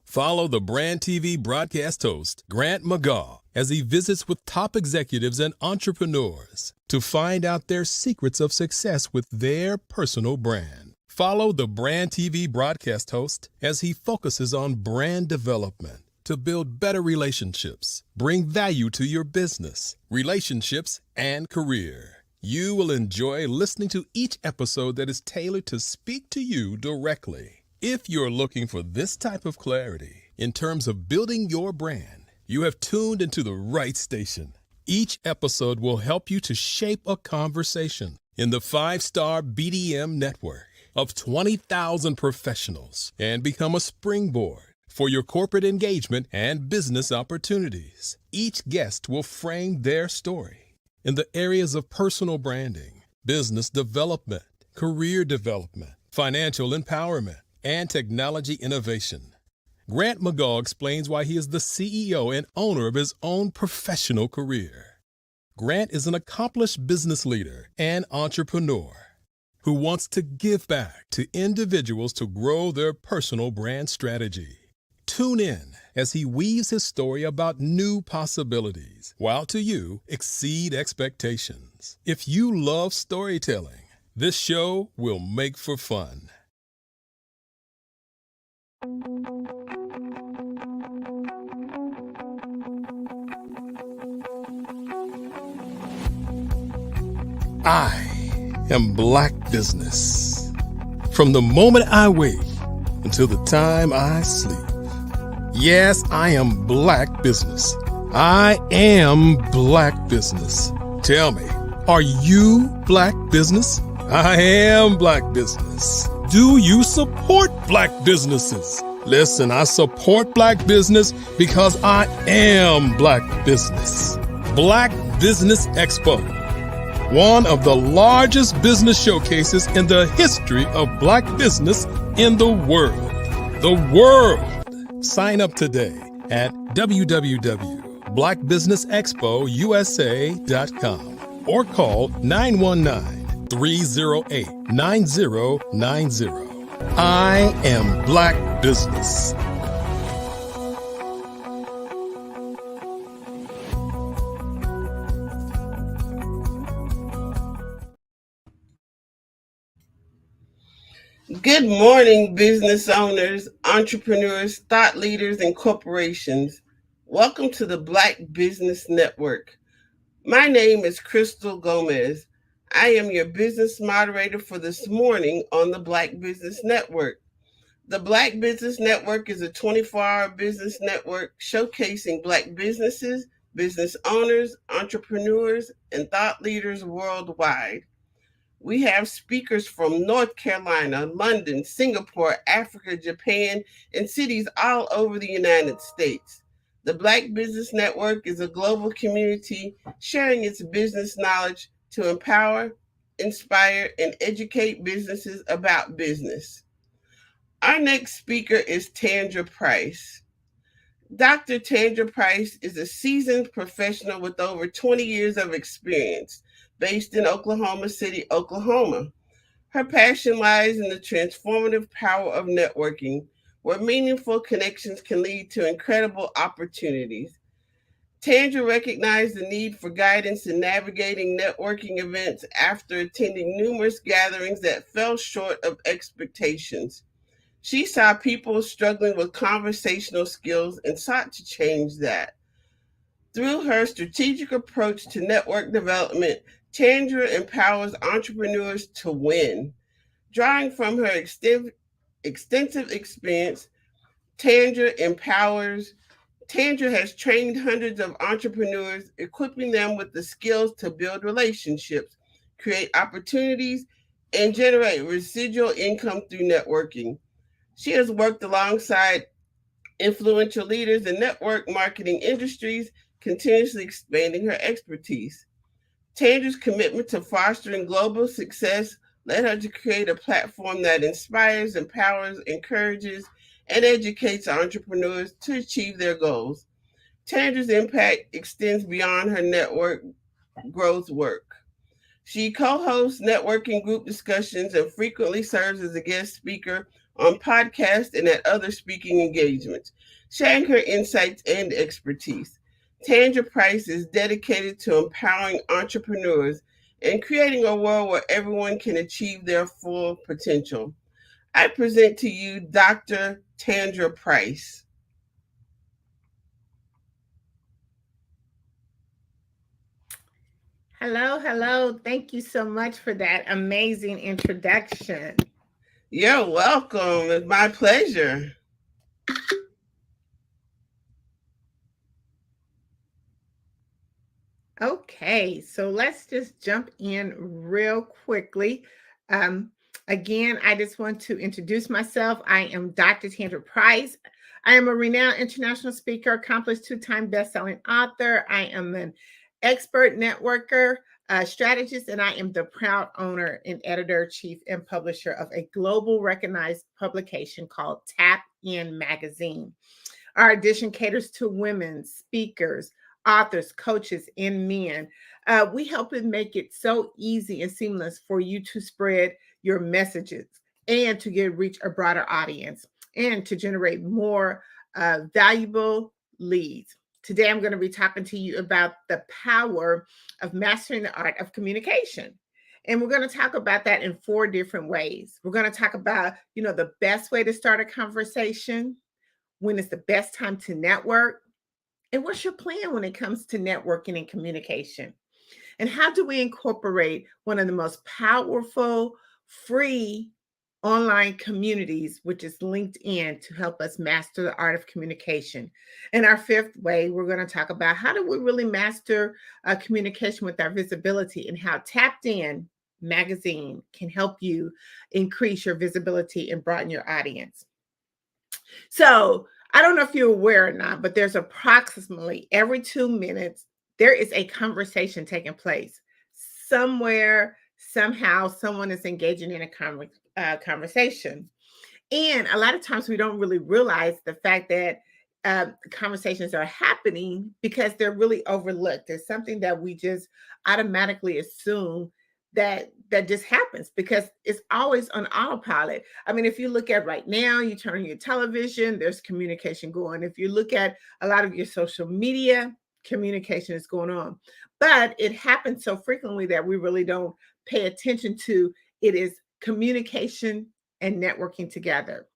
Follow the Brand TV broadcast host, Grant McGaugh, as he visits with top executives and entrepreneurs to find out their secrets of success with their personal brand. Follow the Brand TV broadcast host as he focuses on brand development to build better relationships, bring value to your business, relationships, and career. You will enjoy listening to each episode that is tailored to speak to you directly. If you're looking for this type of clarity in terms of building your brand, you have tuned into the right station. Each episode will help you to shape a conversation in the 5-star BDM network of 20,000 professionals and become a springboard for your corporate engagement and business opportunities. Each guest will frame their story in the areas of personal branding, business development, career development, financial empowerment, and technology innovation. Grant McGaugh explains why he is the CEO and owner of his own professional career. Grant is an accomplished business leader and entrepreneur who wants to give back to individuals to grow their personal brand strategy. Tune in as he weaves his story about new possibilities, while to you exceed expectations. If you love storytelling, this show will make for fun. I am Black Business. From the moment I wake until the time I sleep. Yes, I am Black Business. I am Black Business. Tell me, are you Black Business? I am Black Business. Do you support Black businesses? Listen, I support Black business because I am Black Business. Black Business Expo, one of the largest business showcases in the history of Black business in the world. The world! Sign up today at www.blackbusinessexpousa.com or call 919-308-9090. I am Black Business. Good morning, business owners, entrepreneurs, thought leaders, and corporations. Welcome to the Black Business Network. My name is Crystal Gomez. I am your business moderator for this morning on the Black Business Network. The Black Business Network is a 24-hour business network showcasing Black businesses, business owners, entrepreneurs, and thought leaders worldwide. We have speakers from North Carolina, London, Singapore, Africa, Japan, and cities all over the United States. The Black Business Network is a global community sharing its business knowledge to empower, inspire, and educate businesses about business. Our next speaker is Tandra Price. Dr. Tandra Price is a seasoned professional with over 20 years of experience, based in Oklahoma City, Oklahoma. Her passion lies in the transformative power of networking, where meaningful connections can lead to incredible opportunities. Tandra recognized the need for guidance in navigating networking events after attending numerous gatherings that fell short of expectations. She saw people struggling with conversational skills and sought to change that. Through her strategic approach to network development, Tandra empowers entrepreneurs to win. Drawing from her extensive experience, Tandra has trained hundreds of entrepreneurs, equipping them with the skills to build relationships, create opportunities, and generate residual income through networking. She has worked alongside influential leaders in network marketing industries, continuously expanding her expertise. Tandra's commitment to fostering global success led her to create a platform that inspires, empowers, encourages, and educates entrepreneurs to achieve their goals. Tandra's impact extends beyond her network growth work. She co-hosts networking group discussions and frequently serves as a guest speaker on podcasts and at other speaking engagements, sharing her insights and expertise. Tandra Price is dedicated to empowering entrepreneurs and creating a world where everyone can achieve their full potential. I present to you Dr. Tandra Price. Hello. Thank you so much for that amazing introduction. You're welcome. It's my pleasure. Okay, so let's just jump in real quickly. Again, I just want to introduce myself. I am Dr. Tandra Price. I am a renowned international speaker, accomplished two-time best-selling author. I am an expert networker, strategist, and I am the proud owner and editor-chief and publisher of a global recognized publication called Tap In Magazine. Our edition caters to women, speakers, authors, coaches, and men. We help it make it so easy and seamless for you to spread your messages and to reach a broader audience and to generate more valuable leads. Today, I'm going to be talking to you about the power of mastering the art of communication. And we're going to talk about that in 4 different ways. We're going to talk about, the best way to start a conversation, when is the best time to network, and what's your plan when it comes to networking and communication? And how do we incorporate one of the most powerful, free online communities, which is LinkedIn, to help us master the art of communication? And our 5th way, we're going to talk about how do we really master communication with our visibility, and how Tapped In Magazine can help you increase your visibility and broaden your audience. So I don't know if you're aware or not, but there's approximately every 2 minutes, there is a conversation taking place. Somewhere, somehow, someone is engaging in a conversation. And a lot of times we don't really realize the fact that conversations are happening because they're really overlooked. There's something that we just automatically assume that just happens because it's always on autopilot. I mean, if you look at right now, you turn on your television, there's communication going. If you look at a lot of your social media, communication is going on. But it happens so frequently that we really don't pay attention to it. Is communication and networking together.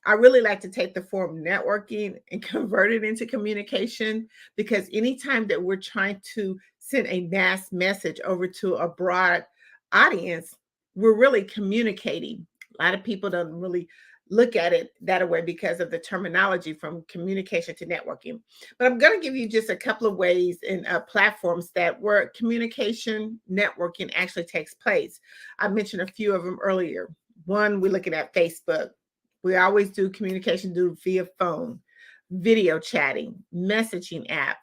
I really like to take the form networking and convert it into communication, because anytime that we're trying to send a mass message over to a broad audience, we're really communicating. A lot of people don't really look at it that way because of the terminology from communication to networking. But I'm going to give you just a couple of ways and platforms that where communication networking actually takes place. I mentioned a few of them earlier. One, we're looking at Facebook. We always do communication via phone, video chatting, messaging app,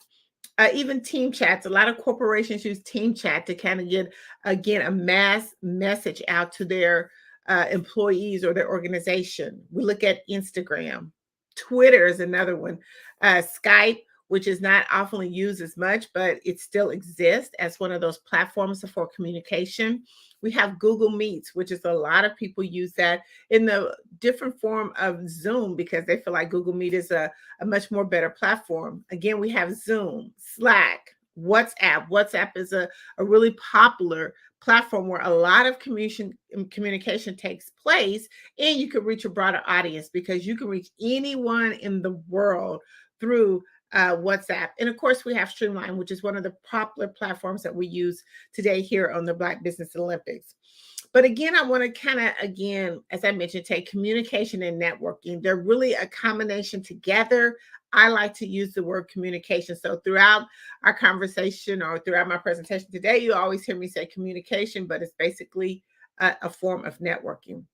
even team chats. A lot of corporations use team chat to kind of get, again, a mass message out to their employees or their organization. We look at Instagram. Twitter is another one. Skype, which is not often used as much, but it still exists as one of those platforms for communication. We have Google Meets, which is a lot of people use that in the different form of Zoom because they feel like Google Meet is a much more better platform. Again, we have Zoom, Slack, WhatsApp. WhatsApp is a really popular platform where a lot of communication takes place, and you can reach a broader audience because you can reach anyone in the world through WhatsApp. And of course, we have Streamline, which is one of the popular platforms that we use today here on the Black Business Olympics. But again, I want to kind of, again, as I mentioned, take communication and networking. They're really a combination together. I like to use the word communication. So throughout our conversation or throughout my presentation today, you always hear me say communication, but it's basically a form of networking.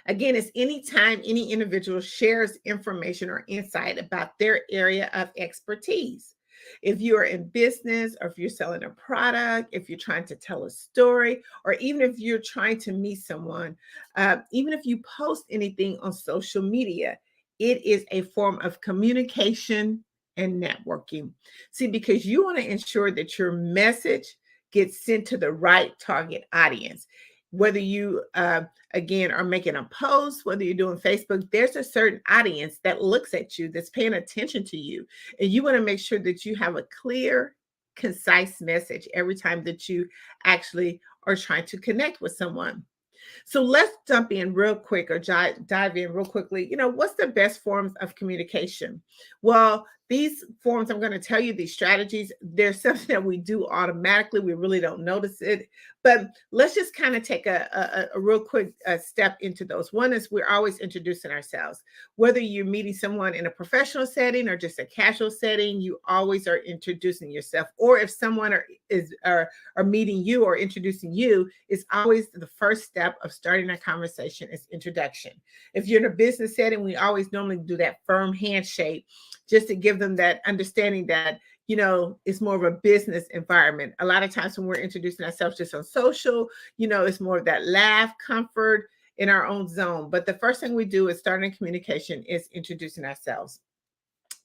Again, it's anytime any individual shares information or insight about their area of expertise. If you are in business, or if you're selling a product, if you're trying to tell a story, or even if you're trying to meet someone, even if you post anything on social media, it is a form of communication and networking. See, because you want to ensure that your message gets sent to the right target audience. Whether you, again, are making a post, whether you're doing Facebook, there's a certain audience that looks at you, that's paying attention to you. And you want to make sure that you have a clear, concise message every time that you actually are trying to connect with someone. So let's jump in real quick, or dive in real quickly. You know, what's the best forms of communication? Well, these forms, I'm going to tell you these strategies. There's something that we do automatically. We really don't notice it. But let's just kind of take a real quick step into those. One is we're always introducing ourselves. Whether you're meeting someone in a professional setting or just a casual setting, you always are introducing yourself. Or if someone are meeting you or introducing you, it's always the first step of starting a conversation is introduction. If you're in a business setting, we always normally do that firm handshake just to give them that understanding that, you know, it's more of a business environment. A lot of times when we're introducing ourselves just on social, you know, it's more of that laugh, comfort in our own zone. But the first thing we do is starting communication is introducing ourselves.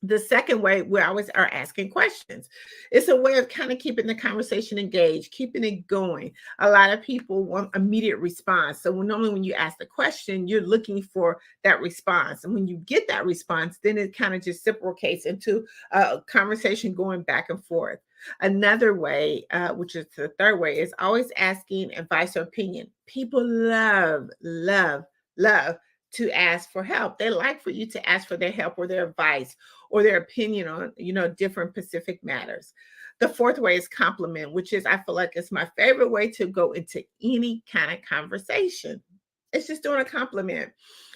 The second way, we always are asking questions. It's a way of kind of keeping the conversation engaged, keeping it going. A lot of people want immediate response. So normally when you ask the question, you're looking for that response. And when you get that response, then it kind of just reciprocates into a conversation going back and forth. Another way, which is the third way, is always asking advice or opinion. People love to ask for help. They like for you to ask for their help or their advice or their opinion on, you know, different specific matters. The fourth way is compliment, which is, I feel like it's my favorite way to go into any kind of conversation. It's just doing a compliment.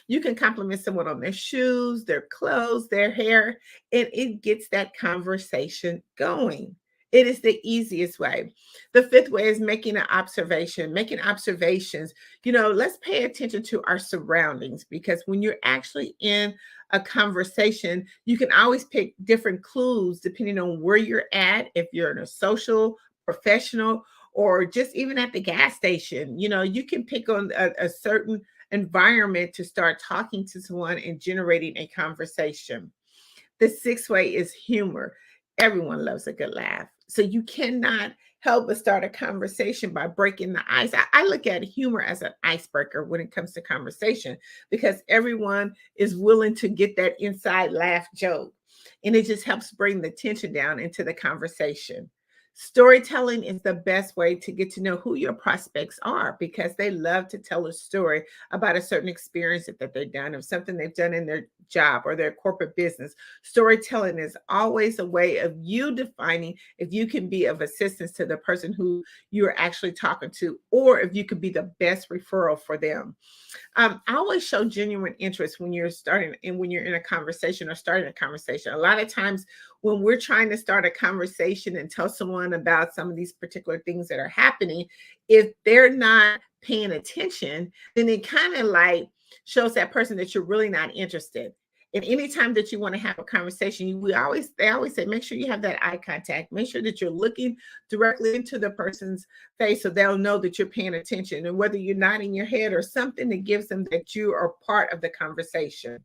You can compliment someone on their shoes, their clothes, their hair, and it gets that conversation going. It is the easiest way. The fifth way is making an observation, making observations. You know, let's pay attention to our surroundings, because when you're actually in a conversation, you can always pick different clues depending on where you're at. If you're in a social, professional, or just even at the gas station, you know, you can pick on a certain environment to start talking to someone and generating a conversation. The sixth way is humor. Everyone loves a good laugh. So you cannot help but start a conversation by breaking the ice. I look at humor as an icebreaker when it comes to conversation, because everyone is willing to get that inside laugh joke. And it just helps bring the tension down into the conversation. Storytelling is the best way to get to know who your prospects are, because they love to tell a story about a certain experience that they've done, or something they've done in their job or their corporate business. Storytelling is always a way of you defining if you can be of assistance to the person who you're actually talking to, or if you could be the best referral for them. I always show genuine interest when you're starting and when you're in a conversation or starting a conversation. A lot of times when we're trying to start a conversation and tell someone about some of these particular things that are happening, if they're not paying attention, then it kind of like shows that person that you're really not interested. And anytime that you want to have a conversation, they always say, make sure you have that eye contact. Make sure that you're looking directly into the person's face so they'll know that you're paying attention. And whether you're nodding your head or something that gives them that you are part of the conversation.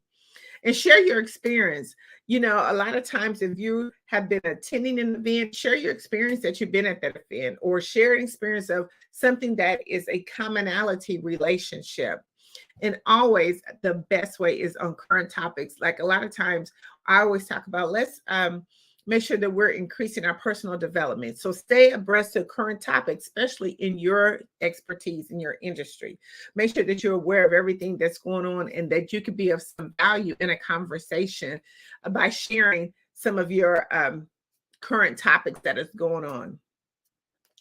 And share your experience. You know, a lot of times if you have been attending an event, share your experience that you've been at that event, or share an experience of something that is a commonality relationship. And always the best way is on current topics. Like a lot of times I always talk about, let's make sure that we're increasing our personal development. So stay abreast of current topics, especially in your expertise, in your industry. Make sure that you're aware of everything that's going on and that you could be of some value in a conversation by sharing some of your current topics that is going on.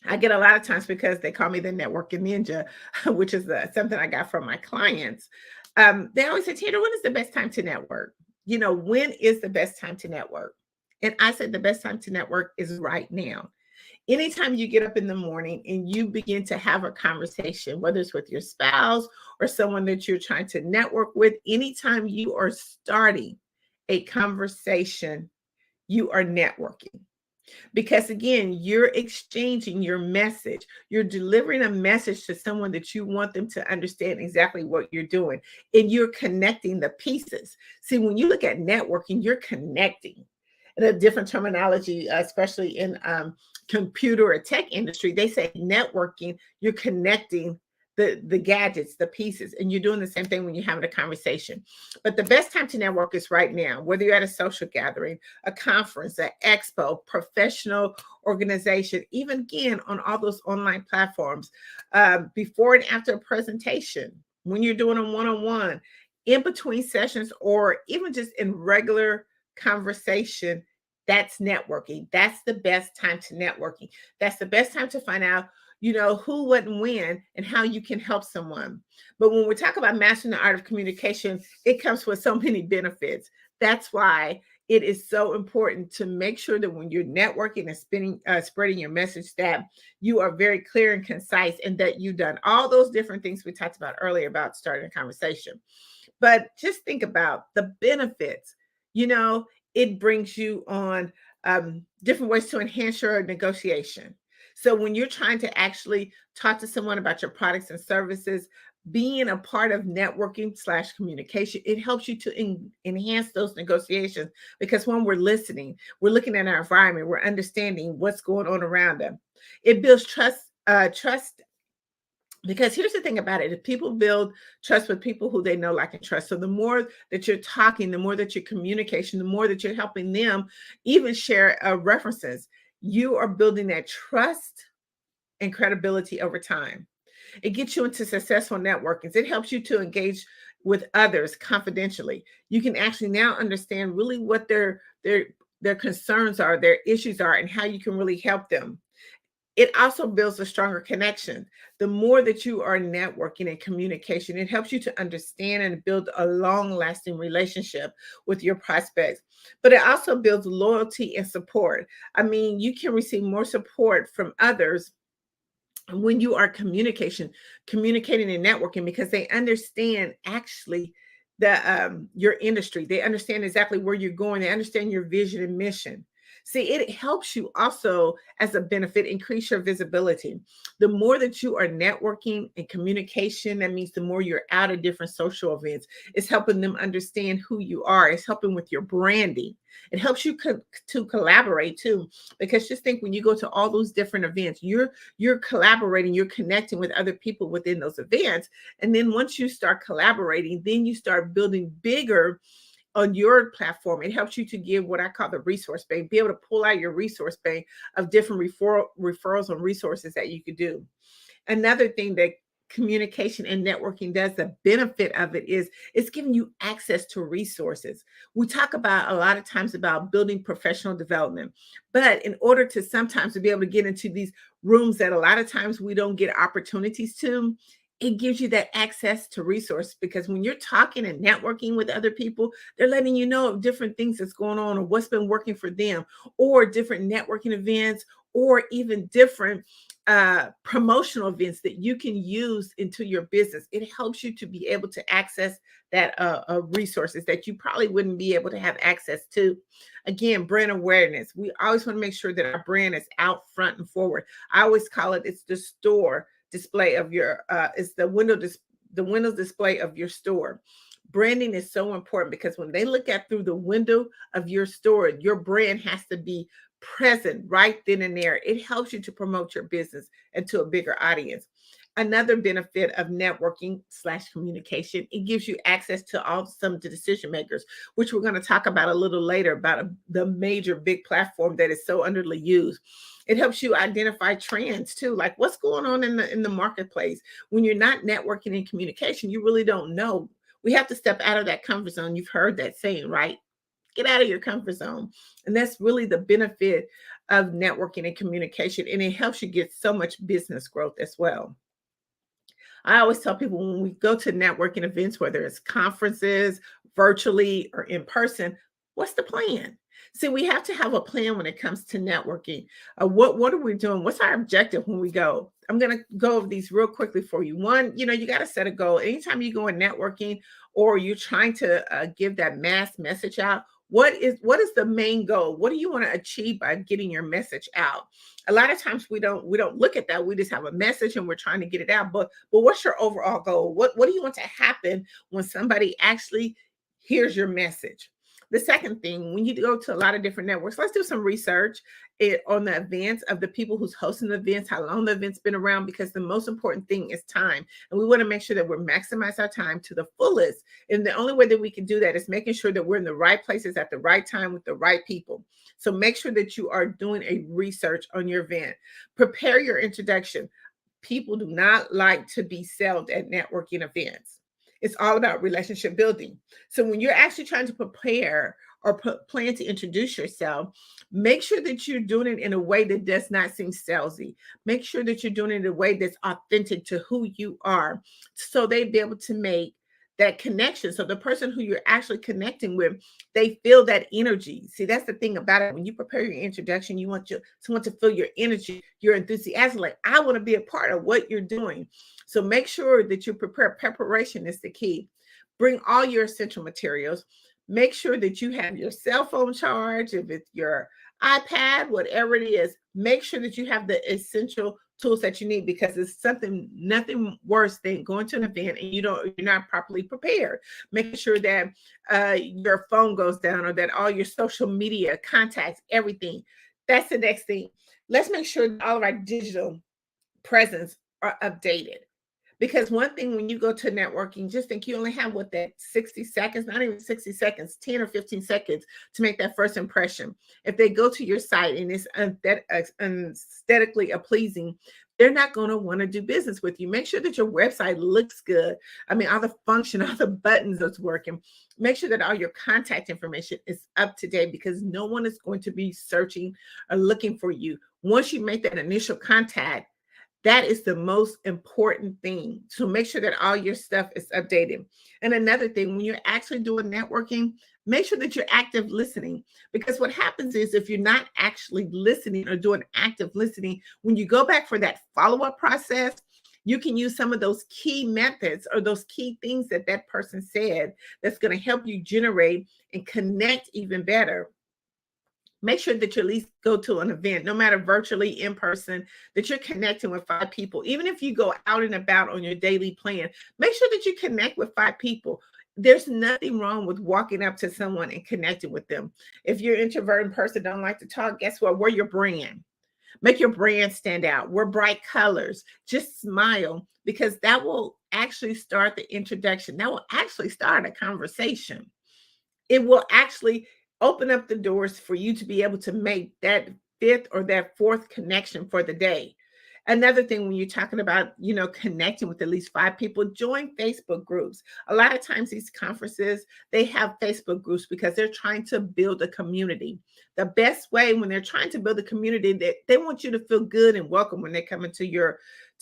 I get a lot of times, because they call me the networking ninja, which is something I got from my clients. They always say, Tina, when is the best time to network? You know, when is the best time to network? And I said, the best time to network is right now. Anytime you get up in the morning and you begin to have a conversation, whether it's with your spouse or someone that you're trying to network with, anytime you are starting a conversation, you are networking. Because again, you're exchanging your message. You're delivering a message to someone that you want them to understand exactly what you're doing. And you're connecting the pieces. See, when you look at networking, you're connecting. And a different terminology, especially in computer or tech industry, they say networking, you're connecting the gadgets, the pieces, and you're doing the same thing when you're having a conversation. But the best time to network is right now, whether you're at a social gathering, a conference, an expo, professional organization, even again on all those online platforms, before and after a presentation, when you're doing a one-on-one, in between sessions, or even just in regular conversation. That's networking. That's the best time to networking. That's the best time to find out, you know, who, what, and when, and how you can help someone. But when we talk about mastering the art of communication, it comes with so many benefits. That's why it is so important to make sure that when you're networking and spreading your message, that you are very clear and concise, and that you've done all those different things we talked about earlier about starting a conversation. But just think about the benefits. You know, it brings you on different ways to enhance your negotiation. So when you're trying to actually talk to someone about your products and services, being a part of networking / communication, it helps you to enhance those negotiations, because when we're listening, we're looking at our environment, we're understanding what's going on around them. It builds trust, because here's the thing about it. If people build trust with people who they know, like, and trust. So the more that you're talking, the more that you're communication, the more that you're helping them even share references, you are building that trust and credibility over time. It gets you into successful networkings. It helps you to engage with others confidentially. You can actually now understand really what their concerns are, their issues are, and how you can really help them. It also builds a stronger connection. The more that you are networking and communication, it helps you to understand and build a long-lasting relationship with your prospects. But it also builds loyalty and support. I mean, you can receive more support from others when you are communicating and networking, because they understand actually your industry. They understand exactly where you're going. They understand your vision and mission. See, it helps you also, as a benefit, increase your visibility. The more that you are networking and communication, that means the more you're out at different social events. It's helping them understand who you are. It's helping with your branding. It helps you to collaborate too, because just think, when you go to all those different events, you're collaborating, you're connecting with other people within those events. And then once you start collaborating, then you start building bigger on your platform, it helps you to give what I call the resource bank, be able to pull out your resource bank of different referrals and resources that you could do. Another thing that communication and networking does, the benefit of it is it's giving you access to resources. We talk about a lot of times about building professional development, but in order to sometimes to be able to get into these rooms that a lot of times we don't get opportunities to, it gives you that access to resource, because when you're talking and networking with other people, they're letting you know of different things that's going on or what's been working for them, or different networking events, or even different promotional events that you can use into your business. It helps you to be able to access that resources that you probably wouldn't be able to have access to. Again, brand awareness. We always want to make sure that our brand is out front and forward. I always call it, it's the store display of your, it's the window display of your store. Branding is so important, because when they look at through the window of your store, your brand has to be present right then and there. It helps you to promote your business and to a bigger audience. Another benefit of networking / communication, it gives you access to some of the decision makers, which we're going to talk about a little later, about the major big platform that is so underused. It helps you identify trends too, like what's going on in the marketplace. When you're not networking and communication, you really don't know. We have to step out of that comfort zone. You've heard that saying, right? Get out of your comfort zone. And that's really the benefit of networking and communication. And it helps you get so much business growth as well. I always tell people, when we go to networking events, whether it's conferences, virtually or in person, what's the plan? See, we have to have a plan when it comes to networking. What are we doing? What's our objective when we go? I'm going to go over these real quickly for you. One, you got to set a goal. Anytime you go in networking or you're trying to give that mass message out, what is the main goal? What do you want to achieve by getting your message out? A lot of times we don't look at that. We just have a message and we're trying to get it out. But what's your overall goal? What do you want to happen when somebody actually hears your message? The second thing, when you go to a lot of different networks, let's do some research on the events of the people who's hosting the events, how long the event's been around, because the most important thing is time. And we want to make sure that we're maximize our time to the fullest. And the only way that we can do that is making sure that we're in the right places at the right time with the right people. So make sure that you are doing a research on your event. Prepare your introduction. People do not like to be sold at networking events. It's all about relationship building. So when you're actually trying to prepare or plan to introduce yourself, make sure that you're doing it in a way that does not seem salesy. Make sure that you're doing it in a way that's authentic to who you are, so they'd be able to make that connection. So the person who you're actually connecting with, they feel that energy. See, that's the thing about it. When you prepare your introduction, you want someone to feel your energy, your enthusiasm, like, I want to be a part of what you're doing. So make sure that you prepare. Preparation is the key. Bring all your essential materials. Make sure that you have your cell phone charged. If it's your iPad, whatever it is, make sure that you have the essential tools that you need, because it's nothing worse than going to an event and you're not properly prepared. Making sure that your phone goes down, or that all your social media contacts, everything. That's the next thing. Let's make sure that all of our digital presence are updated. Because one thing, when you go to networking, just think you only have that 60 seconds, not even 60 seconds, 10 or 15 seconds to make that first impression. If they go to your site and it's aesthetically pleasing, they're not going to want to do business with you. Make sure that your website looks good. I mean, all the function, all the buttons that's working. Make sure that all your contact information is up to date, because no one is going to be searching or looking for you. Once you make that initial contact, that is the most important thing. So make sure that all your stuff is updated. And another thing, when you're actually doing networking, make sure that you're active listening, because what happens is, if you're not actually listening or doing active listening, when you go back for that follow-up process, you can use some of those key methods or those key things that person said that's going to help you generate and connect even better. Make sure that you at least go to an event, no matter virtually, in person, that you're connecting with 5 people. Even if you go out and about on your daily plan, make sure that you connect with 5 people. There's nothing wrong with walking up to someone and connecting with them. If you're an introverted person, don't like to talk, guess what? We're your brand. Make your brand stand out. Wear bright colors. Just smile, because that will actually start the introduction. That will actually start a conversation. it will actually open up the doors for you to be able to make that fifth or that fourth connection for the day. Another thing, when you're talking about, connecting with at least 5 people, join Facebook groups. A lot of times these conferences, they have Facebook groups because they're trying to build a community. The best way when they're trying to build a community, they want you to feel good and welcome when they come into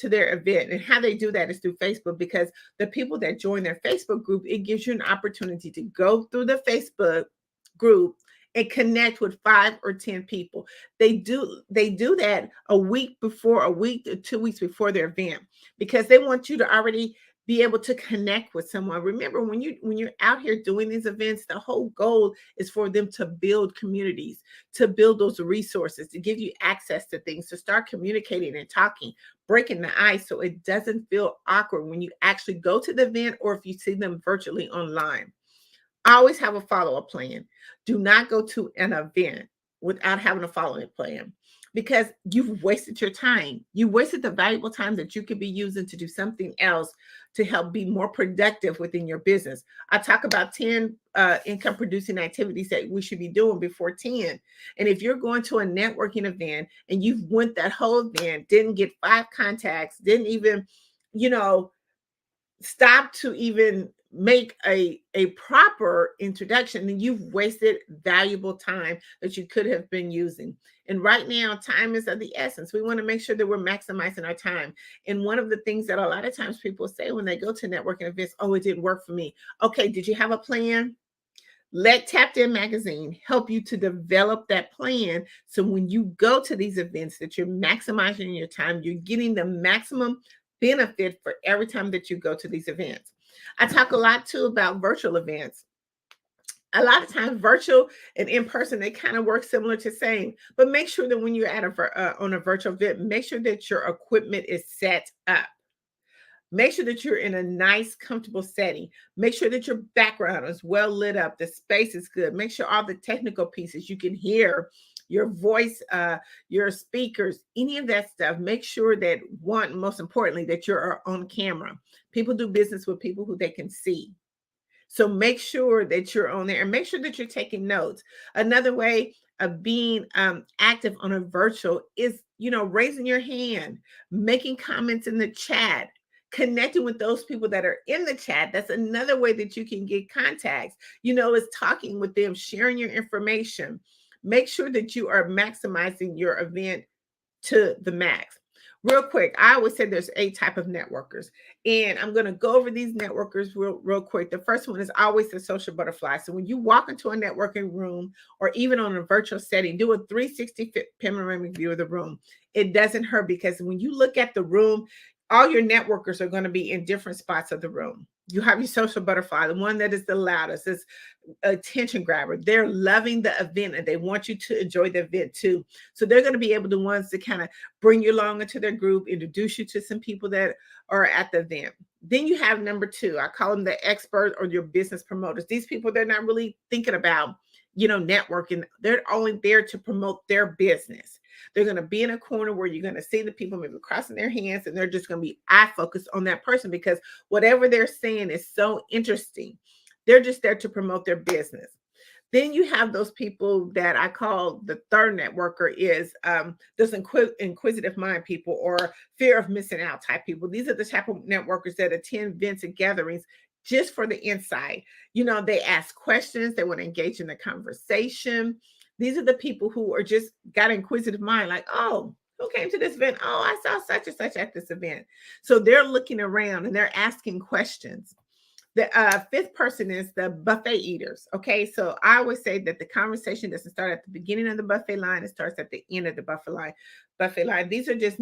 their event. And how they do that is through Facebook, because the people that join their Facebook group, it gives you an opportunity to go through the Facebook group and connect with 5 or 10 people. They do that a week to 2 weeks before their event, because they want you to already be able to connect with someone. Remember, when you're out here doing these events, the whole goal is for them to build communities, to build those resources, to give you access to things, to start communicating and talking, breaking the ice, so it doesn't feel awkward when you actually go to the event or if you see them virtually online. I always have a follow-up plan. Do not go to an event without having a follow-up plan, because you've wasted your time. You wasted the valuable time that you could be using to do something else to help be more productive within your business. I talk about 10 income producing activities that we should be doing before 10. And if you're going to a networking event and you've went that whole event, didn't get 5 contacts, didn't even, stop to even make a proper introduction, then you've wasted valuable time that you could have been using. And right now, time is of the essence. We want to make sure that we're maximizing our time. And one of the things that a lot of times people say when they go to networking events, oh, it didn't work for me. Okay, did you have a plan? Let Tapped In Magazine help you to develop that plan, so when you go to these events, that you're maximizing your time, you're getting the maximum benefit for every time that you go to these events. I talk a lot too about virtual events. A lot of times virtual and in person, they kind of work similar to same, but make sure that when you're at on a virtual event, make sure that your equipment is set up. Make sure that you're in a nice, comfortable setting. Make sure that your background is well lit up. The space is good. Make sure all the technical pieces, you can hear your voice, your speakers, any of that stuff. Make sure that, most importantly, that you're on camera. People do business with people who they can see. So make sure that you're on there, and make sure that you're taking notes. Another way of being active on a virtual is, raising your hand, making comments in the chat, connecting with those people that are in the chat. That's another way that you can get contacts, is talking with them, sharing your information. Make sure that you are maximizing your event to the max. Real quick, I always say there's 8 types of networkers, and I'm going to go over these networkers real quick. The first one is always the social butterfly. So when you walk into a networking room or even on a virtual setting, do a 360 panoramic view of the room. It doesn't hurt, because when you look at the room, all your networkers are going to be in different spots of the room. You have your social butterfly, the one that is the loudest, is attention grabber. They're loving the event and they want you to enjoy the event too. So they're going to be able to ones to kind of bring you along into their group, introduce you to some people that are at the event. Then you have number 2. I call them the expert or your business promoters. These people, they're not really thinking about, networking. They're only there to promote their business. They're going to be in a corner where you're going to see the people maybe crossing their hands, and they're just going to be eye focused on that person, because whatever they're saying is so interesting. They're just there to promote their business. Then you have those people that I call the third networker, is those inquisitive mind people, or fear of missing out type people. These are the type of networkers that attend events and gatherings just for the insight. They ask questions. They want to engage in the conversation. These are the people who are just got an inquisitive mind, like, oh, who came to this event? Oh, I saw such and such at this event. So they're looking around and they're asking questions. The 5th person is the buffet eaters. Okay, so I always say that the conversation doesn't start at the beginning of the buffet line; it starts at the end of the buffet line. These are just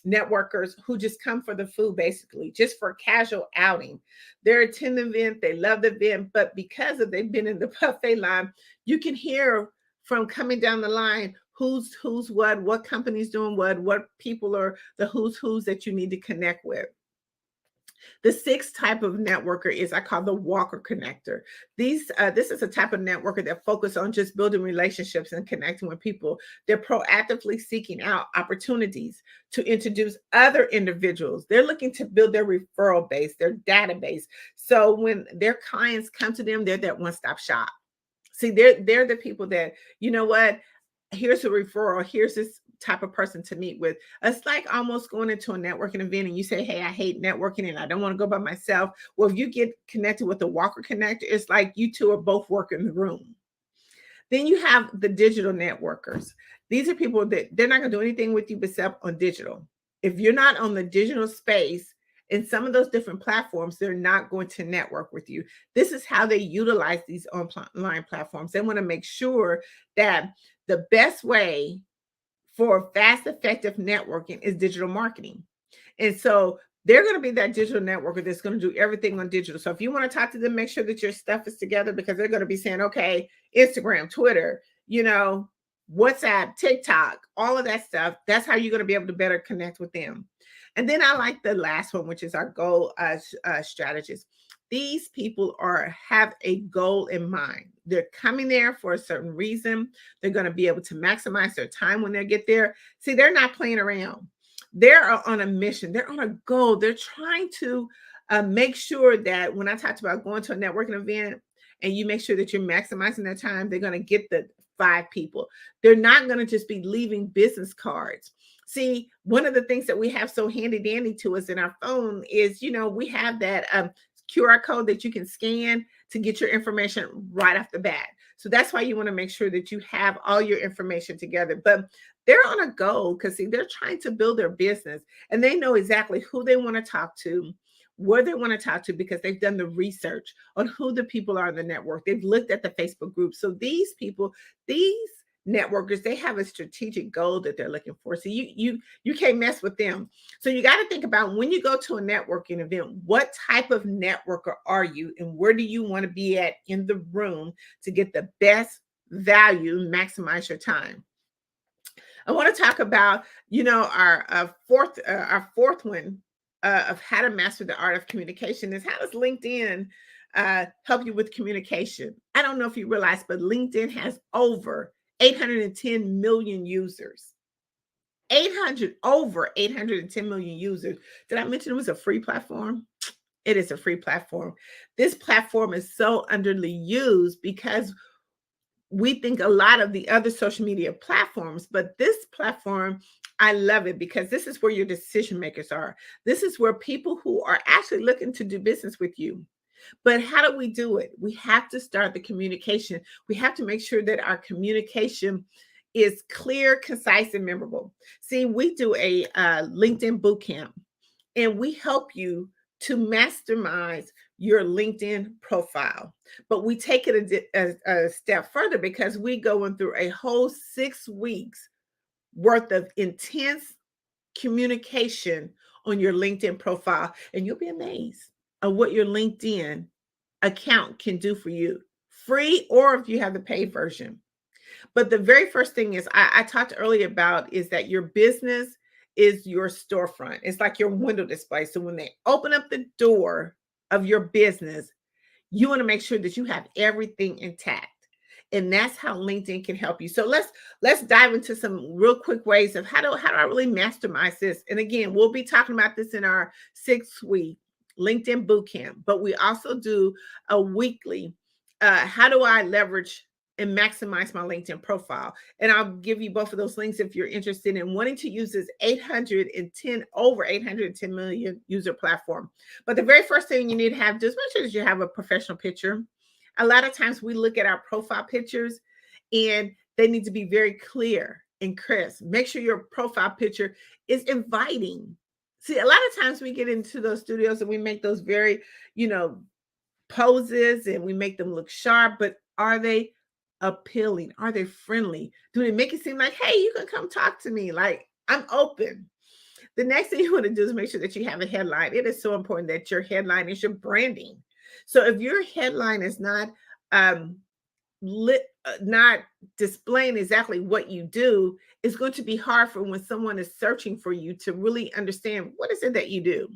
networkers who just come for the food, basically, just for casual outing. They're attending the event, they love the event, but because they've been in the buffet line, you can hear from coming down the line who's what company's doing what people are the who's that you need to connect with. The sixth type of networker is I call the walker connector. This is a type of networker that focus on just building relationships and connecting with people. They're proactively seeking out opportunities to introduce other individuals. They're looking to build their referral base, their database. So when their clients come to them, they're that one-stop shop. See, they're the people that, you know what, here's a referral, here's this type of person to meet with. It's like almost going into a networking event and you say, hey, I hate networking and I don't want to go by myself. Well, if you get connected with the walker connector, it's like you two are both working the room. Then you have the digital networkers. These are people that they're not going to do anything with you except on digital. If you're not on the digital space in some of those different platforms, they're not going to network with you. This is how they utilize these online platforms. They want to make sure that the best way for fast, effective networking is digital marketing. And so they're going to be that digital networker that's going to do everything on digital. So if you want to talk to them, make sure that your stuff is together, because they're going to be saying, okay, Instagram, Twitter, WhatsApp, TikTok, all of that stuff. That's how you're going to be able to better connect with them. And then I like the last one, which is our goal strategist. These people have a goal in mind. They're coming there for a certain reason. They're going to be able to maximize their time when they get there. See, they're not playing around. They're on a mission. They're on a goal. They're trying to make sure that when I talked about going to a networking event and you make sure that you're maximizing their time, they're going to get the 5 people. They're not going to just be leaving business cards. See, one of the things that we have so handy dandy to us in our phone is, we have that QR code that you can scan to get your information right off the bat. So that's why you want to make sure that you have all your information together. But they're on a goal because, see, they're trying to build their business and they know exactly who they want to talk to, where they want to talk to, because they've done the research on who the people are in the network. They've looked at the Facebook group. So these people, these networkers, they have a strategic goal that they're looking for. So you can't mess with them. So you got to think about, when you go to a networking event, what type of networker are you and where do you want to be at in the room to get the best value, maximize your time? I want to talk about, our fourth one of how to master the art of communication is, how does LinkedIn help you with communication? I don't know if you realize, but LinkedIn has over 810 million users. Over 810 million users. Did I mention it was a free platform? It is a free platform. This platform is so underused because we think a lot of the other social media platforms, but this platform, I love it because this is where your decision makers are. This is where people who are actually looking to do business with you. But how do we do it? We have to start the communication. We have to make sure that our communication is clear, concise, and memorable. See, we do a LinkedIn bootcamp, and we help you to mastermize your LinkedIn profile. But we take it a step further because we go through a whole 6 weeks worth of intense communication on your LinkedIn profile, and you'll be amazed of what your LinkedIn account can do for you, free or if you have the paid version. But the very first thing is I talked earlier about is that your business is your storefront. It's like your window display. So when they open up the door of your business, you want to make sure that you have everything intact. And that's how LinkedIn can help you. So let's dive into some real quick ways of how do I really mastermize this. And again, we'll be talking about this in our 6-week LinkedIn bootcamp, but we also do a weekly, how do I leverage and maximize my LinkedIn profile? And I'll give you both of those links if you're interested in wanting to use this over 810 million user platform. But the very first thing you need to have, just make sure that you have a professional picture. A lot of times we look at our profile pictures and they need to be very clear and crisp. Make sure your profile picture is inviting. See, a lot of times we get into those studios and we make those very, poses and we make them look sharp, but are they appealing? Are they friendly? Do they make it seem like, hey, you can come talk to me? Like, I'm open. The next thing you want to do is make sure that you have a headline. It is so important that your headline is your branding. So if your headline is not not displaying exactly what you do, it's going to be hard for when someone is searching for you to really understand what is it that you do.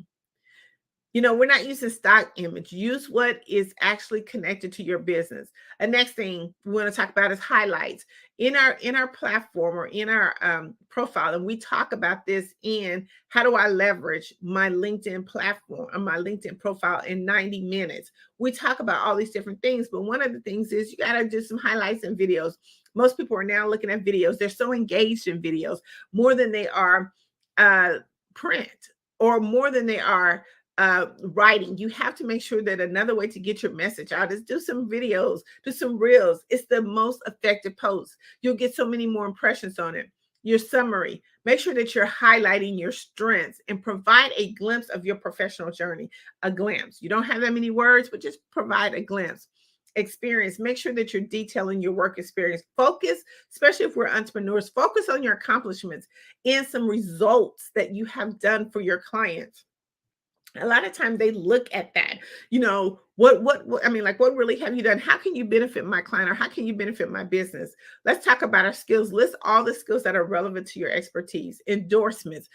We're not using stock image. Use what is actually connected to your business. The next thing we want to talk about is highlights in our platform or in our profile. And we talk about this in how do I leverage my LinkedIn platform or my LinkedIn profile in 90 minutes. We talk about all these different things, but one of the things is you got to do some highlights and videos. Most people are now looking at videos. They're so engaged in videos more than they are print or more than they are writing. You have to make sure that another way to get your message out is do some videos, do some reels. It's the most effective post. You'll get so many more impressions on it. Your summary, make sure that you're highlighting your strengths and provide a glimpse of your professional journey. A glimpse. You don't have that many words, but just provide a glimpse. Experience, make sure that you're detailing your work experience. Focus, especially if we're entrepreneurs, focus on your accomplishments and some results that you have done for your clients. A lot of times they look at that, what I mean, like, what really have you done? How can you benefit my client or how can you benefit my business? Let's talk about our skills. List all the skills that are relevant to your expertise. Endorsements.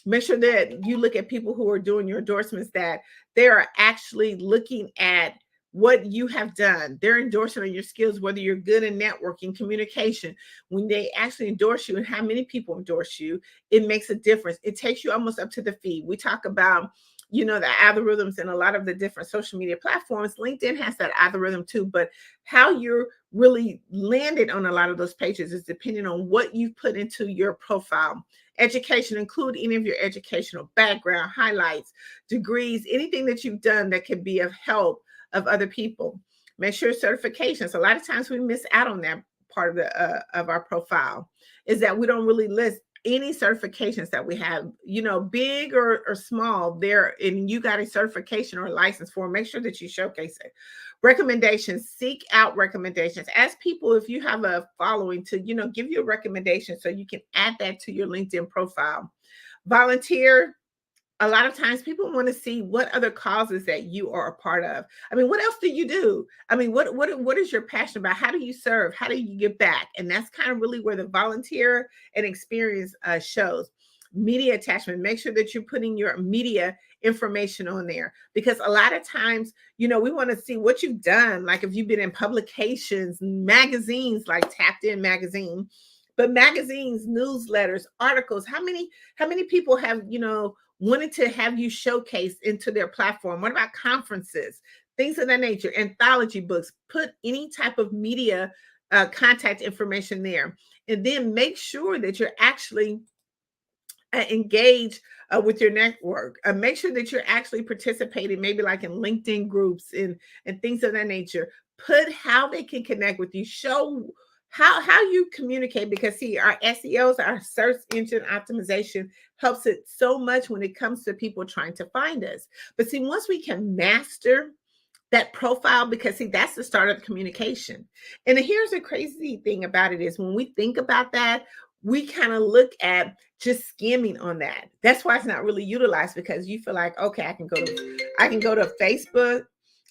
Make sure that you look at people who are doing your endorsements, that they are actually looking at what you have done. They're endorsing on your skills, whether you're good in networking, communication. When they actually endorse you and how many people endorse you, it makes a difference. It takes you almost up to the feed. We talk about, the algorithms and a lot of the different social media platforms. LinkedIn has that algorithm too, but how you're really landed on a lot of those pages is depending on what you've put into your profile. Education, include any of your educational background, highlights, degrees, anything that you've done that could be of help of other people. Make sure certifications. A lot of times we miss out on that part of our profile, is that we don't really list any certifications that we have, big or small there, and you got a certification or a license for, make sure that you showcase it. Recommendations, seek out recommendations. Ask people if you have a following to, give you a recommendation so you can add that to your LinkedIn profile. Volunteer. A lot of times people want to see what other causes that you are a part of. I mean, what else do you do? I mean, what is your passion about? How do you serve? How do you give back? And that's kind of really where the volunteer and experience shows. Media attachment. Make sure that you're putting your media information on there, because a lot of times, we want to see what you've done. Like if you've been in publications, magazines, like Tapped In magazine, but magazines, newsletters, articles, how many people have, wanted to have you showcase into their platform? What about conferences, things of that nature, anthology books? Put any type of media contact information there, and then make sure that you're actually engage with your network. Make sure that you're actually participating, maybe like in LinkedIn groups and things of that nature. Put how they can connect with you. Show how you communicate, because see, our SEOs, our search engine optimization, helps it so much when it comes to people trying to find us. But see, once we can master that profile, because see, that's the start of the communication. And here's the crazy thing about it is when we think about that, we kind of look at just skimming on that. That's why it's not really utilized, because you feel like, okay, I can go to Facebook,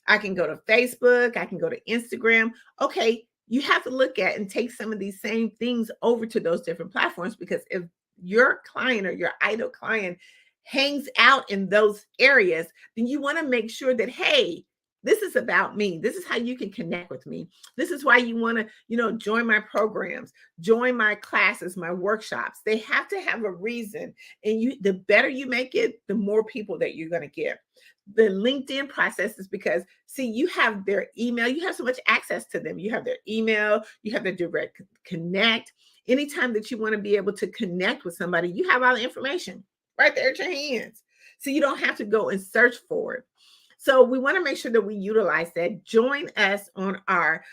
I can go to Instagram. Okay, you have to look at and take some of these same things over to those different platforms, because if your client or your ideal client hangs out in those areas, then you want to make sure that, hey, this is about me. This is how you can connect with me. This is why you want to, join my programs, join my classes, my workshops. They have to have a reason. And the better you make it, the more people that you're going to get. The LinkedIn process is because, see, you have their email. You have so much access to them. You have their email. You have their direct connect. Anytime that you want to be able to connect with somebody, you have all the information right there at your hands. So you don't have to go and search for it. So we want to make sure that we utilize that. Join us on our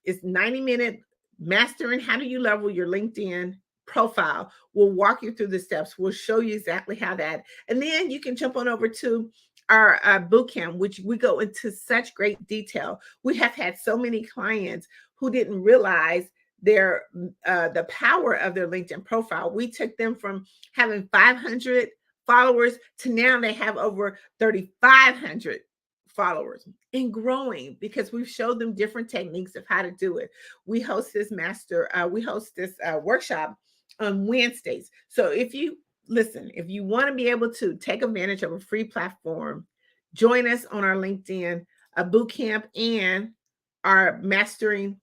it's 90-minute mastering how do you level your LinkedIn profile. We'll walk you through the steps. We'll show you exactly how that. And then you can jump on over to our bootcamp, which we go into such great detail. We have had so many clients who didn't realize the power of their LinkedIn profile. We took them from having 500 followers to now they have over 3,500 followers and growing, because we've showed them different techniques of how to do it. We host this workshop on Wednesdays. So if you listen, if you want to be able to take advantage of a free platform, join us on our LinkedIn boot camp and our mastering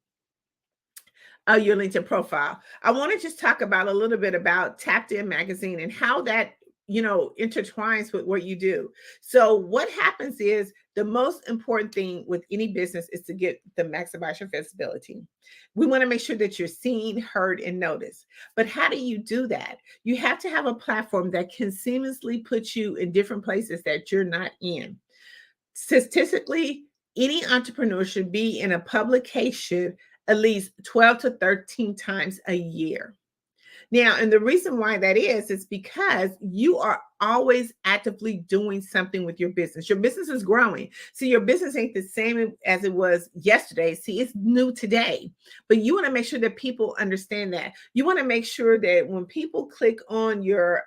your LinkedIn profile. I want to just talk about a little bit about Tapped In Magazine and how that, intertwines with what you do. So what happens is the most important thing with any business is to maximize your visibility. We want to make sure that you're seen, heard, and noticed. But how do you do that? You have to have a platform that can seamlessly put you in different places that you're not in. Statistically, any entrepreneur should be in a publication at least 12 to 13 times a year. Now, and the reason why that is because you are always actively doing something with your business. Your business is growing. See, your business ain't the same as it was yesterday. See, it's new today. But you want to make sure that people understand that. You want to make sure that when people click on your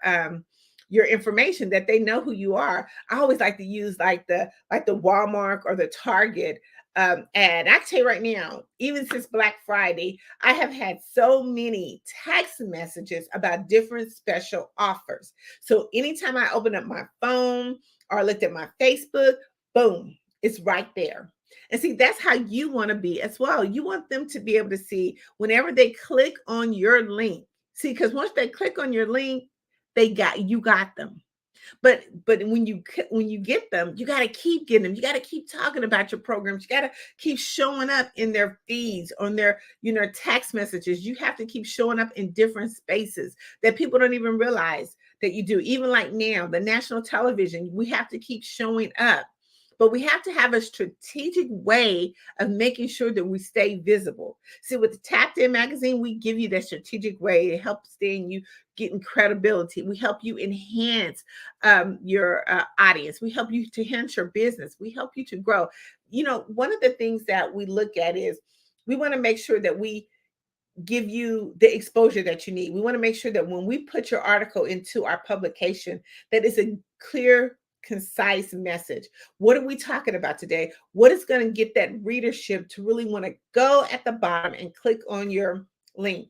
information, that they know who you are. I always like to use like the Walmart or the Target ad. I can tell you right now, even since Black Friday, I have had so many text messages about different special offers. So anytime I open up my phone or looked at my Facebook, boom, it's right there. And see, that's how you want to be as well. You want them to be able to see whenever they click on your link. See, because once they click on your link, you got them. But when you get them, you got to keep getting them. You got to keep talking about your programs. You got to keep showing up in their feeds, on their text messages. You have to keep showing up in different spaces that people don't even realize that you do. Even like now, the national television, we have to keep showing up. But we have to have a strategic way of making sure that we stay visible. See, with the Tapped In Magazine, we give you that strategic way to help stay in you getting credibility. We help you enhance your audience. We help you to enhance your business. We help you to grow. One of the things that we look at is we want to make sure that we give you the exposure that you need. We want to make sure that when we put your article into our publication, that it's a clear, concise message. What are we talking about today? What is going to get that readership to really want to go at the bottom and click on your link?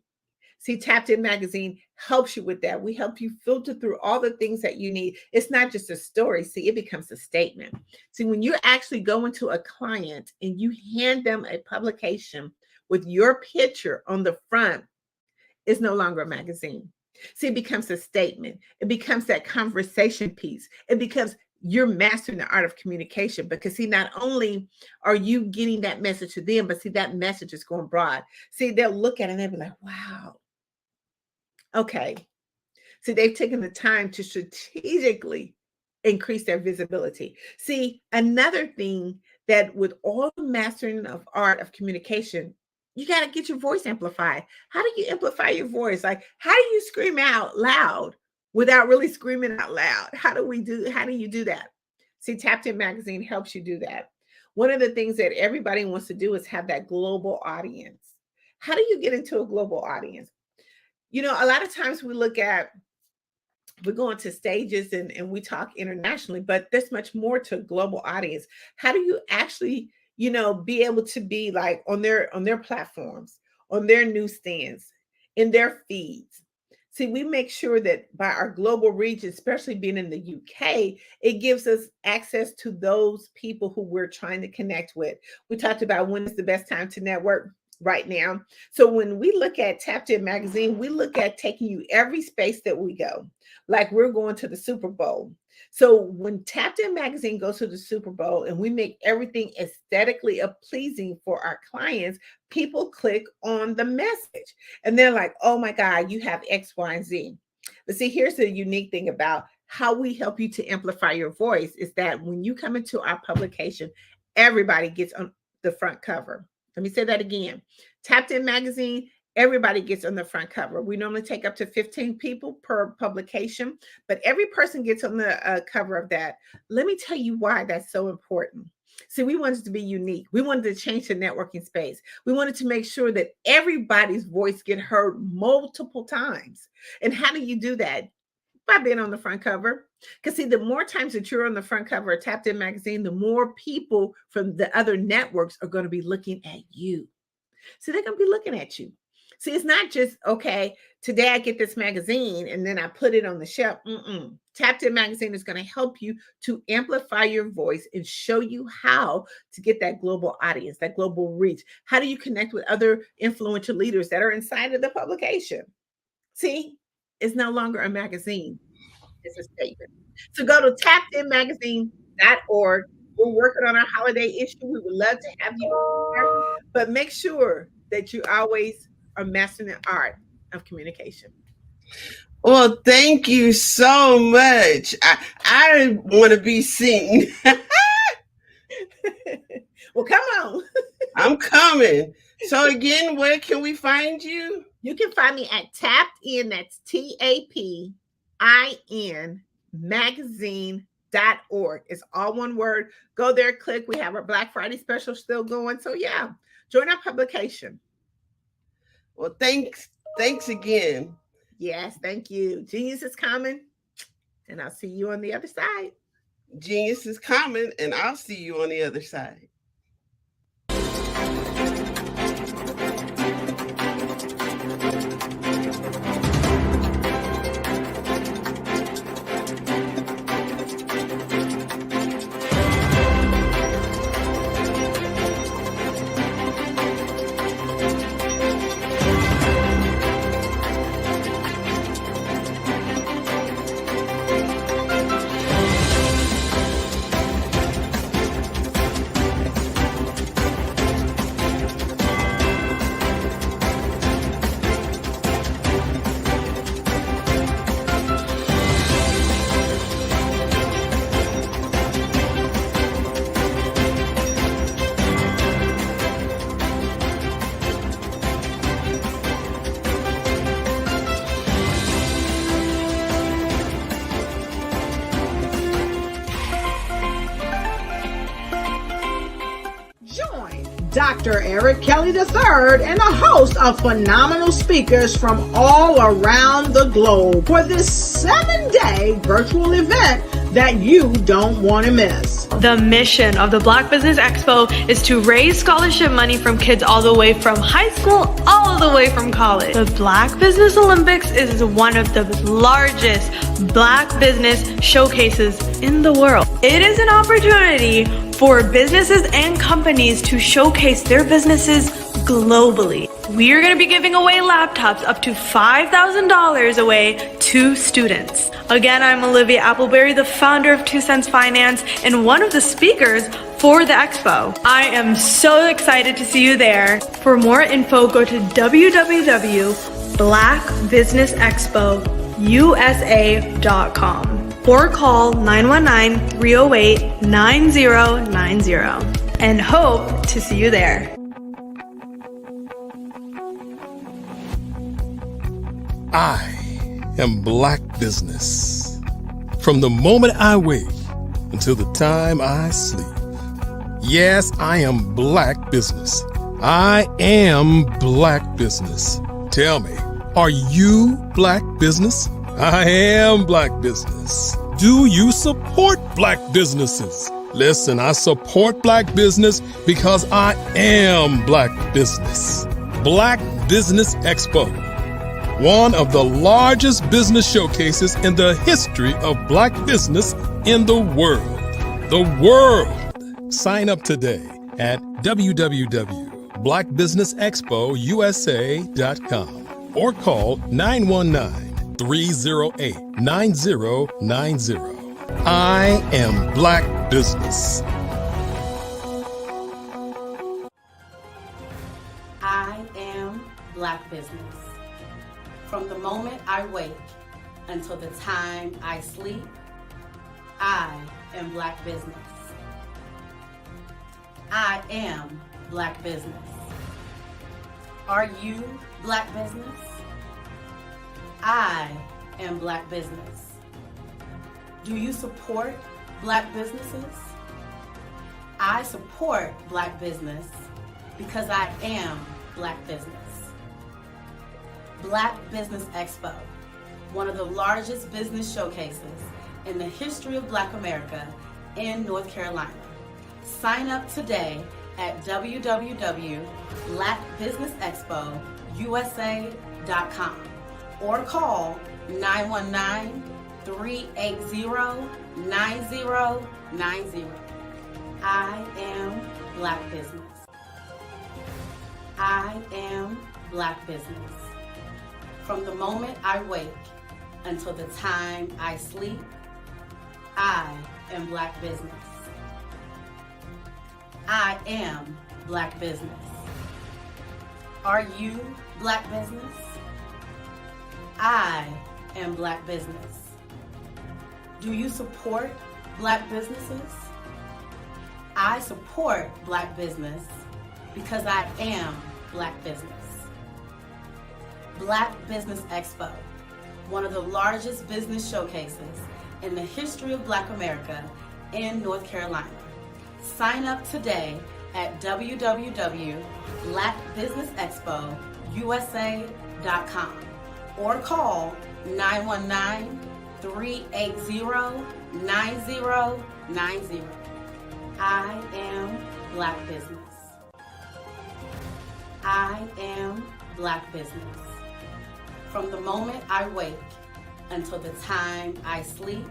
See, Tapped In Magazine helps you with that. We help you filter through all the things that you need. It's not just a story. See, it becomes a statement. See, when you actually go into a client and you hand them a publication with your picture on the front, it's no longer a magazine. See, it becomes a statement. It becomes that conversation piece. It becomes you're mastering the art of communication, because see, not only are you getting that message to them, but see, that message is going broad. See, they'll look at it and they'll be like, wow. Okay. See, they've taken the time to strategically increase their visibility. See, another thing that with all the mastering of art of communication, you got to get your voice amplified. How do you amplify your voice? Like, how do you scream out loud without really screaming out loud? How do you do that? See, Tapped In Magazine helps you do that. One of the things that everybody wants to do is have that global audience. How do you get into a global audience? A lot of times we go into stages and we talk internationally, but there's much more to a global audience. How do you actually be able to be like on their platforms, on their newsstands, in their feeds? See, we make sure that by our global reach, especially being in the UK, it gives us access to those people who we're trying to connect with. We talked about when is the best time to network right now. So when we look at Tapped In Magazine, we look at taking you every space that we go, like we're going to the Super Bowl. So when Tapped In Magazine goes to the Super Bowl and we make everything aesthetically pleasing for our clients, people click on the message and they're like, oh my God, you have X, Y, and Z. But see, here's the unique thing about how we help you to amplify your voice is that when you come into our publication, everybody gets on the front cover. Let me say that again. Tapped In Magazine, everybody gets on the front cover. We normally take up to 15 people per publication, but every person gets on the cover of that. Let me tell you why that's so important. See, we wanted to be unique. We wanted to change the networking space. We wanted to make sure that everybody's voice get heard multiple times. And how do you do that? By being on the front cover. Because see, the more times that you're on the front cover of Tapped In Magazine, the more people from the other networks are going to be looking at you. So they're going to be looking at you. See, it's not just, okay, today I get this magazine and then I put it on the shelf. Tapped In Magazine is going to help you to amplify your voice and show you how to get that global audience, that global reach. How do you connect with other influential leaders that are inside of the publication? See, it's no longer a magazine. It's a statement. So go to tappedinmagazine.org. We're working on our holiday issue. We would love to have you there, but make sure that you always are mastering the art of communication. Well, thank you so much. I want to be seen. Well, come on. I'm coming. So again, where can we find you? You can find me at Tapped In, that's TAPIN magazine.org. It's all one word. Go there, click. We have our Black Friday special still going. So yeah, join our publication. Well, thanks again. Yes, thank you. Genius is coming, and I'll see you on the other side. Genius is coming, and I'll see you on the other side. Dr. Eric Kelly III and a host of phenomenal speakers from all around the globe for this 7-day virtual event that you don't want to miss. The mission of the Black Business Expo is to raise scholarship money from kids all the way from high school, all the way from college. The Black Business Olympics is one of the largest Black business showcases in the world. It is an opportunity for businesses and companies to showcase their businesses globally. We are going to be giving away laptops up to $5,000 away to students. Again, I'm Olivia Appleberry, the founder of 2 Cents Finance and one of the speakers for the expo. I am so excited to see you there. For more info, go to www.blackbusinessexpousa.com or call 919-308-9090 and hope to see you there. I am Black Business. From the moment I wake until the time I sleep. Yes, I am Black Business. I am Black Business. Tell me, are you Black Business? I am Black Business. Do you support Black businesses? Listen, I support Black business because I am Black Business. Black Business Expo, one of the largest business showcases in the history of Black business in the world. The world! Sign up today at www.blackbusinessexpousa.com or call 919-308-9090. I am Black Business. I am Black Business. From the moment I wake until the time I sleep, I am Black Business. I am Black Business. Are you Black Business? I am Black Business. Do you support Black businesses? I support Black business because I am Black business. Black Business Expo, one of the largest business showcases in the history of Black America in North Carolina. Sign up today at www.blackbusinessexpousa.com unforgettable.usa.com or call 919-380-9090. I am Black Business. I am Black Business. From the moment I wake until the time I sleep, I am Black Business. I am Black Business. Are you Black Business? I am Black Business. Do you support Black businesses? I support Black business because I am Black Business. Black Business Expo, one of the largest business showcases in the history of Black America in North Carolina. Sign up today at www.blackbusinessexpousa.com or call 919-380-9090. I am Black Business. I am Black Business. From the moment I wake until the time I sleep,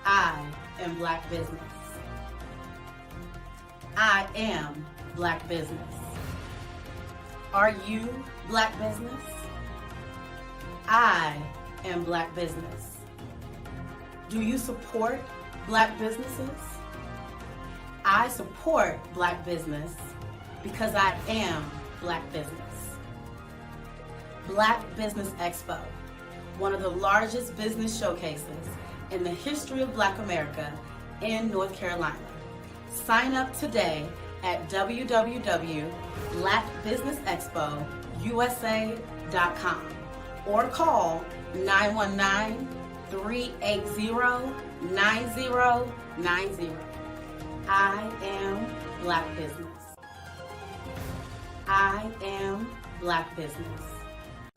I am Black Business. I am Black Business. Are you Black Business? I am Black Business. Do you support Black businesses? I support Black business because I am Black Business. Black Business Expo, one of the largest business showcases in the history of Black America in North Carolina. Sign up today at www.blackbusinessexpousa.com or call 919-380-9090. I am Black Business. I am Black Business.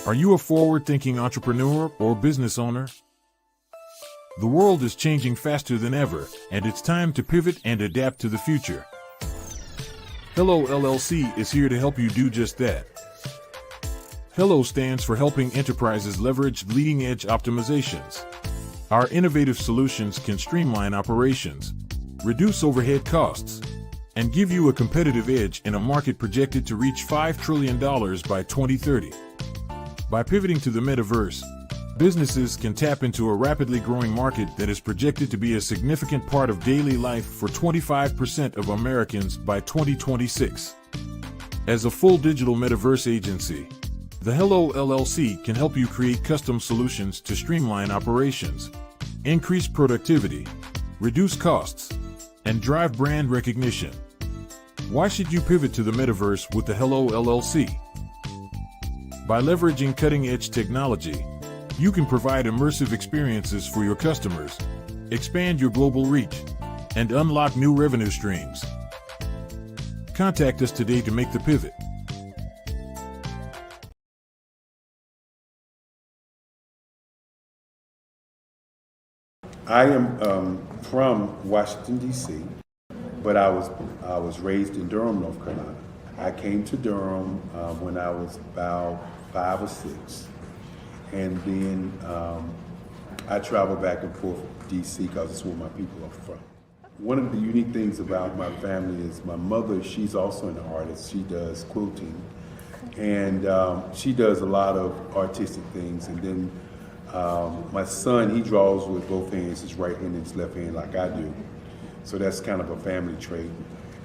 Are you a forward-thinking entrepreneur or business owner? The world is changing faster than ever, and it's time to pivot and adapt to the future. Hello LLC is here to help you do just that. Hello stands for helping enterprises leverage leading-edge optimizations. Our innovative solutions can streamline operations, reduce overhead costs, and give you a competitive edge in a market projected to reach $5 trillion by 2030. By pivoting to the metaverse, businesses can tap into a rapidly growing market that is projected to be a significant part of daily life for 25% of Americans by 2026. As a full digital metaverse agency, the Hello LLC can help you create custom solutions to streamline operations, increase productivity, reduce costs, and drive brand recognition. Why should you pivot to the metaverse with the Hello LLC? By leveraging cutting-edge technology, you can provide immersive experiences for your customers, expand your global reach, and unlock new revenue streams. Contact us today to make the pivot. I am from Washington, D.C., but I was raised in Durham, North Carolina. I came to Durham when I was about 5 or 6. And then I travel back and forth to D.C. because it's where my people are from. One of the unique things about my family is my mother, she's also an artist. She does quilting. And she does a lot of artistic things. And then my son, he draws with both hands, his right hand and his left hand like I do. So that's kind of a family trait.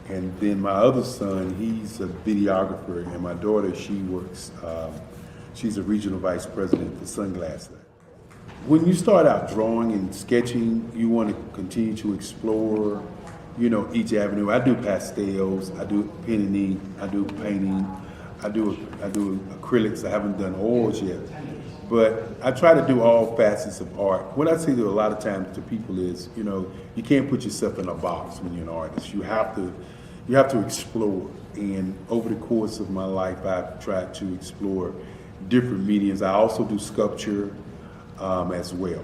And then my other son, he's a videographer. And my daughter, she works, she's a regional vice president for Sunglass Lab. When you start out drawing and sketching, you want to continue to explore, each avenue. I do pastels, I do pen and ink, I do painting, I do acrylics. I haven't done oils yet, but I try to do all facets of art. What I say to a lot of times to people is, you can't put yourself in a box when you're an artist. You have to explore. And over the course of my life, I've tried to explore different mediums. I also do sculpture as well.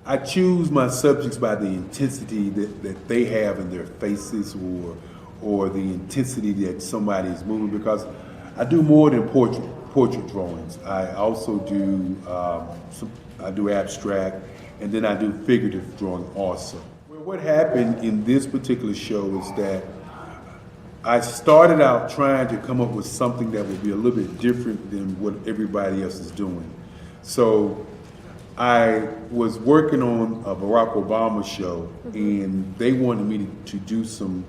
I choose my subjects by the intensity that they have in their faces or the intensity that somebody is moving, because I do more than portrait drawings. I also do I do abstract, and then I do figurative drawing also. Well, what happened in this particular show is that I started out trying to come up with something that would be a little bit different than what everybody else is doing. So I was working on a Barack Obama show, and they wanted me to do some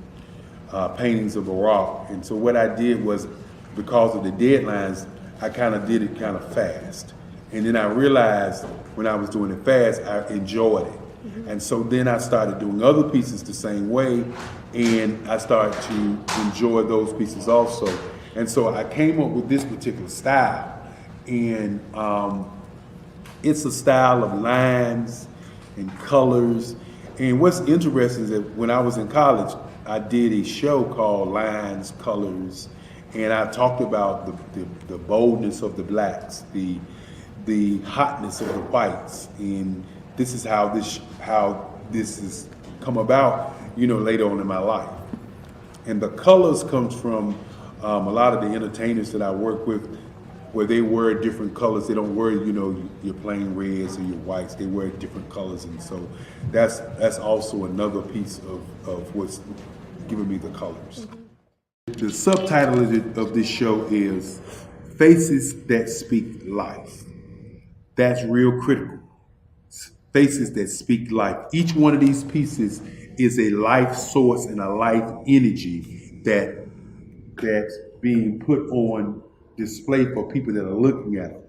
paintings of Barack. And so what I did was, because of the deadlines, I kind of did it kind of fast. And then I realized when I was doing it fast, I enjoyed it. And so then I started doing other pieces the same way, and I started to enjoy those pieces also. And so I came up with this particular style, and it's a style of lines and colors. And what's interesting is that when I was in college, I did a show called Lines, Colors, and I talked about the boldness of the blacks, the hotness of the whites, and this is how this has come about, later on in my life. And the colors comes from a lot of the entertainers that I work with, where they wear different colors. They don't wear, your plain reds or your whites. They wear different colors, and so that's also another piece of what's giving me the colors. The subtitle of this show is Faces That Speak Life. That's real critical. Faces that speak life. Each one of these pieces is a life source and a life energy that's being put on display for people that are looking at them.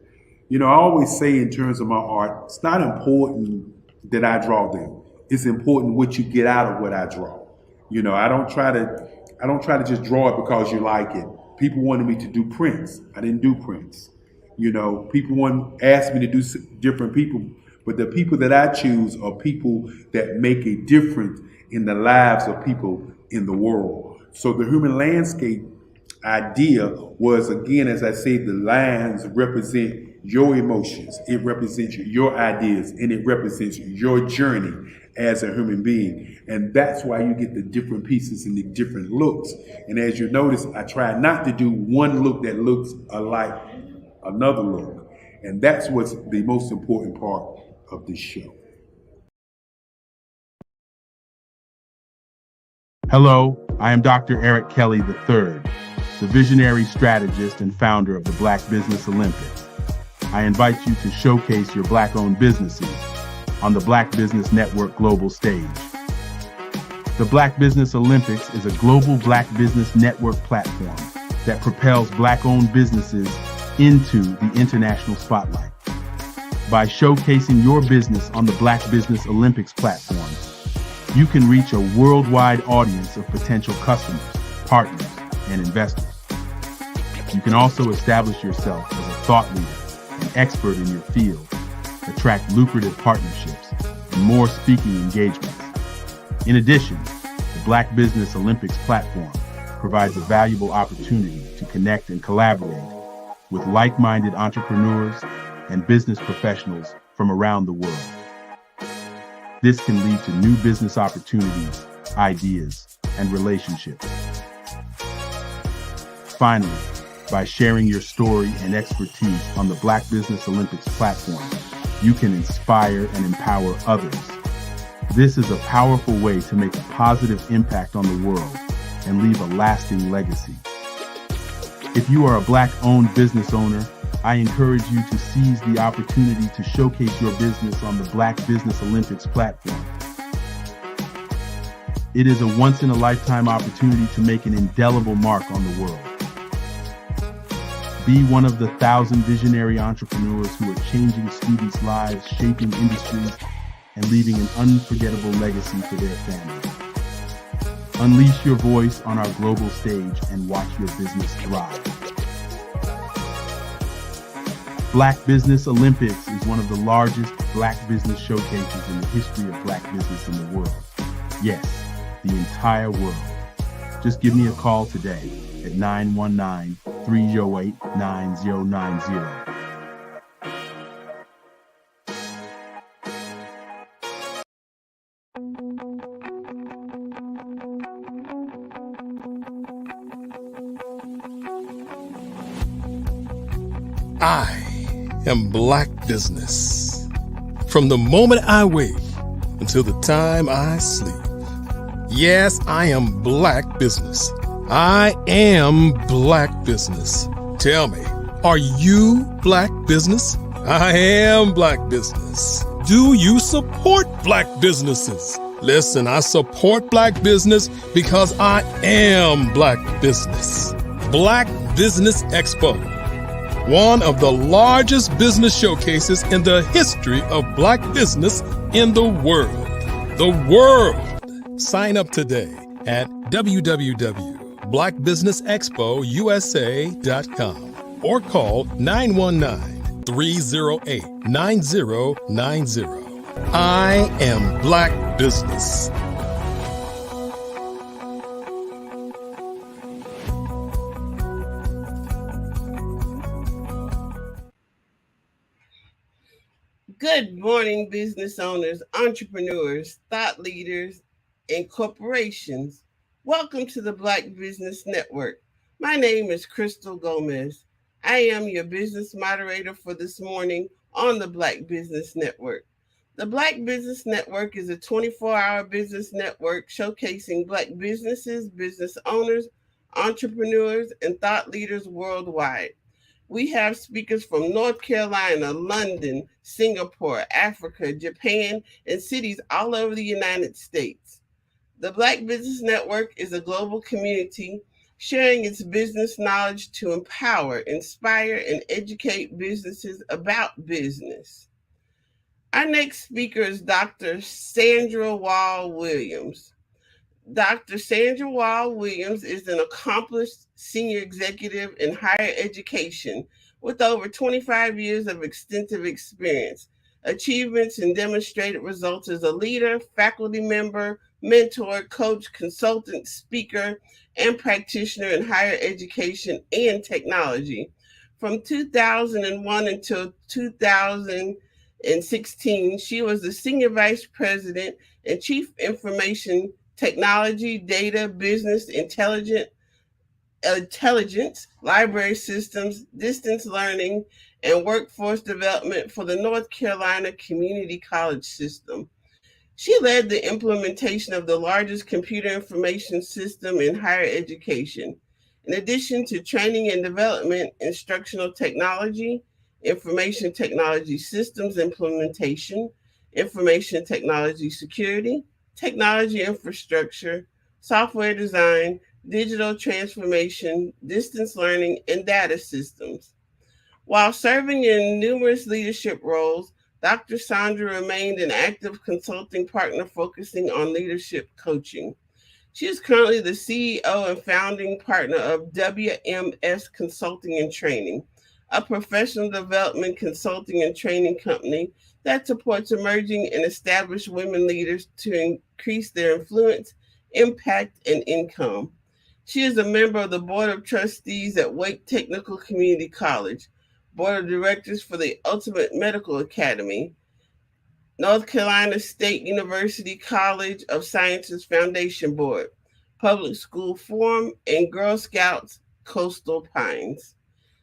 I always say in terms of my art, it's not important that I draw them. It's important what you get out of what I draw. I don't try to just draw it because you like it. People wanted me to do prints. I didn't do prints. People asked me to do different people, but the people that I choose are people that make a difference in the lives of people in the world. So the human landscape idea was, again, as I say, the lines represent your emotions, it represents your ideas, and it represents your journey as a human being. And that's why you get the different pieces and the different looks. And as you notice, I try not to do one look that looks alike another look. And that's what's the most important part of this show. Hello, I am Dr. Eric Kelly III, the visionary strategist and founder of the Black Business Olympics. I invite you to showcase your Black-owned businesses on the Black Business Network global stage. The Black Business Olympics is a global Black Business Network platform that propels Black-owned businesses into the international spotlight. By showcasing your business on the Black Business Olympics platform, you can reach a worldwide audience of potential customers, partners, and investors. You can also establish yourself as a thought leader and expert in your field, attract lucrative partnerships, and more speaking engagements. In addition, the Black Business Olympics platform provides a valuable opportunity to connect and collaborate with like-minded entrepreneurs and business professionals from around the world. This can lead to new business opportunities, ideas, and relationships. Finally, by sharing your story and expertise on the Black Business Olympics platform, you can inspire and empower others. This is a powerful way to make a positive impact on the world and leave a lasting legacy. If you are a Black-owned business owner, I encourage you to seize the opportunity to showcase your business on the Black Business Olympics platform. It is a once-in-a-lifetime opportunity to make an indelible mark on the world. Be one of the 1,000 visionary entrepreneurs who are changing students' lives, shaping industries, and leaving an unforgettable legacy for their families. Unleash your voice on our global stage and watch your business thrive. Black Business Olympics is one of the largest Black business showcases in the history of Black business in the world. Yes, the entire world. Just give me a call today at 919-308-9090. I am Black business. From the moment I wake until the time I sleep. Yes, I am Black business. I am Black business. Tell me, are you Black business? I am Black business. Do you support Black businesses? Listen, I support Black business because I am Black business. Black Business Expo, one of the largest business showcases in the history of Black business in the world. The world! Sign up today at www.blackbusinessexpousa.com or call 919-308-9090. I am Black business. Good morning, business owners, entrepreneurs, thought leaders, and corporations. Welcome to the Black Business Network. My name is Crystal Gomez. I am your business moderator for this morning on the Black Business Network. The Black Business Network is a 24-hour business network showcasing Black businesses, business owners, entrepreneurs, and thought leaders worldwide. We have speakers from North Carolina, London, Singapore, Africa, Japan, and cities all over the United States. The Black Business Network is a global community sharing its business knowledge to empower, inspire, and educate businesses about business. Our next speaker is Dr. Sandra Wall Williams. Dr. Sandra Wall Williams is an accomplished senior executive in higher education with over 25 years of extensive experience, achievements, and demonstrated results as a leader, faculty member, mentor, coach, consultant, speaker, and practitioner in higher education and technology. From 2001 until 2016, she was the Senior Vice President and Chief Information Technology, Data, Business, Intelligence, Library Systems, Distance Learning, and Workforce Development for the North Carolina Community College System. She led the implementation of the largest computer information system in higher education. In addition to training and development, instructional technology, information technology systems implementation, information technology security, technology infrastructure, software design, digital transformation, distance learning, and data systems. While serving in numerous leadership roles, Dr. Sandra remained an active consulting partner focusing on leadership coaching. She is currently the CEO and founding partner of WMS Consulting and Training, a professional development consulting and training company that supports emerging and established women leaders to increase their influence, impact, and income. She is a member of the Board of Trustees at Wake Technical Community College, Board of Directors for the Ultimate Medical Academy, North Carolina State University College of Sciences Foundation Board, Public School Forum, and Girl Scouts Coastal Pines.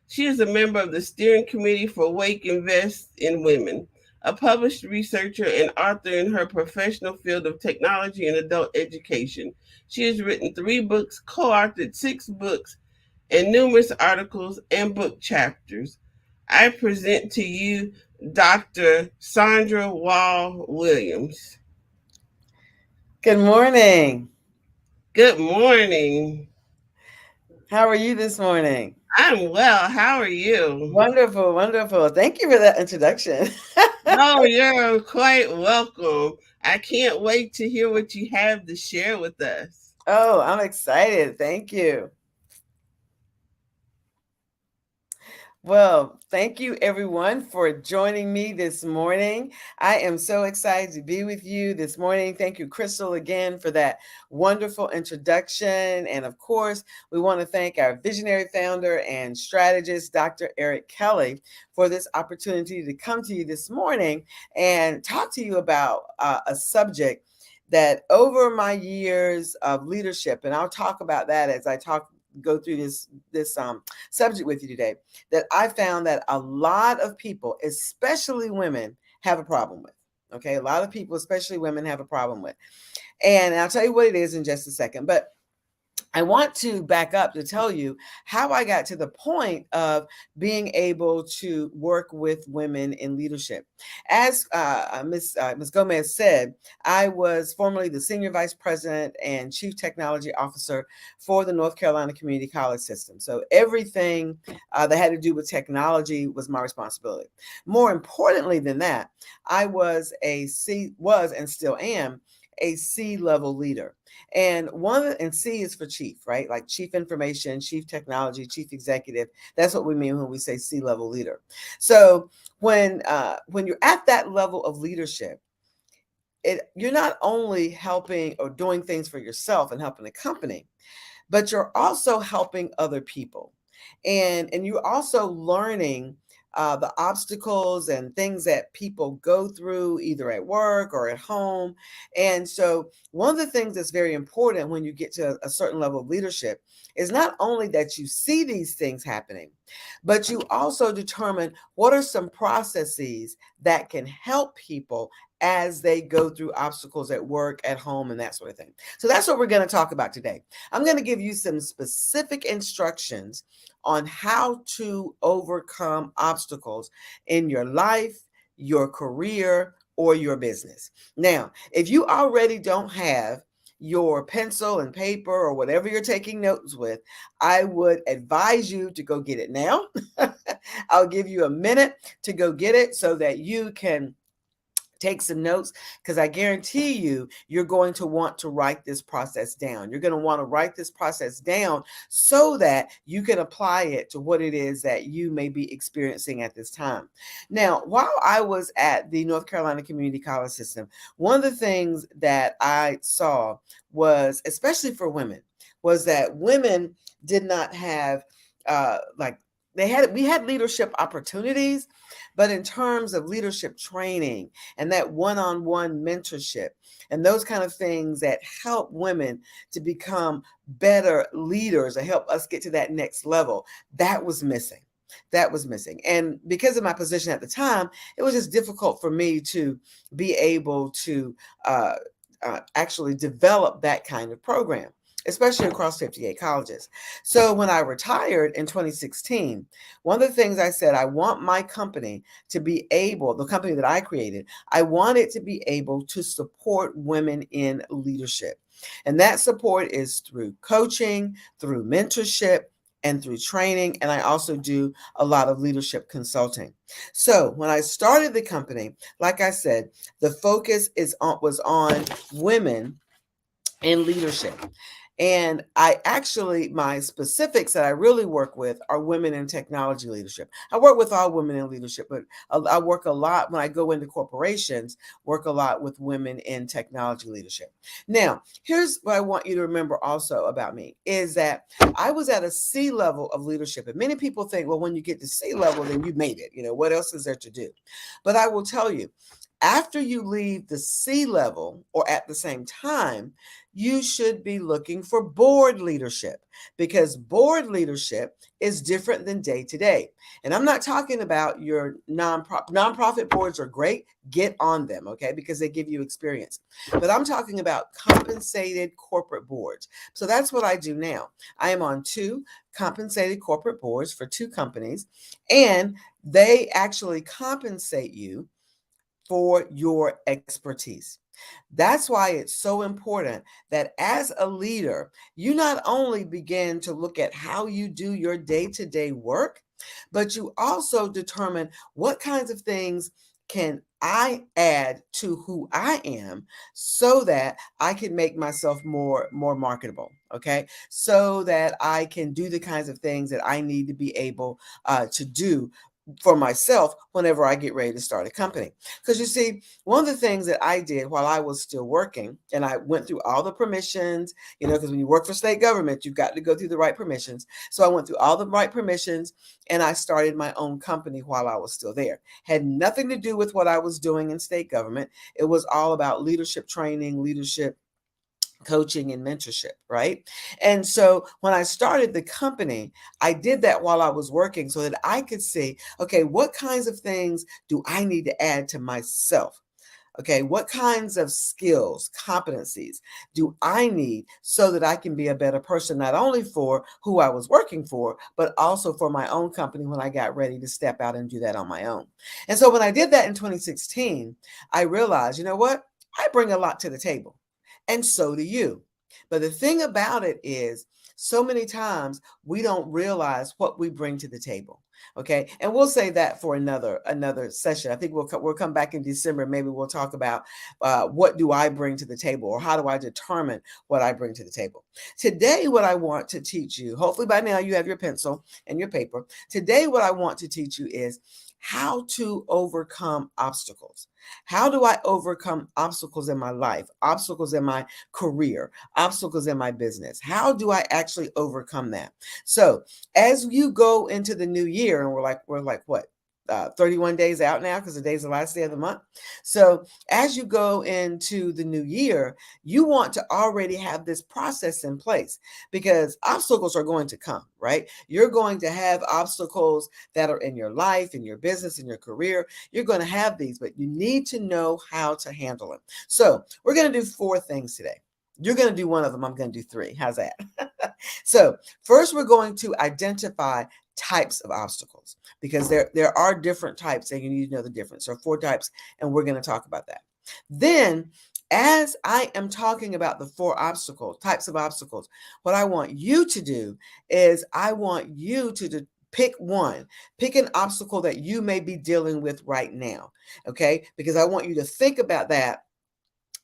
She is a member of the steering committee for Wake Invest in Women, a published researcher and author in her professional field of technology and adult education. She has written 3 books, co-authored 6 books, and numerous articles and book chapters. I present to you Dr. Sandra Wall Williams. Good morning. Good morning. How are you this morning? I'm well. How are you? Wonderful, wonderful. Thank you for that introduction. Oh, you're quite welcome. I can't wait to hear what you have to share with us. Oh, I'm excited. Thank you. Well, thank you everyone for joining me this morning. I am so excited to be with you this morning. Thank you, Crystal, again for that wonderful introduction. And of course, we want to thank our visionary founder and strategist, Dr. Eric Kelly, for this opportunity to come to you this morning and talk to you about a subject that over my years of leadership, and I'll talk about that as I talk go through this subject with you today that I found that a lot of people, especially women, have a problem with. Okay, a lot of people, especially women, have a problem with. And I'll tell you what it is in just a second. But I want to back up to tell you how I got to the point of being able to work with women in leadership. As Ms. Gomez said, I was formerly the Senior Vice President and Chief Technology Officer for the North Carolina Community College System. So everything that had to do with technology was my responsibility. More importantly than that, I was and still am a C-level leader. And C is for chief, right? Like chief information, chief technology, chief executive. That's what we mean when we say C-level leader. So when you're at that level of leadership, you're not only helping or doing things for yourself and helping the company, but you're also helping other people. And you're also learning the obstacles and things that people go through either at work or at home. And so one of the things that's very important when you get to a certain level of leadership is not only that you see these things happening, but you also determine what are some processes that can help people as they go through obstacles at work, at home, and that sort of thing. So that's what we're going to talk about today. I'm going to give you some specific instructions on how to overcome obstacles in your life, your career, or your business. Now, if you already don't have your pencil and paper or whatever you're taking notes with, I would advise you to go get it now. I'll give you a minute to go get it so that you can take some notes, because I guarantee you're going to want to write this process down. You're going to want to write this process down so that you can apply it to what it is that you may be experiencing at this time. Now, while I was at the North Carolina Community College System, one of the things that I saw was, especially for women, was that women did not have we had leadership opportunities, but in terms of leadership training and that one-on-one mentorship and those kind of things that help women to become better leaders and help us get to that next level, that was missing. That was missing. And because of my position at the time, it was just difficult for me to be able to actually develop that kind of program, especially across 58 colleges. So when I retired in 2016, one of the things I said, I want my company to be able, the company that I created, I want it to be able to support women in leadership. And that support is through coaching, through mentorship, and through training. And I also do a lot of leadership consulting. So when I started the company, like I said, the focus was on women in leadership. And my specifics that I really work with are women in technology leadership. I work with all women in leadership, but I work a lot when I go into corporations, work a lot with women in technology leadership. Now, here's what I want you to remember also about me is that I was at a C level of leadership. And many people think, well, when you get to C level, then you made it. What else is there to do? But I will tell you, after you leave the C level or at the same time, you should be looking for board leadership, because board leadership is different than day to day. And I'm not talking about your nonprofit boards are great. Get on them, okay, because they give you experience. But I'm talking about compensated corporate boards. So that's what I do now. I am on 2 compensated corporate boards for 2 companies, and they actually compensate you for your expertise. That's why it's so important that as a leader, you not only begin to look at how you do your day-to-day work, but you also determine what kinds of things can I add to who I am so that I can make myself more marketable, okay? So that I can do the kinds of things that I need to be able to do for myself whenever I get ready to start a company. Because you see, one of the things that I did while I was still working, and I went through all the permissions, because when you work for state government, you've got to go through the right permissions. So I went through all the right permissions and I started my own company while I was still there. Had nothing to do with what I was doing in state government. It was all about leadership training, leadership coaching and mentorship, right? And so when I started the company, I did that while I was working so that I could see, okay, what kinds of things do I need to add to myself? Okay, what kinds of skills, competencies do I need so that I can be a better person, not only for who I was working for, but also for my own company when I got ready to step out and do that on my own. And so when I did that in 2016, I realized, you know what? I bring a lot to the table, and so do you. But the thing about it is, so many times we don't realize what we bring to the table. Okay, and we'll say that for another session. I think we'll come back in December. Maybe we'll talk about what do I bring to the table, or how do I determine what I bring to the table. Today, what I want to teach you, hopefully by now you have your pencil and your paper. Today, what I want to teach you is how to overcome obstacles. How do I overcome obstacles in my life, obstacles in my career, obstacles in my business? How do I actually overcome that? So as you go into the new year, and we're like what? 31 days out now, because today's the last day of the month. So as you go into the new year, you want to already have this process in place, because obstacles are going to come, right? You're going to have obstacles that are in your life, in your business, in your career. You're going to have these, but you need to know how to handle them. So we're going to do 4 things today. You're going to do one of them. I'm going to do 3. How's that? So first, we're going to identify types of obstacles, because there are different types and you need to know the difference. There are 4 types, and we're going to talk about that. Then, as I am talking about the 4 types of obstacles, what I want you to do is I want you to pick one. Pick an obstacle that you may be dealing with right now, okay? Because I want you to think about that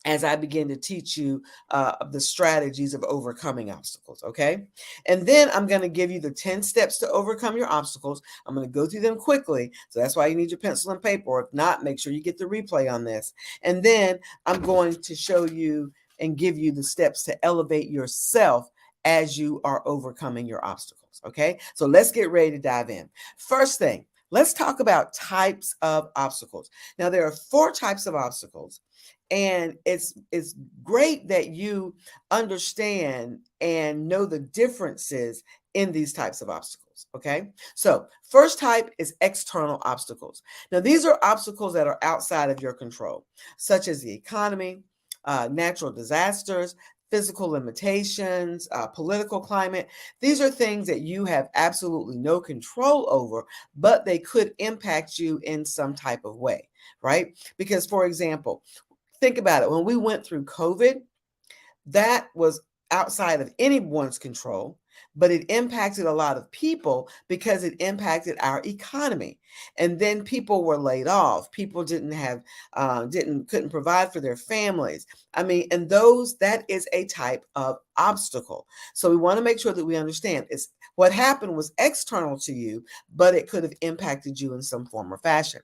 as I begin to teach you the strategies of overcoming obstacles, okay? And then I'm going to give you the 10 steps to overcome your obstacles. I'm going to go through them quickly, so that's why you need your pencil and paper, or if not, make sure you get the replay on this. And then I'm going to show you and give you the steps to elevate yourself as you are overcoming your obstacles, okay? So let's get ready to dive in. First thing, let's talk about types of obstacles. Now, there are 4 types of obstacles. And it's great that you understand and know the differences in these types of obstacles, okay? So first type is external obstacles. Now, these are obstacles that are outside of your control, such as the economy, natural disasters, physical limitations, political climate. These are things that you have absolutely no control over, but they could impact you in some type of way, right? Because, for example, think about it. When we went through COVID, that was outside of anyone's control, but it impacted a lot of people because it impacted our economy. And then people were laid off. People couldn't provide for their families. I mean, and that is a type of obstacle. So we want to make sure that we understand what happened was external to you, but it could have impacted you in some form or fashion.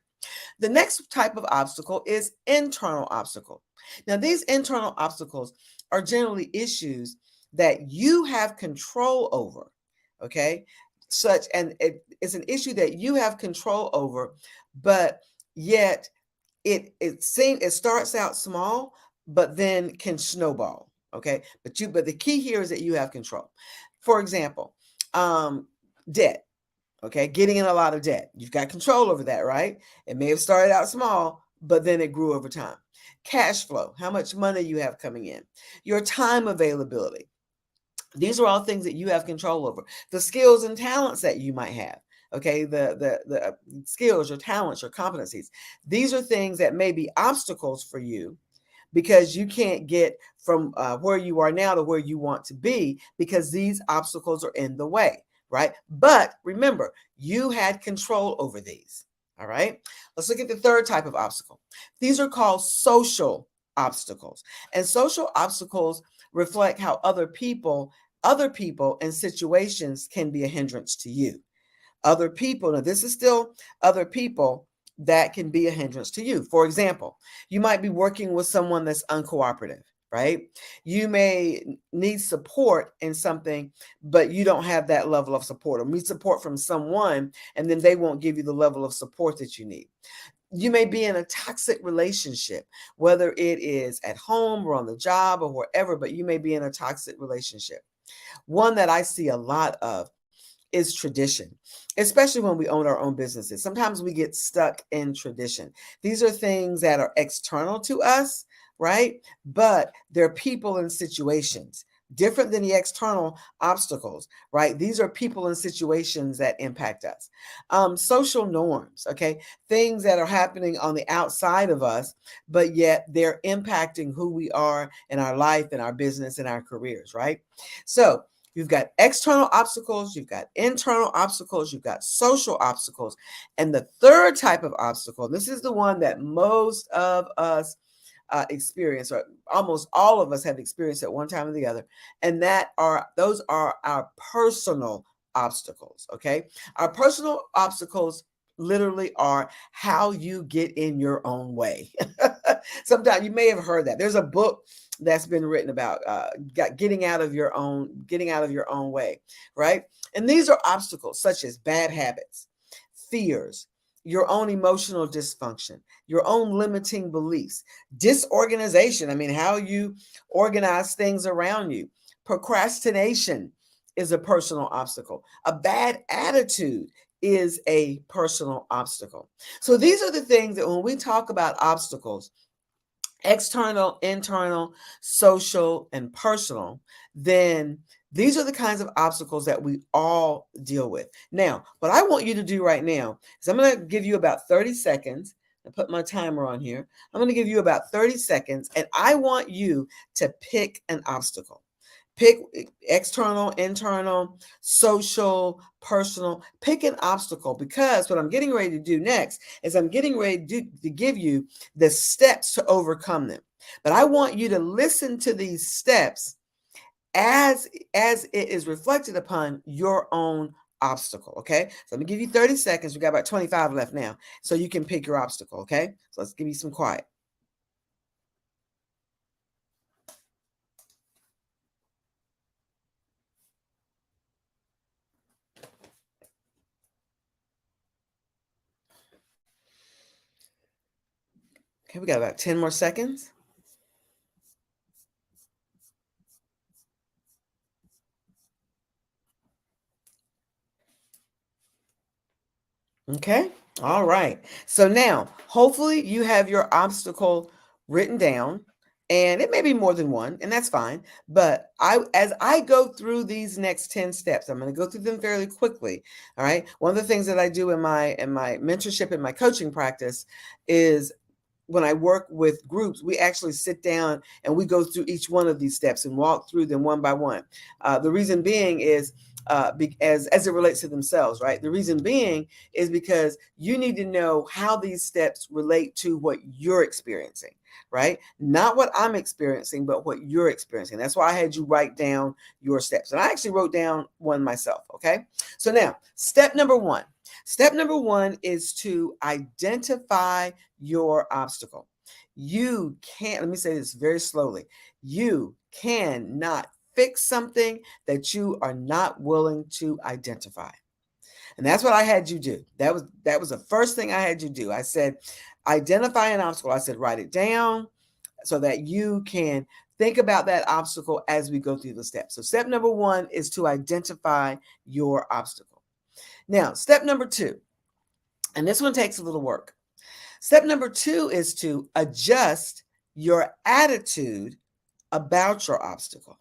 The next type of obstacle is internal obstacle. Now, these internal obstacles are generally issues that you have control over, okay? It's an issue that you have control over, but yet it starts out small, but then can snowball, okay? But the key here is that you have control. For example, debt. Okay, getting in a lot of debt. You've got control over that, right? It may have started out small, but then it grew over time. Cash flow, how much money you have coming in. Your time availability. These are all things that you have control over. The skills and talents that you might have. Okay, the skills, your talents, your competencies. These are things that may be obstacles for you, because you can't get from where you are now to where you want to be, because these obstacles are in the way. Right? But remember, you had control over these. All right. Let's look at the third type of obstacle. These are called social obstacles. And social obstacles reflect how other people and situations can be a hindrance to you. Other people, now this is still other people that can be a hindrance to you. For example, you might be working with someone that's uncooperative. Right? You may need support in something, but you don't have that level of support, or need support from someone, and then they won't give you the level of support that you need. You may be in a toxic relationship, whether it is at home or on the job or wherever, but you may be in a toxic relationship. One that I see a lot of is tradition, especially when we own our own businesses. Sometimes we get stuck in tradition. These are things that are external to us, right? But they're people and situations different than the external obstacles, right? These are people and situations that impact us. Social norms, okay? Things that are happening on the outside of us, but yet they're impacting who we are in our life, in our business, in our careers, right? So you've got external obstacles, you've got internal obstacles, you've got social obstacles. And the third type of obstacle, this is the one that most of us experience, or almost all of us have experienced at one time or the other, and those are our personal obstacles. Okay, our personal obstacles literally are how you get in your own way. Sometimes you may have heard that. There's a book that's been written about getting out of your own way, right? And these are obstacles such as bad habits, fears, your own emotional dysfunction, your own limiting beliefs, disorganization. I mean, how you organize things around you. Procrastination is a personal obstacle. A bad attitude is a personal obstacle. So these are the things that when we talk about obstacles, external, internal, social, and personal, then these are the kinds of obstacles that we all deal with. Now, what I want you to do right now is I'm going to give you about 30 seconds. I put my timer on here. I'm going to give you about 30 seconds, and I want you to pick an obstacle. Pick external, internal, social, personal. Pick an obstacle, because what I'm getting ready to do next is I'm getting ready to give you the steps to overcome them. But I want you to listen to these steps as it is reflected upon your own obstacle. Okay, so let me give you 30 seconds. We got about 25 left now, so you can pick your obstacle. Okay, so let's give you some quiet. Okay, we got about 10 more seconds. Okay. All right. So now, hopefully you have your obstacle written down, and it may be more than one, and that's fine. But as I go through these next 10 steps, I'm going to go through them fairly quickly. All right. One of the things that I do in my mentorship and my coaching practice is when I work with groups, we actually sit down and we go through each one of these steps and walk through them one by one. The reason being is as it relates to themselves, right? The reason being is because you need to know how these steps relate to what you're experiencing, right? Not what I'm experiencing, but what you're experiencing. That's why I had you write down your steps. And I actually wrote down one myself, okay? So now, step number one. Step number one is to identify your obstacle. You can't, let me say this very slowly. You cannot fix something that you are not willing to identify. And that's what I had you do. That was the first thing I had you do. I said, identify an obstacle. I said, write it down so that you can think about that obstacle as we go through the steps. So step number one is to identify your obstacle. Now, step number two, and this one takes a little work. Step number two is to adjust your attitude about your obstacle.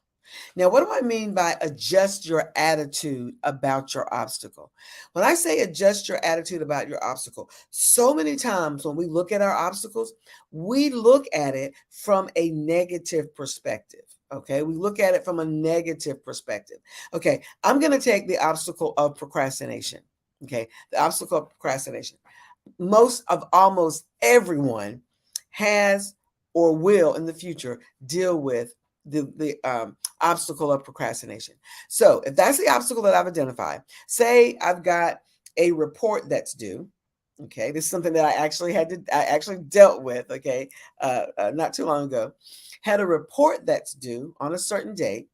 Now, what do I mean by adjust your attitude about your obstacle? When I say adjust your attitude about your obstacle, so many times when we look at our obstacles, we look at it from a negative perspective. Okay, we look at it from a negative perspective. Okay, I'm going to take the obstacle of procrastination. Okay, the obstacle of procrastination. Almost everyone has or will in the future deal with the obstacle of procrastination. So if that's the obstacle that I've identified, say I've got a report that's due. Okay, this is something that I actually dealt with. Okay, not too long ago, had a report that's due on a certain date.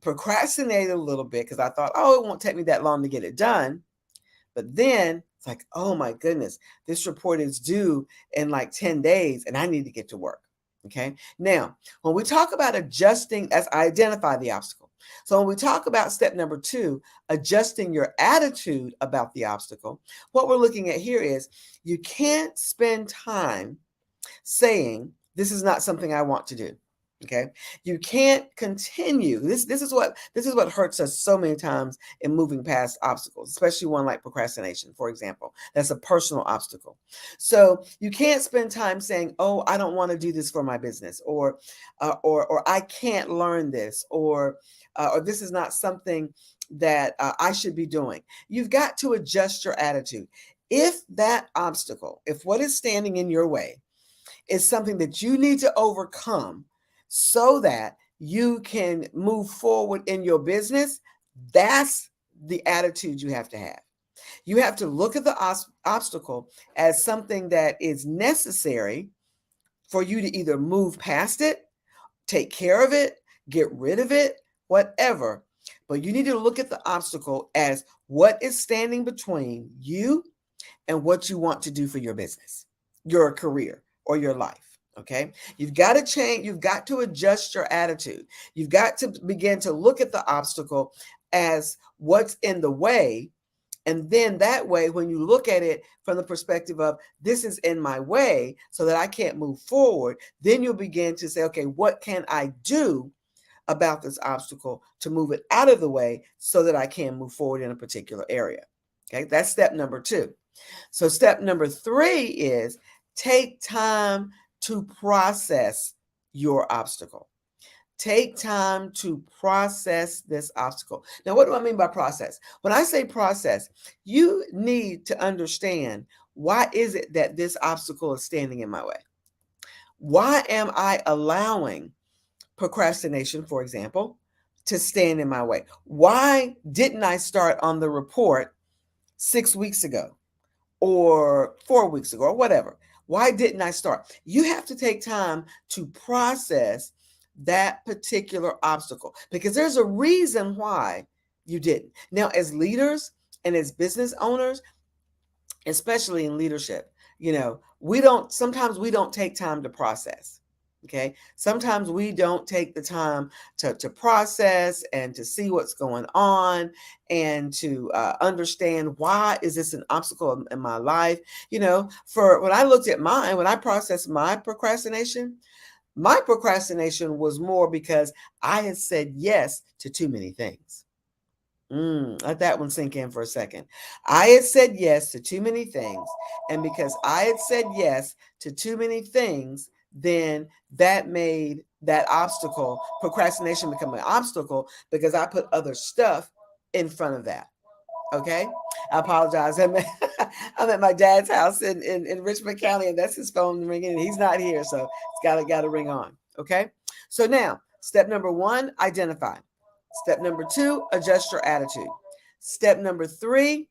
Procrastinated a little bit because I thought, oh, it won't take me that long to get it done. But then It's like, oh my goodness, this report is due in like 10 days and I need to get to work. Okay. Now, when we talk about adjusting, as I identify the obstacle. So when we talk about step number 2, adjusting your attitude about the obstacle, what we're looking at here is you can't spend time saying, this is not something I want to do. Okay. You can't continue. This is what hurts us so many times in moving past obstacles, especially one like procrastination, for example. That's a personal obstacle. So you can't spend time saying, oh, I don't want to do this for my business, or I can't learn this, or this is not something that I should be doing. You've got to adjust your attitude. If that obstacle, if what is standing in your way is something that you need to overcome so that you can move forward in your business, that's the attitude you have to have. You have to look at the obstacle as something that is necessary for you to either move past it, take care of it, get rid of it, whatever. But you need to look at the obstacle as what is standing between you and what you want to do for your business, your career, or your life. Okay. You've got to change. You've got to adjust your attitude. You've got to begin to look at the obstacle as what's in the way. And then that way, when you look at it from the perspective of this is in my way so that I can't move forward, then you'll begin to say, okay, what can I do about this obstacle to move it out of the way so that I can move forward in a particular area? Okay. That's step number 2. So step number 3 is take time to process your obstacle. Take time to process this obstacle. Now, what do I mean by process? When I say process, you need to understand, why is it that this obstacle is standing in my way? Why am I allowing procrastination, for example, to stand in my way? Why didn't I start on the report 6 weeks ago or 4 weeks ago or whatever? Why didn't I start? You have to take time to process that particular obstacle because there's a reason why you didn't. Now, as leaders and as business owners, especially in leadership, sometimes we don't take time to process. Okay. Sometimes we don't take the time to process and to see what's going on and to understand, why is this an obstacle in my life? For when I looked at when I processed my procrastination was more because I had said yes to too many things. Let that one sink in for a second. I had said yes to too many things. And because I had said yes to too many things, then that made that obstacle, procrastination, become an obstacle because I put other stuff in front of that. Okay. I apologize. I'm at my dad's house in Richmond County, and that's his phone ringing, and he's not here. So it's got to ring on. Okay. So now, step number 1, identify. Step number 2, adjust your attitude. Step number 3,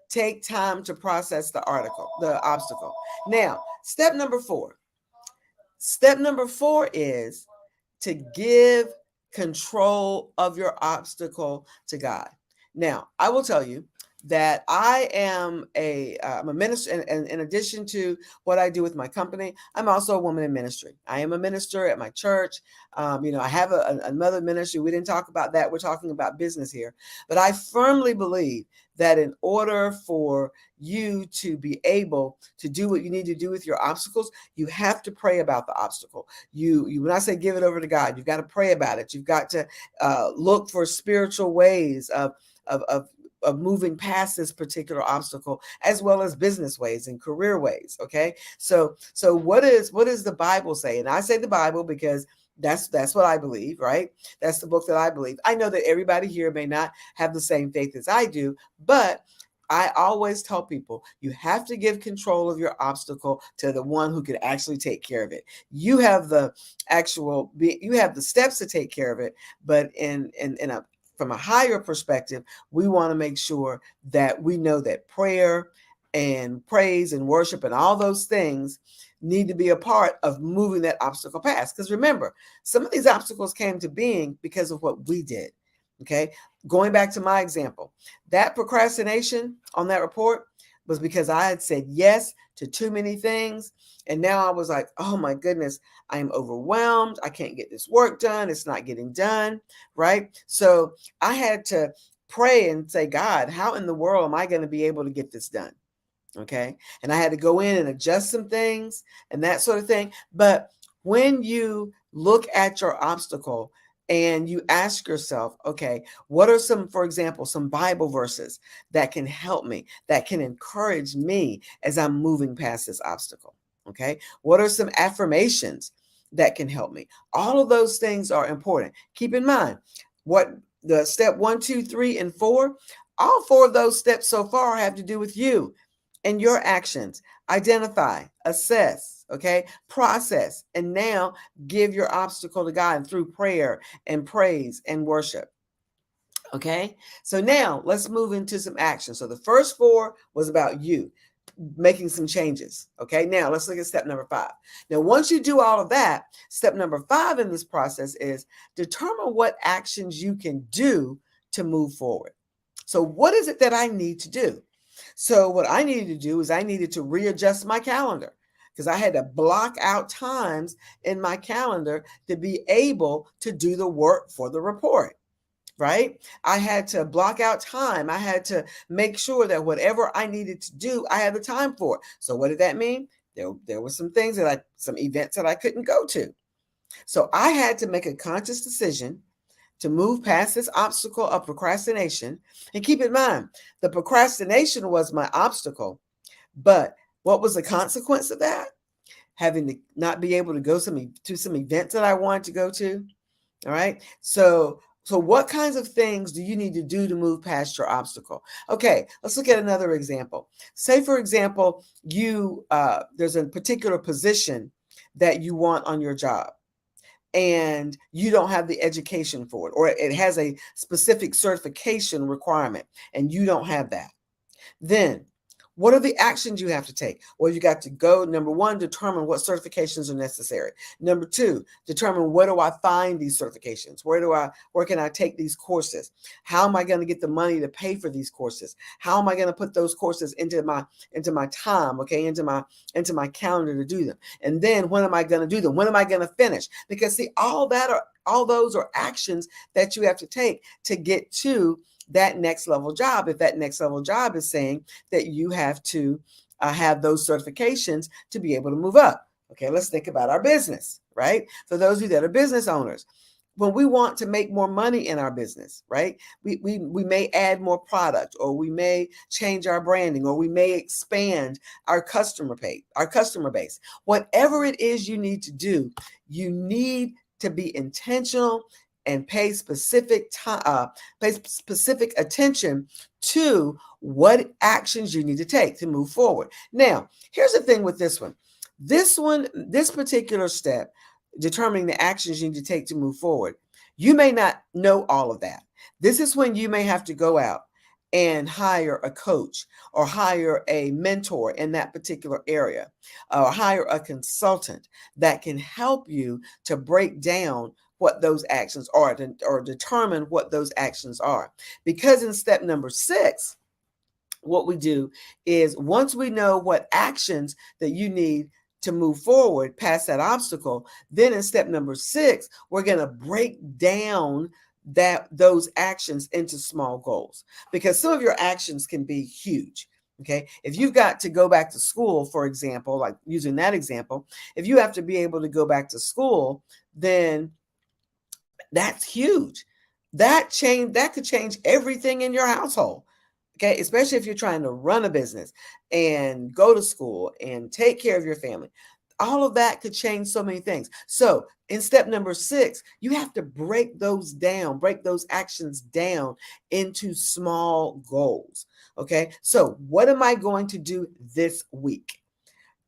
take time to process the obstacle. Now, step number 4. Step number 4 is to give control of your obstacle to God. Now, I will tell you that I am I'm a minister, and in addition to what I do with my company, I'm also a woman in ministry. I am a minister at my church. I have another ministry. We didn't talk about that. We're talking about business here. But I firmly believe that in order for you to be able to do what you need to do with your obstacles, you have to pray about the obstacle. When I say give it over to God, you've got to pray about it. You've got to look for spiritual ways of moving past this particular obstacle, as well as business ways and career ways. Okay. So what does the Bible say? And I say the Bible because that's what I believe, right? That's the book that I believe. I know that everybody here may not have the same faith as I do, but I always tell people you have to give control of your obstacle to the one who can actually take care of it. You have the steps to take care of it, but from a higher perspective, we want to make sure that we know that prayer and praise and worship and all those things need to be a part of moving that obstacle past. Because remember, some of these obstacles came to being because of what we did. Okay. Going back to my example, that procrastination on that report was because I had said yes to too many things. And now I was like, oh my goodness, I am overwhelmed. I can't get this work done. It's not getting done, right? So I had to pray and say, God, how in the world am I going to be able to get this done? Okay. And I had to go in and adjust some things and that sort of thing. But when you look at your obstacle and you ask yourself, okay, what are some, for example, some Bible verses that can help me, that can encourage me as I'm moving past this obstacle? Okay. What are some affirmations that can help me? All of those things are important. Keep in mind what the step 1, 2, 3, and 4, all 4 of those steps so far have to do with you and your actions. Identify, assess, okay, process, and now give your obstacle to God through prayer and praise and worship. Okay, so now let's move into some action. So the first 4 was about you making some changes. Okay, now let's look at step number 5. Now, once you do all of that, step number 5 in this process is determine what actions you can do to move forward. So what is it that I need to do? So what I needed to do is I needed to readjust my calendar because I had to block out times in my calendar to be able to do the work for the report, right? I had to block out time. I had to make sure that whatever I needed to do, I had the time for. So what did that mean? There were some things some events that I couldn't go to. So I had to make a conscious decision to move past this obstacle of procrastination. And keep in mind, the procrastination was my obstacle. But what was the consequence of that? Having to not be able to go to some events that I wanted to go to. All right. So what kinds of things do you need to do to move past your obstacle? Okay, let's look at another example. Say, for example, there's a particular position that you want on your job, and you don't have the education for it, or it has a specific certification requirement and you don't have that. Then what are the actions you have to take? Well, you got to go, number 1, determine what certifications are necessary. Number 2, determine where do I find these certifications? Where can I take these courses? How am I going to get the money to pay for these courses? How am I going to put those courses into my time, okay, into my calendar to do them? And then when am I going to do them? When am I going to finish? Because see, all those are actions that you have to take to get to that next level job. If that next level job is saying that you have to have those certifications to be able to move up. Okay, let's think about our business, right? For those of you that are business owners, when we want to make more money in our business, right? We may add more product, or we may change our branding, or we may expand our customer base. Whatever it is you need to do, you need to be intentional and pay specific attention to what actions you need to take to move forward. Now, here's the thing with this one. This particular step, determining the actions you need to take to move forward, you may not know all of that. This is when you may have to go out and hire a coach or hire a mentor in that particular area, or hire a consultant that can help you to break down what those actions are, or determine what those actions are. Because in step number 6, what we do is, once we know what actions that you need to move forward past that obstacle, then in step number 6, we're going to break down those actions into small goals, because some of your actions can be huge. Okay, if you've got to go back to school, for example, like using that example, if you have to be able to go back to school, then that's huge. That could change everything in your household. Okay, especially if you're trying to run a business and go to school and take care of your family. All of that could change so many things. So in step number 6, you have to break those actions down into small goals. Okay, so what am I going to do this week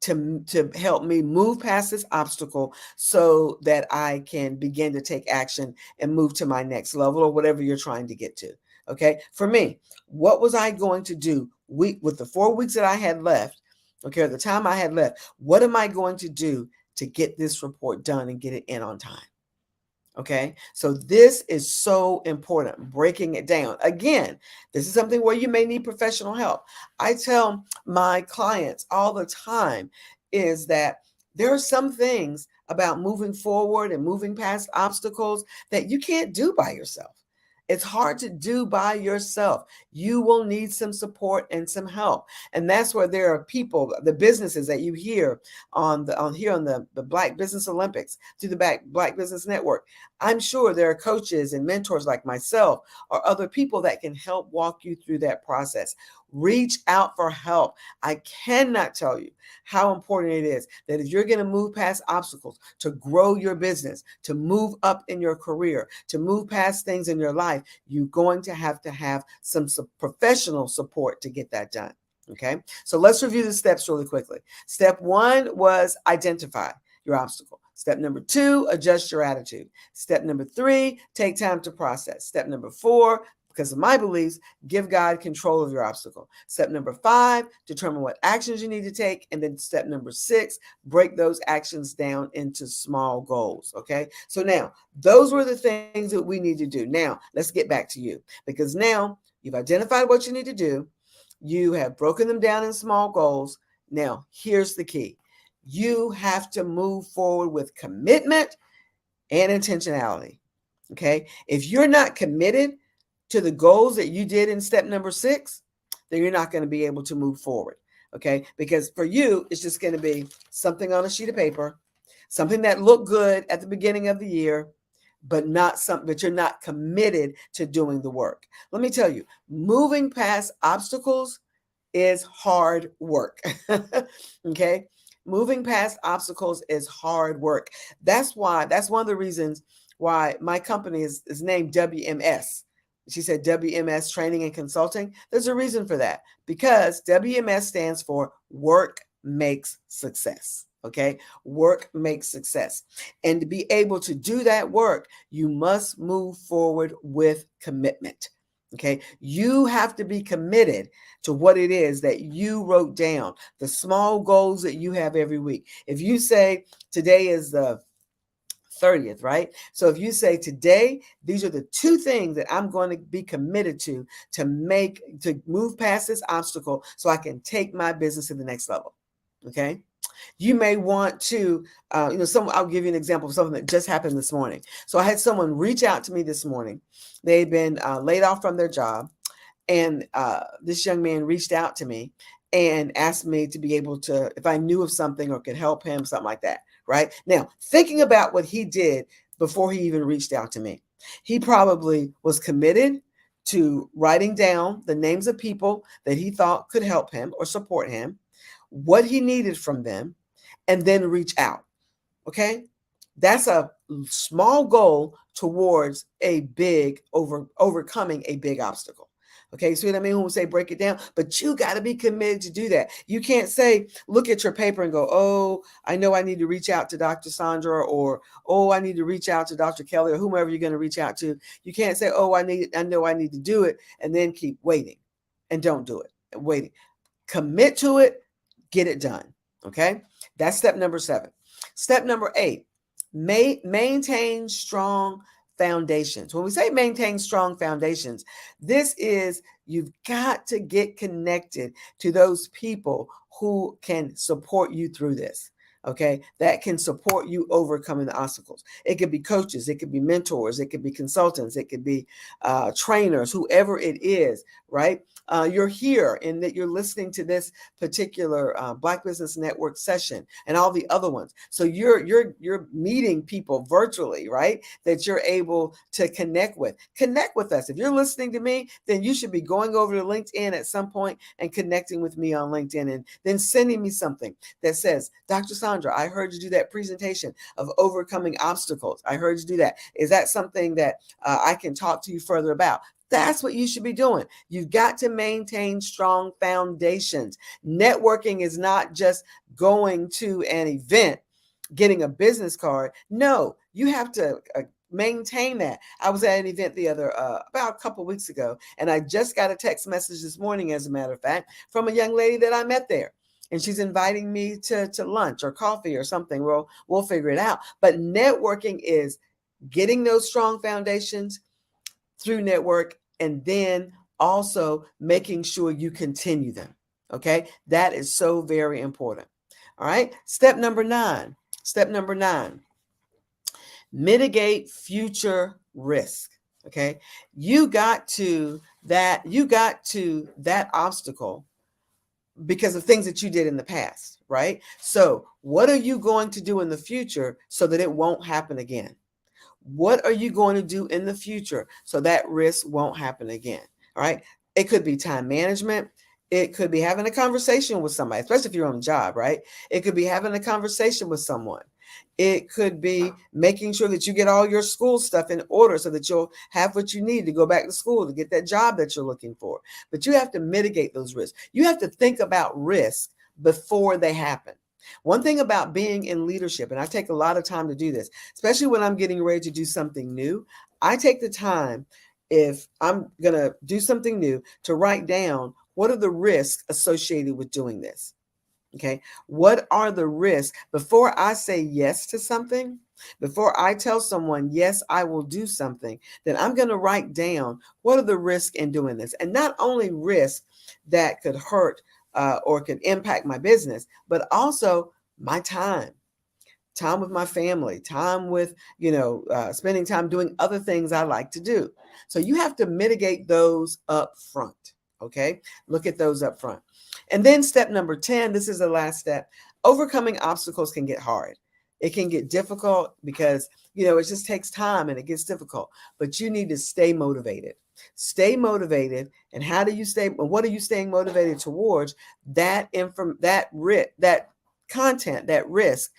to help me move past this obstacle so that I can begin to take action and move to my next level, or whatever you're trying to get to? Okay, for me, what was I going to do with the 4 weeks that I had left? Okay, at the time I had left, what am I going to do to get this report done and get it in on time? Okay, so this is so important, breaking it down. Again, this is something where you may need professional help. I tell my clients all the time is that there are some things about moving forward and moving past obstacles that you can't do by yourself. It's hard to do by yourself. You will need some support and some help. And that's where there are people, the businesses that you hear on the Black Business Olympics, through the Black Business Network. I'm sure there are coaches and mentors like myself or other people that can help walk you through that process. Reach out for help. I cannot tell you how important it is that if you're going to move past obstacles, to grow your business, to move up in your career, to move past things in your life, you're going to have some professional support to get that done. Okay, so let's review the steps really quickly. Step 1 was identify your obstacle. Step number 2, adjust your attitude. Step number 3, take time to process. Step number 4, because of my beliefs, give God control of your obstacle. Step number 5, determine what actions you need to take. And then step number 6, break those actions down into small goals. Okay, so now those were the things that we need to do. Now let's get back to you, because now you've identified what you need to do. You have broken them down in small goals. Now, here's the key. You have to move forward with commitment and intentionality. Okay. If you're not committed to the goals that you did in step number 6, then you're not going to be able to move forward. Okay. Because for you, it's just going to be something on a sheet of paper, something that looked good at the beginning of the year, but you're not committed to doing the work. Let me tell you, moving past obstacles is hard work. Okay. Moving past obstacles is hard work. That's one of the reasons why my company is named WMS. She said WMS Training and Consulting. There's a reason for that, because WMS stands for Work Makes Success. Okay, work makes success. And to be able to do that work, you must move forward with commitment. Okay, you have to be committed to what it is that you wrote down, the small goals that you have every week. If you say today is the 30th, right? So if you say today, these are the 2 things that I'm going to be committed to move past this obstacle so I can take my business to the next level. Okay. You may want to, I'll give you an example of something that just happened this morning. So I had someone reach out to me this morning. They've been laid off from their job. And this young man reached out to me and asked me to be able to, if I knew of something or could help him, something like that. Right now, thinking about what he did before he even reached out to me, he probably was committed to writing down the names of people that he thought could help him or support him, what he needed from them, and then reach out. Okay. That's a small goal towards overcoming a big obstacle. Okay, see what I mean? When we say break it down, but you got to be committed to do that. You can't say, look at your paper and go, oh, I know I need to reach out to Dr. Sandra, or, oh, I need to reach out to Dr. Kelly, or whomever you're going to reach out to. You can't say, oh, I know I need to do it, and then keep waiting and don't do it. Waiting. Commit to it, get it done. Okay, that's step number 7. Step number 8, maintain strong foundations. When we say maintain strong foundations, this is you've got to get connected to those people who can support you through this. Okay, that can support you overcoming the obstacles. It could be coaches, it could be mentors, it could be consultants, it could be trainers, whoever it is, right? You're here and that you're listening to this particular Black Business Network session and all the other ones. So you're meeting people virtually, right? That you're able to connect with. Connect with us. If you're listening to me, then you should be going over to LinkedIn at some point and connecting with me on LinkedIn, and then sending me something that says, Dr. Sandra, I heard you do that presentation of overcoming obstacles. I heard you do that. Is that something that I can talk to you further about? That's what you should be doing. You've got to maintain strong foundations. Networking is not just going to an event, getting a business card. No, you have to maintain that. I was at an event about a couple of weeks ago, and I just got a text message this morning, as a matter of fact, from a young lady that I met there. And she's inviting me to lunch or coffee or something. We'll figure it out. But networking is getting those strong foundations through network, and then also making sure you continue them. Okay, that is so very important. All right, step number 9. Step number 9, mitigate future risk. Okay, you got to that obstacle because of things that you did in the past, right? So what are you going to do in the future so that it won't happen again? What are you going to do in the future so that risk won't happen again? All right. It could be time management. It could be having a conversation with somebody, especially if you're on a job, right? It could be having a conversation with someone. It could be making sure that you get all your school stuff in order so that you'll have what you need to go back to school to get that job that you're looking for. But you have to mitigate those risks. You have to think about risk before they happen. One thing about being in leadership, and I take a lot of time to do this, especially when I'm getting ready to do something new, I take the time, if I'm going to do something new, to write down what are the risks associated with doing this. Okay, what are the risks before I say yes to something? Before I tell someone, yes, I will do something, then I'm going to write down what are the risks in doing this. And not only risks that could hurt or could impact my business, but also my time with my family, time with, spending time doing other things I like to do. So you have to mitigate those up front. Okay, look at those up front. And then step number 10, this is the last step. Overcoming obstacles can get hard. It can get difficult because, it just takes time and it gets difficult, but you need to stay motivated. Stay motivated. And how do you stay? What are you staying motivated towards? That content, that risk,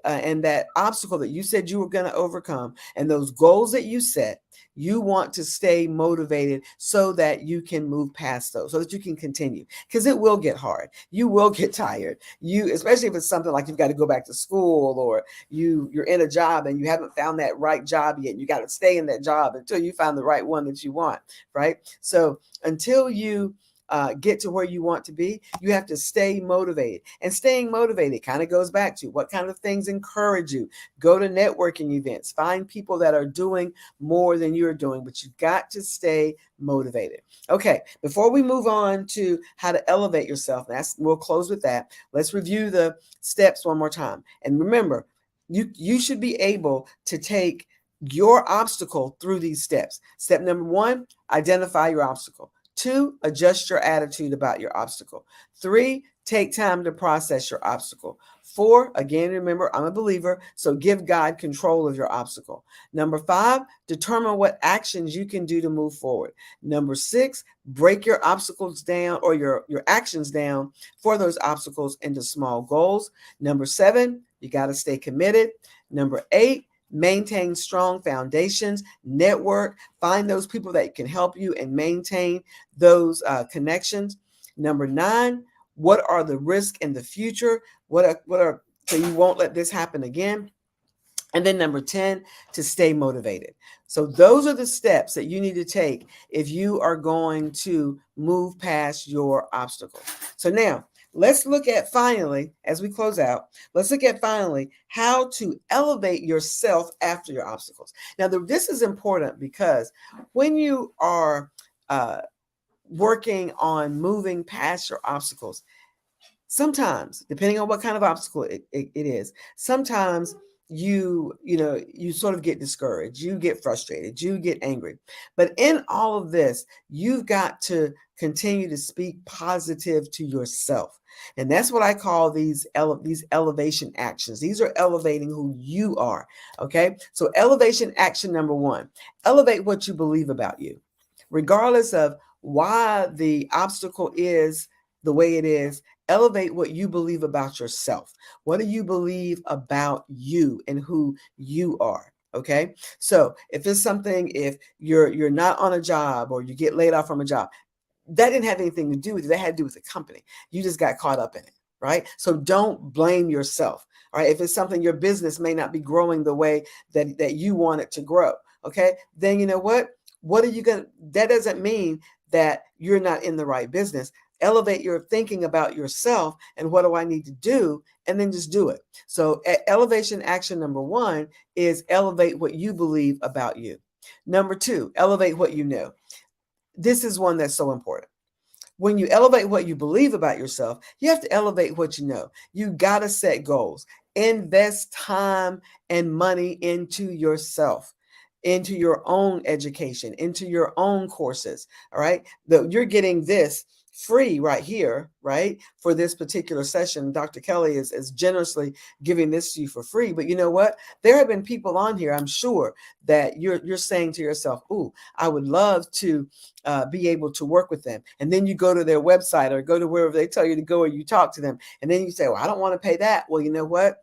and that obstacle that you said you were going to overcome, and those goals that you set. You want to stay motivated so that you can move past those, so that you can continue, because it will get hard. You will get tired. Especially if it's something like you've got to go back to school, or you're in a job and you haven't found that right job yet. You got to stay in that job until you find the right one that you want, right? So until you get to where you want to be, you have to stay motivated. And staying motivated kind of goes back to what kind of things encourage you. Go to networking events, find people that are doing more than you're doing, but you've got to stay motivated. Okay, before we move on to how to elevate yourself, we'll close with that. Let's review the steps one more time. And remember, you should be able to take your obstacle through these steps. Step number 1, identify your obstacle. 2, adjust your attitude about your obstacle. 3, take time to process your obstacle. 4, again, remember, I'm a believer, so give God control of your obstacle. Number 5, determine what actions you can do to move forward. Number 6, break your obstacles down, or your actions down for those obstacles into small goals. Number 7, you got to stay committed. Number 8, maintain strong foundations, network, find those people that can help you and maintain those connections. Number 9, what are the risks in the future? What are so you won't let this happen again? And then number 10, to stay motivated. So those are the steps that you need to take if you are going to move past your obstacles. So now, let's look at finally, as we close out, how to elevate yourself after your obstacles. Now, this is important because when you are working on moving past your obstacles, sometimes, depending on what kind of obstacle it is, sometimes you sort of get discouraged, you get frustrated, you get angry. But in all of this, you've got to continue to speak positive to yourself. And that's what I call these elevation actions. These are elevating who you are. Okay. So elevation action number 1, elevate what you believe about you, regardless of why the obstacle is the way it is. Elevate what you believe about yourself. What do you believe about you and who you are? Okay. So if you're not on a job, or you get laid off from a job, that didn't have anything to do with it. That had to do with the company. You just got caught up in it, right? So don't blame yourself. All right. If it's something, your business may not be growing the way that you want it to grow. Okay. Then you know what? What are you going to, that doesn't mean that you're not in the right business. Elevate your thinking about yourself and what do I need to do, and then just do it. So elevation action number 1 is elevate what you believe about you. Number 2, elevate what you know. This is one that's so important. When you elevate what you believe about yourself, you have to elevate what you know. You got to set goals. Invest time and money into yourself, into your own education, into your own courses. All right. You're getting this free right here, right? For this particular session. Dr. Kelly is generously giving this to you for free. But you know what? There have been people on here, I'm sure, that you're saying to yourself, ooh, I would love to be able to work with them. And then you go to their website or go to wherever they tell you to go, or you talk to them. And then you say, well, I don't want to pay that. Well, you know what?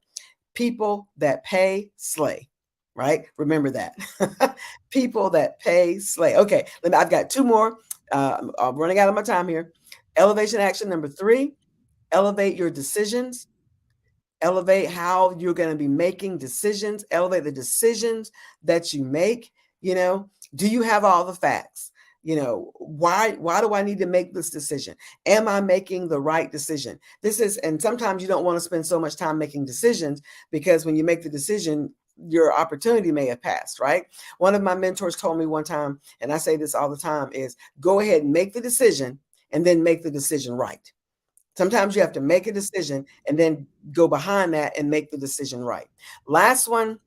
People that pay slay, right? Remember that. People that pay slay. Okay, I've got 2 more. I'm running out of my time here. Elevation action number 3, elevate your decisions. Elevate how you're going to be making decisions. Elevate the decisions that you make. You know, do you have all the facts? You know, why do I need to make this decision? Am I making the right decision? And sometimes you don't want to spend so much time making decisions, because when you make the decision, your opportunity may have passed, right? One of my mentors told me one time, and I say this all the time, is go ahead and make the decision and then make the decision right. Sometimes you have to make a decision and then go behind that and make the decision right. Last one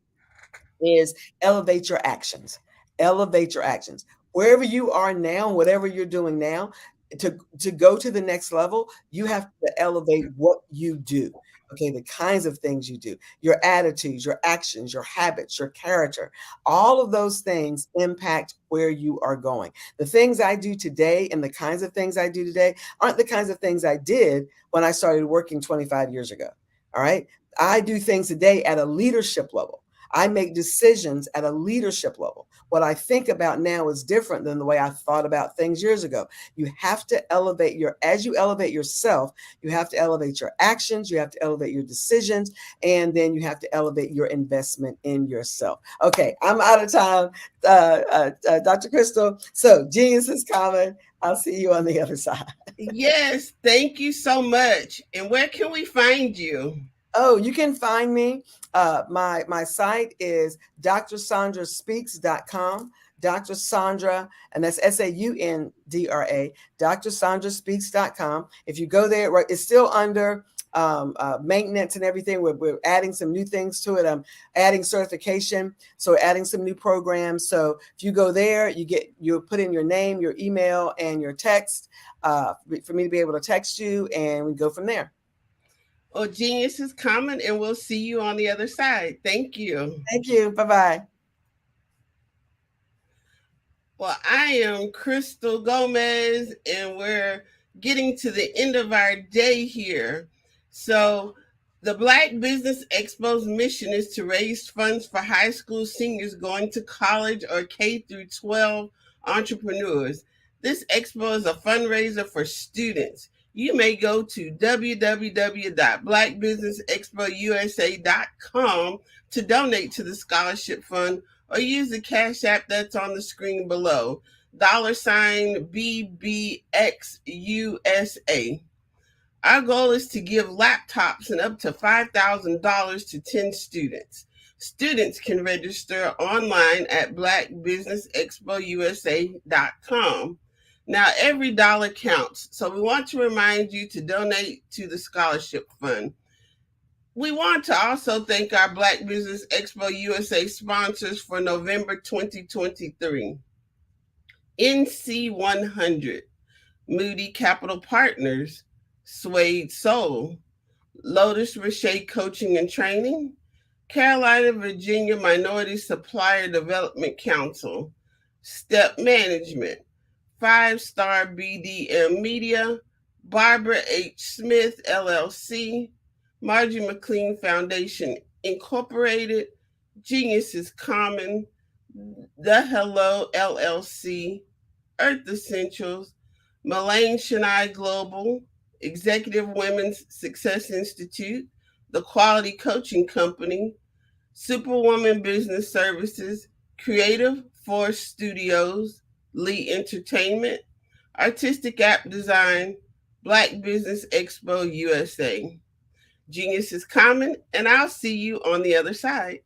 is elevate your actions. Elevate your actions. Wherever you are now, whatever you're doing now, to go to the next level, you have to elevate what you do. Okay, the kinds of things you do, your attitudes, your actions, your habits, your character, all of those things impact where you are going. The things I do today and the kinds of things I do today aren't the kinds of things I did when I started working 25 years ago. All right. I do things today at a leadership level. I make decisions at a leadership level. What I think about now is different than the way I thought about things years ago. You have to elevate as you elevate yourself, you have to elevate your actions, you have to elevate your decisions, and then you have to elevate your investment in yourself. Okay, I'm out of time, Dr. Crystal. So genius is common. I'll see you on the other side. Yes, thank you so much. And where can we find you? Oh, you can find me. My site is drsandraspeaks.com. Dr. Sandra, and that's SAUNDRA, drsandraspeaks.com. If you go there, right, it's still under maintenance and everything. We're adding some new things to it. I'm adding certification, so adding some new programs. So if you go there, you'll put in your name, your email, and your text for me to be able to text you, and we go from there. Well, genius is common, and we'll see you on the other side. Thank you. Thank you. Bye-bye. Well, I am Crystal Gomez, and we're getting to the end of our day here. So the Black Business Expo's mission is to raise funds for high school seniors going to college or K-12 entrepreneurs. This expo is a fundraiser for students. You may go to www.blackbusinessexpousa.com to donate to the scholarship fund, or use the Cash App that's on the screen below, $BBXUSA. Our goal is to give laptops and up to $5,000 to 10 students. Students can register online at blackbusinessexpousa.com. Now, every dollar counts, so we want to remind you to donate to the scholarship fund. We want to also thank our Black Business Expo USA sponsors for November 2023. NC100, Moody Capital Partners, Suede Soul, Lotus Richey Coaching and Training, Carolina, Virginia Minority Supplier Development Council, Step Management, 5-Star BDM Media, Barbara H. Smith, LLC, Margie McLean Foundation, Incorporated, Genius is Common, The Hello, LLC, Earth Essentials, Mullane Shania Global, Executive Women's Success Institute, The Quality Coaching Company, Superwoman Business Services, Creative Force Studios, Lee Entertainment, Artistic App Design, Black Business Expo USA. Genius is common, and I'll see you on the other side.